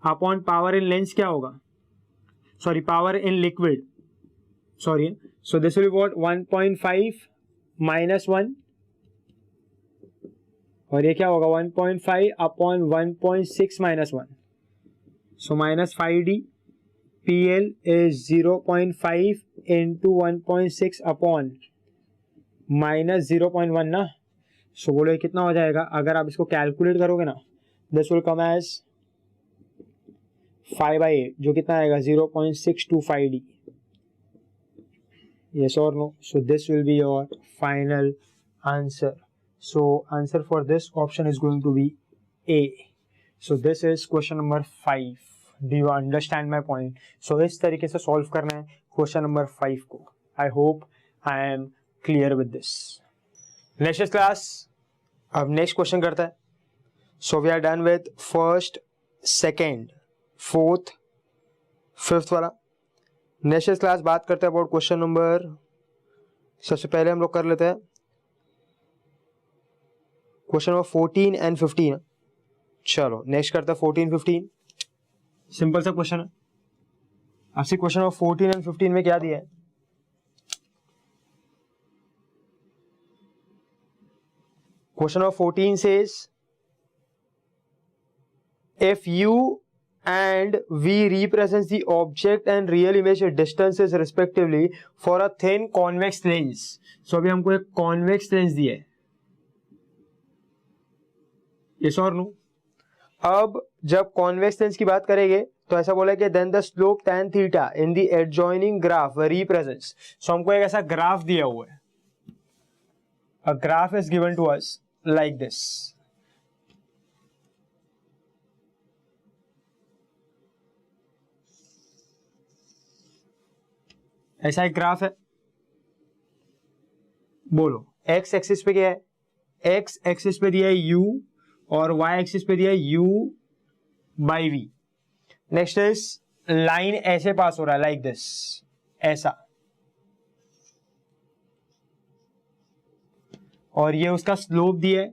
upon power in lens क्या होगा? Sorry, power in liquid. Sorry. So this will be what? 1.5 - 1 और ये क्या होगा? 1.5 upon 1.6 - 1. So -5D. PL is 0.5 into 1.6 upon -0.1 ना। So बोलो ये कितना हो जाएगा? अगर आप इसको कैलकुलेट करोगे ना, दिस विल कम एज 5/8, जो कितना आएगा? 0.625D। यस और no? So this will be your final answer. So answer for this option is going to be A. So this is question number 5। Do you understand my point? So इस तरीके से solve करना है question number 5 को। I hope I am clear with this. Next class, अब next question करता है। So we are done with first, second, fourth, fifth वाला। नेक्स्ट क्लास बात करते हैं अबाउट क्वेश्चन नंबर, सबसे पहले हम लोग कर लेते हैं क्वेश्चन नंबर 14 एंड 15। चलो नेक्स्ट करते हैं 14, 15। सिंपल सा क्वेश्चन है। आपसे क्वेश्चन नंबर 14 एंड 15 में क्या दिया है? Question number 14 says, if U and V represents the object and real image distances respectively for a thin convex lens. So अभी हमको एक convex lens दिया है। Yes or no? अब जब convex lens की बात करेंगे तो ऐसा बोला कि then the slope tan theta in the adjoining graph represents. So हमको एक ऐसा ग्राफ दिया हुआ है। A graph is given to us like this. ऐसा एक ग्राफ है। बोलो x एक्सिस पे क्या है? x एक्सिस पे दिया है u और y एक्सिस पे दिया है u by v। Next is line ऐसे पास हो रहा है लाइक दिस, ऐसा, और ये उसका स्लोप दिया है।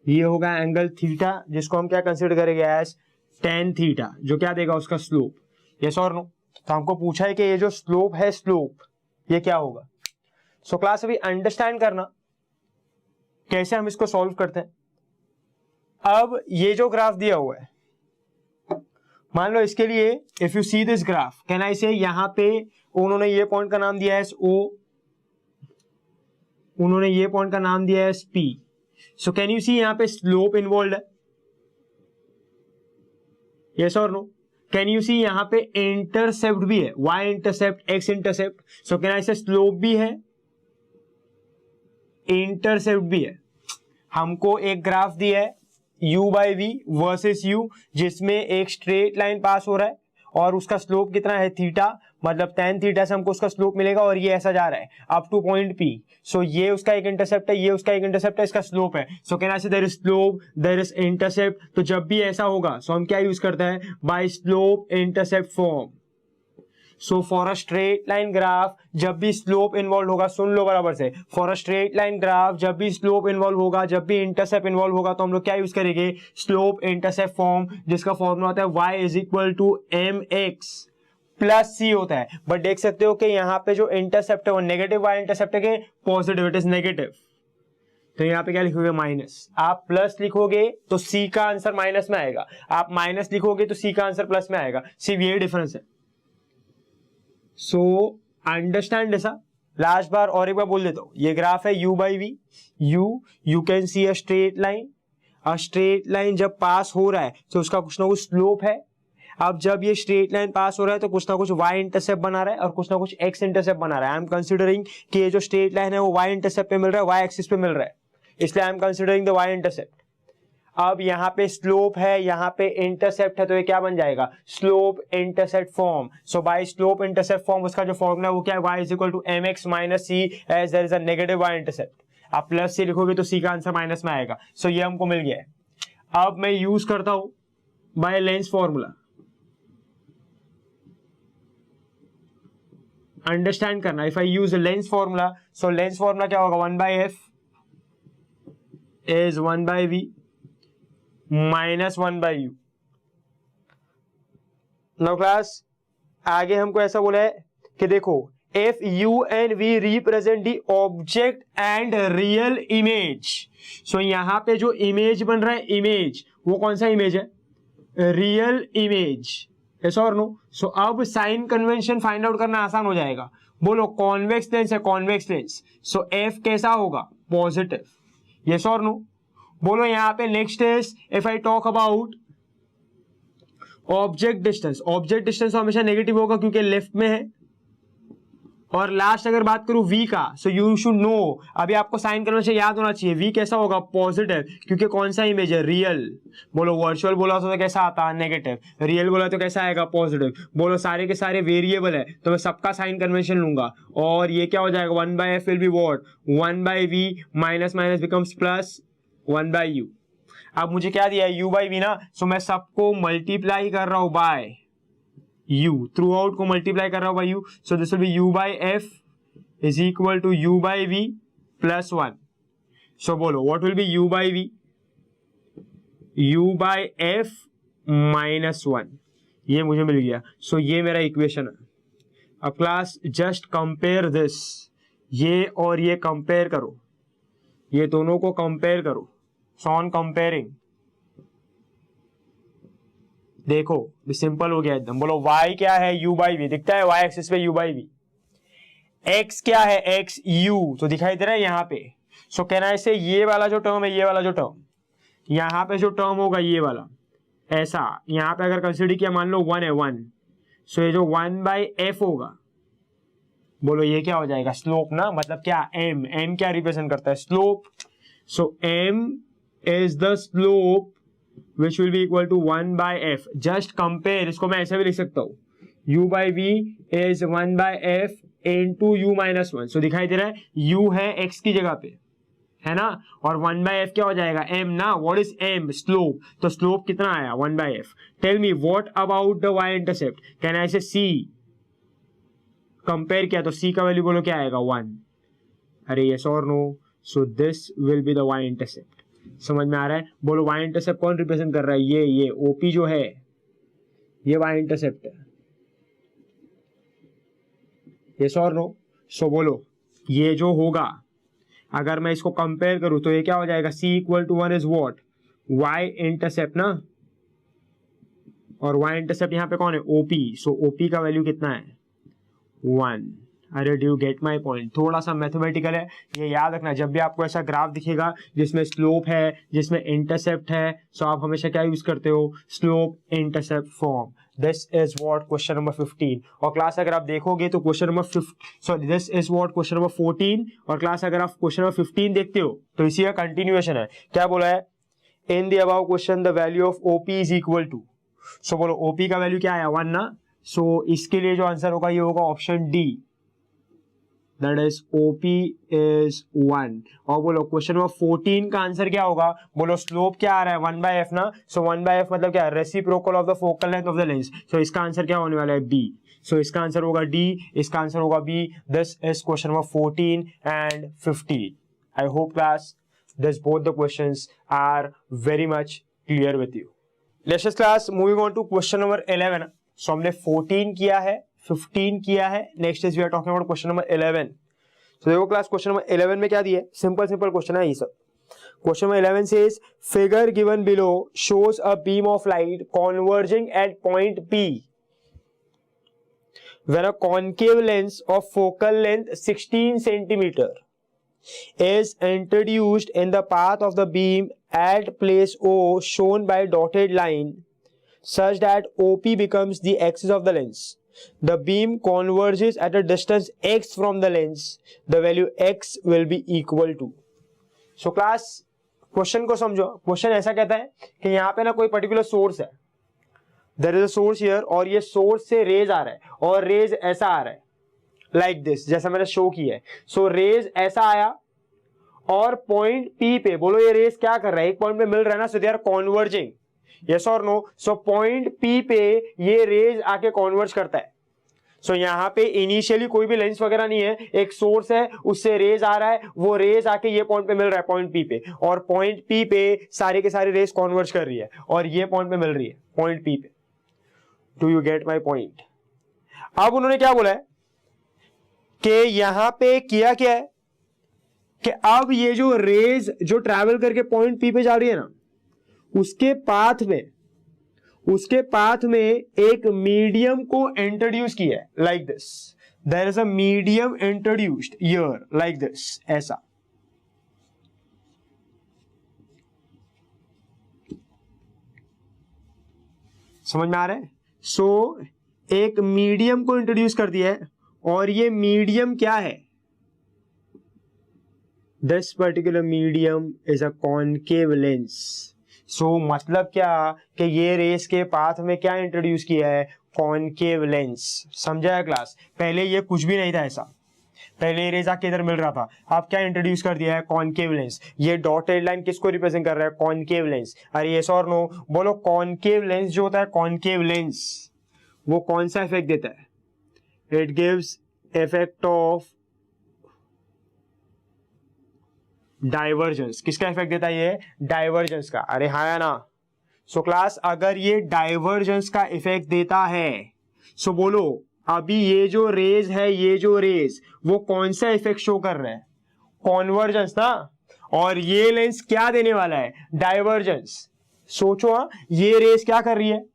ये होगा एंगल थीटा, जिसको हम क्या कंसीडर करेंगे? एज tan थीटा, जो क्या देगा? उसका स्लोप। यस और नो? तो हमको पूछा है कि ये जो स्लोप है, स्लोप ये क्या होगा? सो क्लास अभी अंडरस्टैंड करना कैसे हम इसको सॉल्व करते हैं। अब ये जो ग्राफ दिया हुआ है, मान लो इसके लिए if you see this graph, can I से यहां पे उन्होंने ये पॉइंट का नाम दिया है ओ, उन्होंने ये पॉइंट का नाम दिया है P. So can you see यहां पे स्लोप इन्वॉल्व है, यस और नो. कैन यू सी यहां पे इंटरसेप्ट भी है, Y intercept, X intercept. So can I say slope भी है, इंटरसेप्ट भी है. हमको एक ग्राफ दिया है u by V versus u, जिसमें एक स्ट्रेट लाइन पास हो रहा है और उसका स्लोप कितना है थीटा, मतलब tan थीटा से हमको उसका स्लोप मिलेगा और ये ऐसा जा रहा है अप टू पॉइंट P. सो ये उसका एक इंटरसेप्ट है, ये उसका एक इंटरसेप्ट है, इसका स्लोप है. सो can I say there is slope, there is intercept. तो जब भी ऐसा होगा सो हम क्या यूज करते हैं, by slope intercept form. So for a straight line graph जब भी स्लोप इन्वॉल्व होगा, सुन लो बराबर से, for a straight line graph जब भी स्लोप इन्वॉल्व होगा, जब भी इंटरसेप्ट इन्वॉल्व होगा, तो हम लोग क्या यूज करेंगे, स्लोप इंटरसेप्ट फॉर्म, जिसका फॉर्मूला होता है y is equal to mx plus c होता है. बट देख सकते हो कि यहाँ पे जो इंटरसेप्ट है वो नेगेटिव y इंटरसेप्ट है कि पॉजिटिव, इट इज नेगेटिव. तो यहाँ पे क्या लिखोगे माइनस. आप प्लस लिखोगे तो c का आंसर माइनस में आएगा, आप माइनस लिखोगे तो c का आंसर प्लस में आएगा. सिर्फ ये डिफरेंस है. सो अंडरस्टैंड ऐसा. लास्ट बार और एक बार बोल देता हूं, ये ग्राफ है u by V. You can see a straight line. A straight line जब पास हो रहा है तो उसका कुछ ना कुछ स्लोप है. अब जब ये स्ट्रेट लाइन पास हो रहा है तो कुछ ना कुछ y इंटरसेप्ट बना रहा है और कुछ ना कुछ x इंटरसेप्ट बना रहा है. आई एम कंसिडरिंग कि ये जो स्ट्रेट लाइन है वो y इंटरसेप्ट पे मिल रहा है, y एक्सिस पे मिल रहा है, इसलिए I am considering the y intercept. अब यहाँ पे स्लोप है, यहाँ पे इंटरसेप्ट है, तो ये क्या बन जाएगा, slope intercept form. So by slope intercept form उसका जो फॉर्मूला है वो क्या है, y is equal to mx minus c as there is a negative y intercept. आप प्लस से लिखोगे तो c का आंसर माइनस में आएगा. सो ये हमको मिल गया है. अब मैं यूज करता हूं बाय लेंस फॉर्मूला. अंडरस्टैंड करना, if I use lens formula, so lens formula क्या होगा, 1 by F is 1 by we minus 1 by u. No class, आगे हमको ऐसा बोला है कि देखो f u and v represent the object and real image. So यहां पे जो इमेज बन रहा है, इमेज वो कौन सा इमेज है, रियल इमेज, यस और नो. सो अब साइन कन्वेंशन फाइंड आउट करना आसान हो जाएगा. बोलो कॉन्वेक्स लेंस है, कॉन्वेक्स लेंस, सो एफ कैसा होगा, पॉजिटिव, यस और नो. बोलो यहां पे next is if I talk about object distance. Object distance हमेशा नेगेटिव होगा क्योंकि लेफ्ट में है. और लास्ट अगर बात करूं v का, सो यू शुड नो, अभी आपको साइन कन्वेंशन याद होना चाहिए, v कैसा होगा, पॉजिटिव, क्योंकि कौन सा इमेज है, रियल. बोलो वर्चुअल बोला तो कैसा आता है, नेगेटिव. रियल बोला तो कैसा आएगा, पॉजिटिव. बोलो सारे के सारे वेरिएबल है तो मैं सबका साइन कन्वेंशन लूंगा और ये क्या हो जाएगा, 1 by F will be what, 1 by we minus minus becomes plus 1 by U. अब मुझे क्या दिया है, u बाई वी ना, सो मैं सबको मल्टीप्लाई कर रहा हूं बाय u, थ्रू आउट को मल्टीप्लाई कर रहा हूं by u. So this will be u by F is equal to u by V plus 1. So बोलो what will be u by V, u by F minus 1. ये मुझे मिल गया. सो ये मेरा इक्वेशन है. अब क्लास जस्ट कंपेयर दिस, ये और ये कंपेयर करो, ये दोनों को कंपेयर करो. सो ऑन कंपेयरिंग देखो सिंपल हो गया एकदम. बोलो y क्या है, u बाई वी, दिखता है y एक्सिस पे u बाई वी. x क्या है, x u, तो दिखाई दे रहा है यहाँ पे. सो कहना ऐसे ये वाला जो टर्म है, ये वाला जो टर्म, यहाँ पे जो टर्म होगा ये वाला, ऐसा यहाँ पे अगर कंसिडर किया, मान लो 1 है 1, सो ये जो 1 बाई एफ होगा, बोलो ये क्या हो जाएगा, स्लोप ना, मतलब क्या, m क्या रिप्रेजेंट करता है, slope. So m is the slope which will be equal to 1 by f. just compare, इसको मैं ऐसे भी लिख सकता हूँ, u by v is 1 by f into u minus 1. so दिखाई दे रहा है u है x की जगह पे, है ना, और 1 by f क्या हो जाएगा, m ना. what is m, slope. तो slope कितना आया, 1 by f. tell me what about the y intercept. can I say c, compare किया तो c का वैल्यू बोलो क्या आएगा, 1. अरे yes or no. so this will be the y intercept. समझ में आ रहा है. बोलो y इंटरसेप्ट कौन रिप्रेजेंट कर रहा है, ये OP जो है ये y इंटरसेप्ट है, यस और नो. सो बोलो ये जो होगा अगर मैं इसको कंपेयर करूं तो ये क्या हो जाएगा, c equal to 1 is what, y intercept ना, और y इंटरसेप्ट यहाँ पे कौन है, OP, सो OP का वैल्यू कितना है 1। अरे do you get my point? थोड़ा सा मैथमेटिकल है, ये याद रखना। जब भी आपको ऐसा ग्राफ दिखेगा जिसमें स्लोप है, जिसमें इंटरसेप्ट है, सो आप हमेशा क्या यूज करते हो, slope intercept form. This is what question number 15। और क्लास अगर आप देखोगे तो question number this is what question number 14, और क्लास अगर आप क्वेश्चन नंबर 15 देखते हो तो इसी का कंटिन्यूएशन है। क्या बोला है, in the above question the value of OP is equal to, so बोलो OP का वैल्यू क्या है 1 ना, सो इसके लिए जो आंसर होगा ये होगा option D, that is OP is 1। और बोलो क्वेश्चन नंबर 14 का आंसर क्या होगा, बोलो स्लोप क्या आ रहा है 1/f ना, सो 1/f मतलब क्या है, reciprocal of the focal length of the lens, so इसका आंसर क्या होने वाला है B, सो इसका आंसर होगा D, इसका आंसर होगा B। This is question number 14 and 15। I hope class this both the questions are very much clear with you. Let's class moving on to question number 11। So हमने 14 किया है, 15 किया है, next is we are talking about question number 11। तो देखो class question number 11 में क्या दिया है, सिंपल क्वेश्चन है ये सब। Question number 11 says figure given below shows a beam of light converging at point P when a concave lens of focal length 16 centimeter is introduced in the path of the beam at place O shown by dotted line such that OP becomes the axis of the lens. The beam converges at a distance x from the lens. The value x will be equal to. So class question को समझो। Question ऐसा कहता है कि यहाँ पे ना कोई पर्टिकुलर सोर्स है, there is a source here, और ये सोर्स से रेज आ रहा है, और रेज ऐसा आ रहा है लाइक दिस, जैसा मैंने शो किया है। सो रेज ऐसा आया और पॉइंट P पे बोलो ये रेज क्या कर रहा है, एक पॉइंट पे मिल रहा है ना, सो दे आर कॉन्वर्जिंग, यस और नो। सो पॉइंट P पे ये रेज आके कॉन्वर्ज करता है। सो यहाँ पे इनिशियली कोई भी लेंस वगैरह नहीं है, एक सोर्स है, उससे रेज आ रहा है, वो रेज आके ये पॉइंट पे मिल रहा है पॉइंट P पे, और पॉइंट P पे सारे के सारे रेज कॉन्वर्ज कर रही है, और ये पॉइंट पे मिल रही है पॉइंट P पे। Do you get my point? अब उन्होंने क्या बोला है कि यहां पे किया क्या है कि अब ये जो रेज जो ट्रैवल करके पॉइंट P पे जा रही है ना, उसके पाथ में एक मीडियम को इंट्रोड्यूस किया है like this, there is a medium introduced here like this, ऐसा। समझ में आ रहा है? सो एक मीडियम को इंट्रोड्यूस कर दिया है, और ये मीडियम क्या है, this particular medium is a concave lens. So मतलब क्या कि ये रेस के पाथ में क्या इंट्रोड्यूस किया है, कॉनकेव लेंस। समझा है क्लास? पहले ये कुछ भी नहीं था ऐसा, पहले ये रेज आके इधर मिल रहा था, अब क्या इंट्रोड्यूस कर दिया है, कॉनकेव लेंस। ये डॉटेड लाइन किसको रिप्रेजेंट कर रहा है, कॉनकेव लेंस। अरे यस और नो बोलो, कॉनकेव लेंस जो होता है, कॉनकेव लेंस वो कौन सा इफेक्ट देता है, it gives effect of divergence. किसका इफेक्ट देता है ये, डाइवर्जेंस का। अरे हाँ या ना? सो क्लास अगर ये डाइवर्जेंस का इफेक्ट देता है, सो बोलो अभी ये जो रेज है, ये जो रेज वो कौन सा इफेक्ट शो कर रहा है, कॉन्वर्जेंस ना। और ये लेंस क्या देने वाला है, डाइवर्जेंस। सोचो हाँ, ये रेज क्या कर रही है,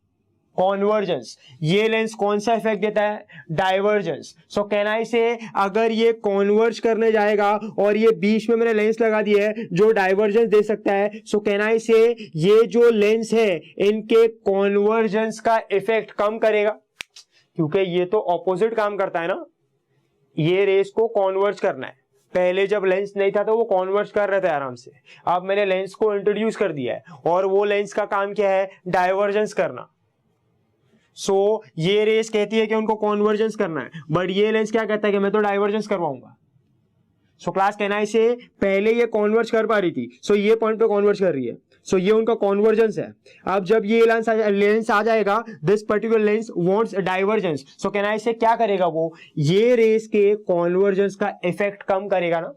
कॉन्वर्जेंस। ये लेंस कौन सा इफेक्ट देता है, डाइवर्जेंस। सो कैन आई से अगर ये कॉन्वर्ज करने जाएगा और ये बीच में मैंने लेंस लगा दिया है जो डाइवर्जेंस दे सकता है, सो कैन आई से ये जो लेंस है इनके कॉन्वर्जेंस का इफेक्ट कम करेगा, क्योंकि ये तो ऑपोजिट काम करता है ना, ये रेस को कॉन्वर्ज करना है। पहले जब लेंस नहीं था तो वो कॉन्वर्ज कर रहे थे आराम से, अब मैंने लेंस को इंट्रोड्यूस कर दिया है और वो लेंस का काम क्या है, डाइवर्जेंस करना। सो ये रेस कहती है कि उनको कॉन्वर्जेंस करना है, बट ये लेंस क्या कहता है कि मैं तो डाइवर्जेंस करवाऊंगा। सो क्लास कहना है से पहले ये कॉन्वर्ज कर पा रही थी, सो ये पॉइंट पे कॉन्वर्ज कर रही है, सो ये उनका कॉन्वर्जेंस है। अब जब ये लेंस आ जाएगा, this particular lens wants divergence, so कहना है से क्या करेगा, वो ये रेस के कॉन्वर्जेंस का इफेक्ट कम करेगा ना,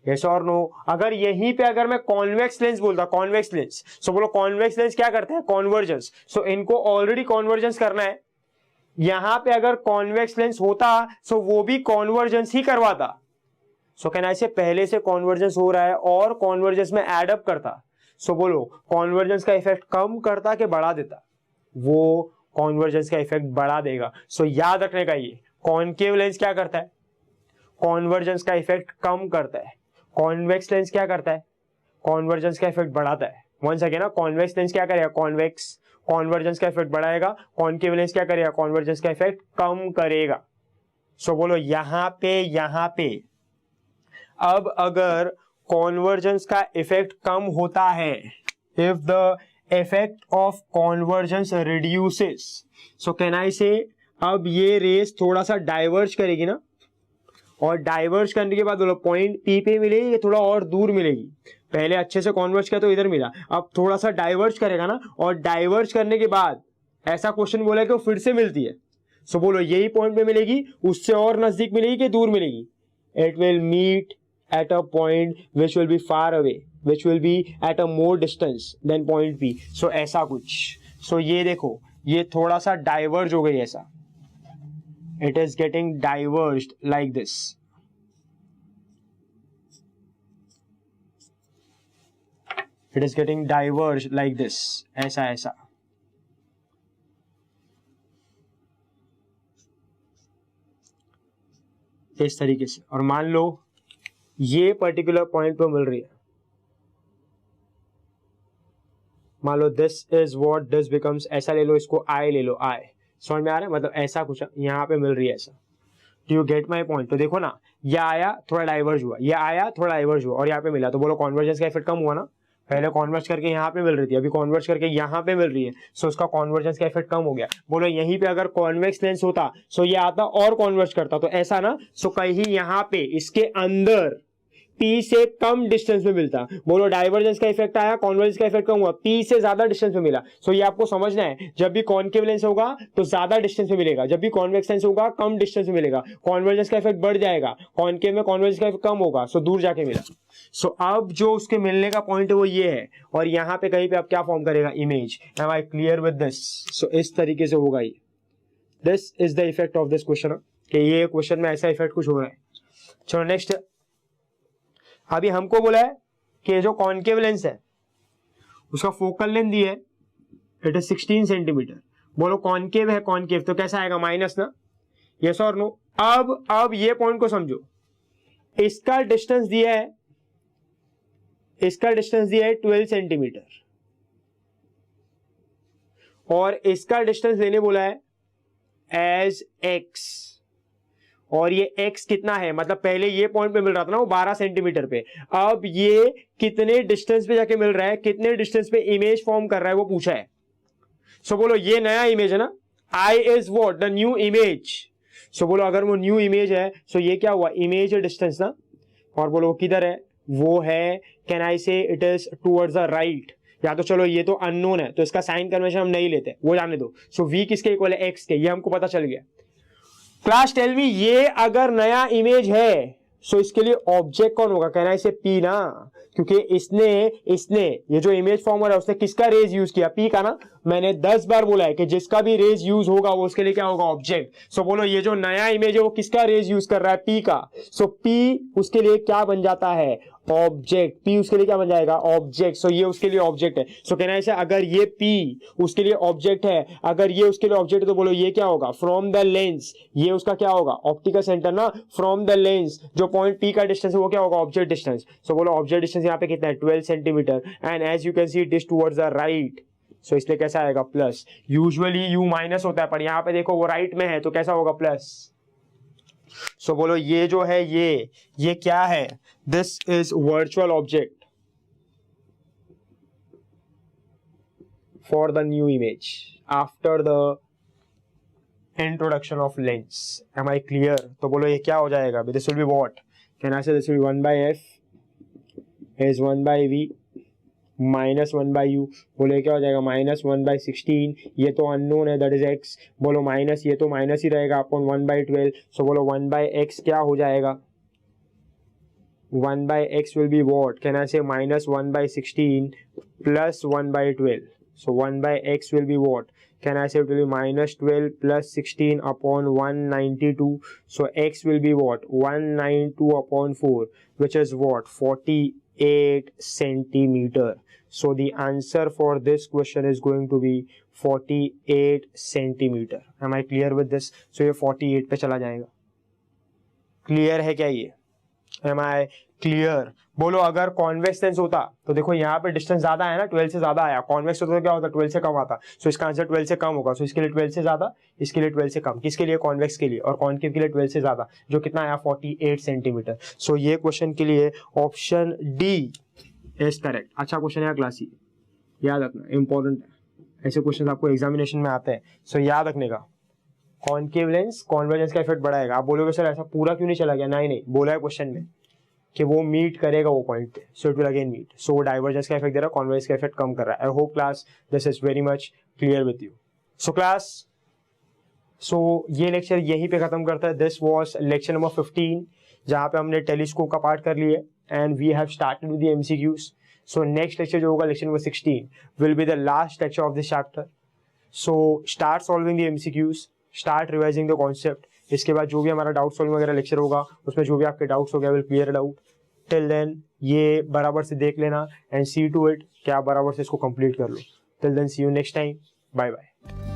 यस और नो। अगर यहीं पे अगर मैं कॉन्वेक्स लेंस बोलता, कॉन्वेक्स लेंस, सो बोलो कॉन्वेक्स लेंस क्या करते हैं, कॉन्वर्जेंस। सो इनको ऑलरेडी कॉन्वर्जेंस करना है, यहां पे अगर कॉन्वेक्स लेंस होता सो वो भी कॉन्वर्जेंस ही करवाता। सो कहना ऐसे पहले से कॉन्वर्जेंस हो रहा है और कॉन्वर्जेंस में एड अप करता, सो बोलो कॉन्वर्जेंस का इफेक्ट कम करता कि बढ़ा देता? वो कॉन्वर्जेंस का इफेक्ट बढ़ा देगा. सो याद रखने का ये कॉनकेव लेंस क्या करता है? कॉन्वर्जेंस का इफेक्ट कम करता है. कॉन्वेक्स लेंस क्या करता है? कॉन्वर्जेंस का इफेक्ट बढ़ाता है. वंस अगेन ना, कॉन्वेक्स लेंस क्या करेगा? कॉन्वेक्स कॉन्वर्जेंस का इफेक्ट बढ़ाएगा. कॉनकेव लेंस क्या करेगा? कॉन्वर्जेंस का इफेक्ट कम करेगा. सो बोलो यहां पे अब अगर कॉन्वर्जेंस का इफेक्ट कम होता है, if the effect of convergence reduces, so can I से अब ये रेस थोड़ा सा डाइवर्ज करेगी ना, और डाइवर्ज करने के बाद बोलो पॉइंट पी पे मिलेगी, थोड़ा और दूर मिलेगी. पहले अच्छे से कॉन्वर्ज किया तो इधर मिला, अब थोड़ा सा डाइवर्ज करेगा ना, और डाइवर्ज करने के बाद ऐसा क्वेश्चन बोला कि वो फिर से मिलती है. सो बोलो यही पॉइंट पे मिलेगी, उससे और नजदीक मिलेगी कि दूर मिलेगी? It will meet at a point which will be far away, which will be at a more distance than point P. So ऐसा कुछ. So ये देखो, ये थोड़ा सा डाइवर्ज हो गई ऐसा. It is getting diverged like this. It is getting diverged like this. ऐसा. इस तरीके से. और मान लो ये पर्टिकुलर पॉइंट पे मिल रही है. मान लो this is what this becomes. ऐसा ले लो, इसको आई ले लो, आई. समझ में आ रहा है? मतलब ऐसा कुछ यहाँ पे मिल रही है ऐसा. Do you get my point? तो देखो ना, ये आया थोड़ा डाइवर्ज हुआ, ये आया थोड़ा डाइवर्ज हुआ, और यहाँ पे मिला. तो बोलो कॉन्वर्जेंस का इफेक्ट कम हुआ ना. पहले कॉन्वर्ज करके यहाँ पे मिल रही थी, अभी कॉन्वर्ज करके यहाँ पे मिल रही है. सो उसका कॉन्वर्जेंस का इफेक्ट कम हो गया. बोलो यहीं पे अगर कॉन्वेक्स लेंस होता सो ये आता और कॉन्वर्ज करता. तो ऐसा ना, सो कहीं यहाँ पे इसके अंदर P से कम डिस्टेंस में मिलता. बोलो डाइवर्जेंस का इफेक्ट आया, कॉन्वर्जेंस का इफेक्ट कम हुआ, P से ज्यादा डिस्टेंस में मिला. सो ये आपको समझना है, जब भी कॉनकेव लेंस होगा तो ज्यादा डिस्टेंस में मिलेगा, जब भी कॉन्वेक्स लेंस होगा कम डिस्टेंस में मिलेगा. कॉन्वर्जेंस का इफेक्ट बढ़ जाएगा, कॉनकेव में कॉन्वर्जेंस का इफेक्ट कम होगा, सो दूर जाके मिला. सो अब जो उसके मिलने का पॉइंट है वो ये है, और यहाँ पे कहीं पे आप क्या फॉर्म करेगा? Image. Am I clear with this? So इस तरीके से होगा ये. This is the effect of this question, कि ये क्वेश्चन में ऐसा इफेक्ट कुछ हो रहा है. चलो नेक्स्ट. अभी हमको बोला है कि जो कॉनकेव लेंस है उसका फोकल लेंथ दी है, इट इज 16 सेंटीमीटर. बोलो कॉनकेव है, कॉनकेव तो कैसा आएगा? माइनस ना. यस और नो? अब ये पॉइंट को समझो. इसका डिस्टेंस दिया है, इसका डिस्टेंस दिया है 12 सेंटीमीटर, और इसका डिस्टेंस लेने बोला है एज x. और ये x कितना है? मतलब पहले ये पॉइंट पे मिल रहा था ना वो 12 सेंटीमीटर पे, अब ये कितने डिस्टेंस पे जाके मिल रहा है, कितने डिस्टेंस पे इमेज फॉर्म कर रहा है वो पूछा है. सो बोलो ये नया इमेज है ना, I is what? The new image. So बोलो अगर वो न्यू इमेज है, सो ये क्या हुआ? इमेज डिस्टेंस ना. और बोलो किधर है? वो है, can I say it is towards the right. या तो चलो ये तो अननोन है तो इसका साइन कन्वेंशन हम नहीं लेते, वो जाने दो. सो v किसके इक्वल है? x के. ये हमको पता चल गया. क्लास टेल मी, ये अगर नया इमेज है सो इसके लिए ऑब्जेक्ट कौन होगा? कहना इसे P ना, क्योंकि इसने ये जो इमेज फॉर्म हो रहा है उसने किसका रेज यूज किया? P का ना. मैंने 10 बार बोला है कि जिसका भी रेज यूज होगा वो उसके लिए क्या होगा? ऑब्जेक्ट. सो बोलो ये जो नया इमेज है वो किसका रेज यूज कर रहा है? P का. सो P उसके लिए क्या बन जाता है? ऑब्जेक्ट. P उसके लिए क्या बन जाएगा? ऑब्जेक्ट. सो ये उसके लिए ऑब्जेक्ट है. सो कहना है अगर ये P उसके लिए ऑब्जेक्ट है, अगर ये उसके लिए ऑब्जेक्ट है, तो बोलो ये क्या होगा? From the lens. ये उसका क्या होगा? ऑप्टिकल सेंटर ना. फ्रॉम द लेंस जो पॉइंट P का डिस्टेंस है वो क्या होगा? Object distance. सो बोलो ऑब्जेक्ट डिस्टेंस यहाँ पे कितना है? 12 centimetre. And as you can see it is towards the right. So इसलिए कैसा आएगा? प्लस. यूजुअली यू माइनस होता है, पर यहाँ पे देखो वो राइट में है तो कैसा होगा? प्लस. सो बोलो ये जो है ये क्या है? This is virtual object for the new image after the introduction of lens. Am I clear? तो बोलो ये क्या हो जाएगा? This will be what? Can I say this will be 1/f is 1/v minus 1/u. बोलो ये क्या हो जाएगा? -1/16. ये तो अननोन है, दैट इज x. बोलो माइनस, ये तो माइनस ही रहेगा अपॉन 1/12. सो बोलो 1/x क्या हो जाएगा? 1/x will be what? Can I से -1/16 plus 1/12. So 1/x will be what? Can I say it will be -12 plus 16 upon 192. So x will be what? 192 upon 4, which is what? 48 centimeter. So the answer for this question is going to be 48 centimeter. Am I clear with this? So ये 48 पे चला जाएगा. Clear है क्या ये? Am I clear? बोलो अगर convex lens होता तो देखो यहाँ पे डिस्टेंस ज्यादा है ना, 12 से ज्यादा आया. कॉन्वेक्स होता तो क्या होता, 12 से कम आता. सो इसका आंसर 12 से कम होगा. सो इसके लिए 12 से ज्यादा, इसके लिए 12 से कम. किसके लिए? कॉन्वेक्स के लिए. और कॉन्केव के लिए 12 से ज्यादा, जो कितना आया 48 सेंटीमीटर. सो ये क्वेश्चन के लिए ऑप्शन डी इज करेक्ट. अच्छा क्वेश्चन है क्लास, याद रखना, इंपॉर्टेंट है. ऐसे क्वेश्चन आपको एग्जामिनेशन में आते हैं. सो याद रखने का. कॉन्केव लेंस कॉन्वर्जेंस का इफेक्ट बढ़ाएगा. आप बोलोगे सर ऐसा पूरा क्यों नहीं चला गया? नहीं, बोला है क्वेश्चन में कि वो मीट करेगा वो पॉइंट पे. So it will again meet. So वो डाइवर्जेंस का इफेक्ट दे रहा है, कॉन्वर्जेंस का इफेक्ट कम कर रहा है. I hope class this is very much clear with you. So class, so ये लेक्चर यहीं पे खत्म करता है. दिस वाज लेक्चर नंबर 15, जहाँ पे हमने टेलीस्कोप का पार्ट कर लिए and we have started with the MCQs. So next lecture जो होगा, lecture number 16, will be the last lecture of this chapter. So start solving the MCQs, start revising the concept. इसके बाद जो भी हमारा डाउट सॉल्विंग वगैरह lecture होगा, उसमें जो भी आपके डाउट्स हो गए will clear doubt. Till then ये बराबर से देख लेना एंड सी टू इट कि आप बराबर से इसको कंप्लीट कर लो. Till then see you next time. Bye bye.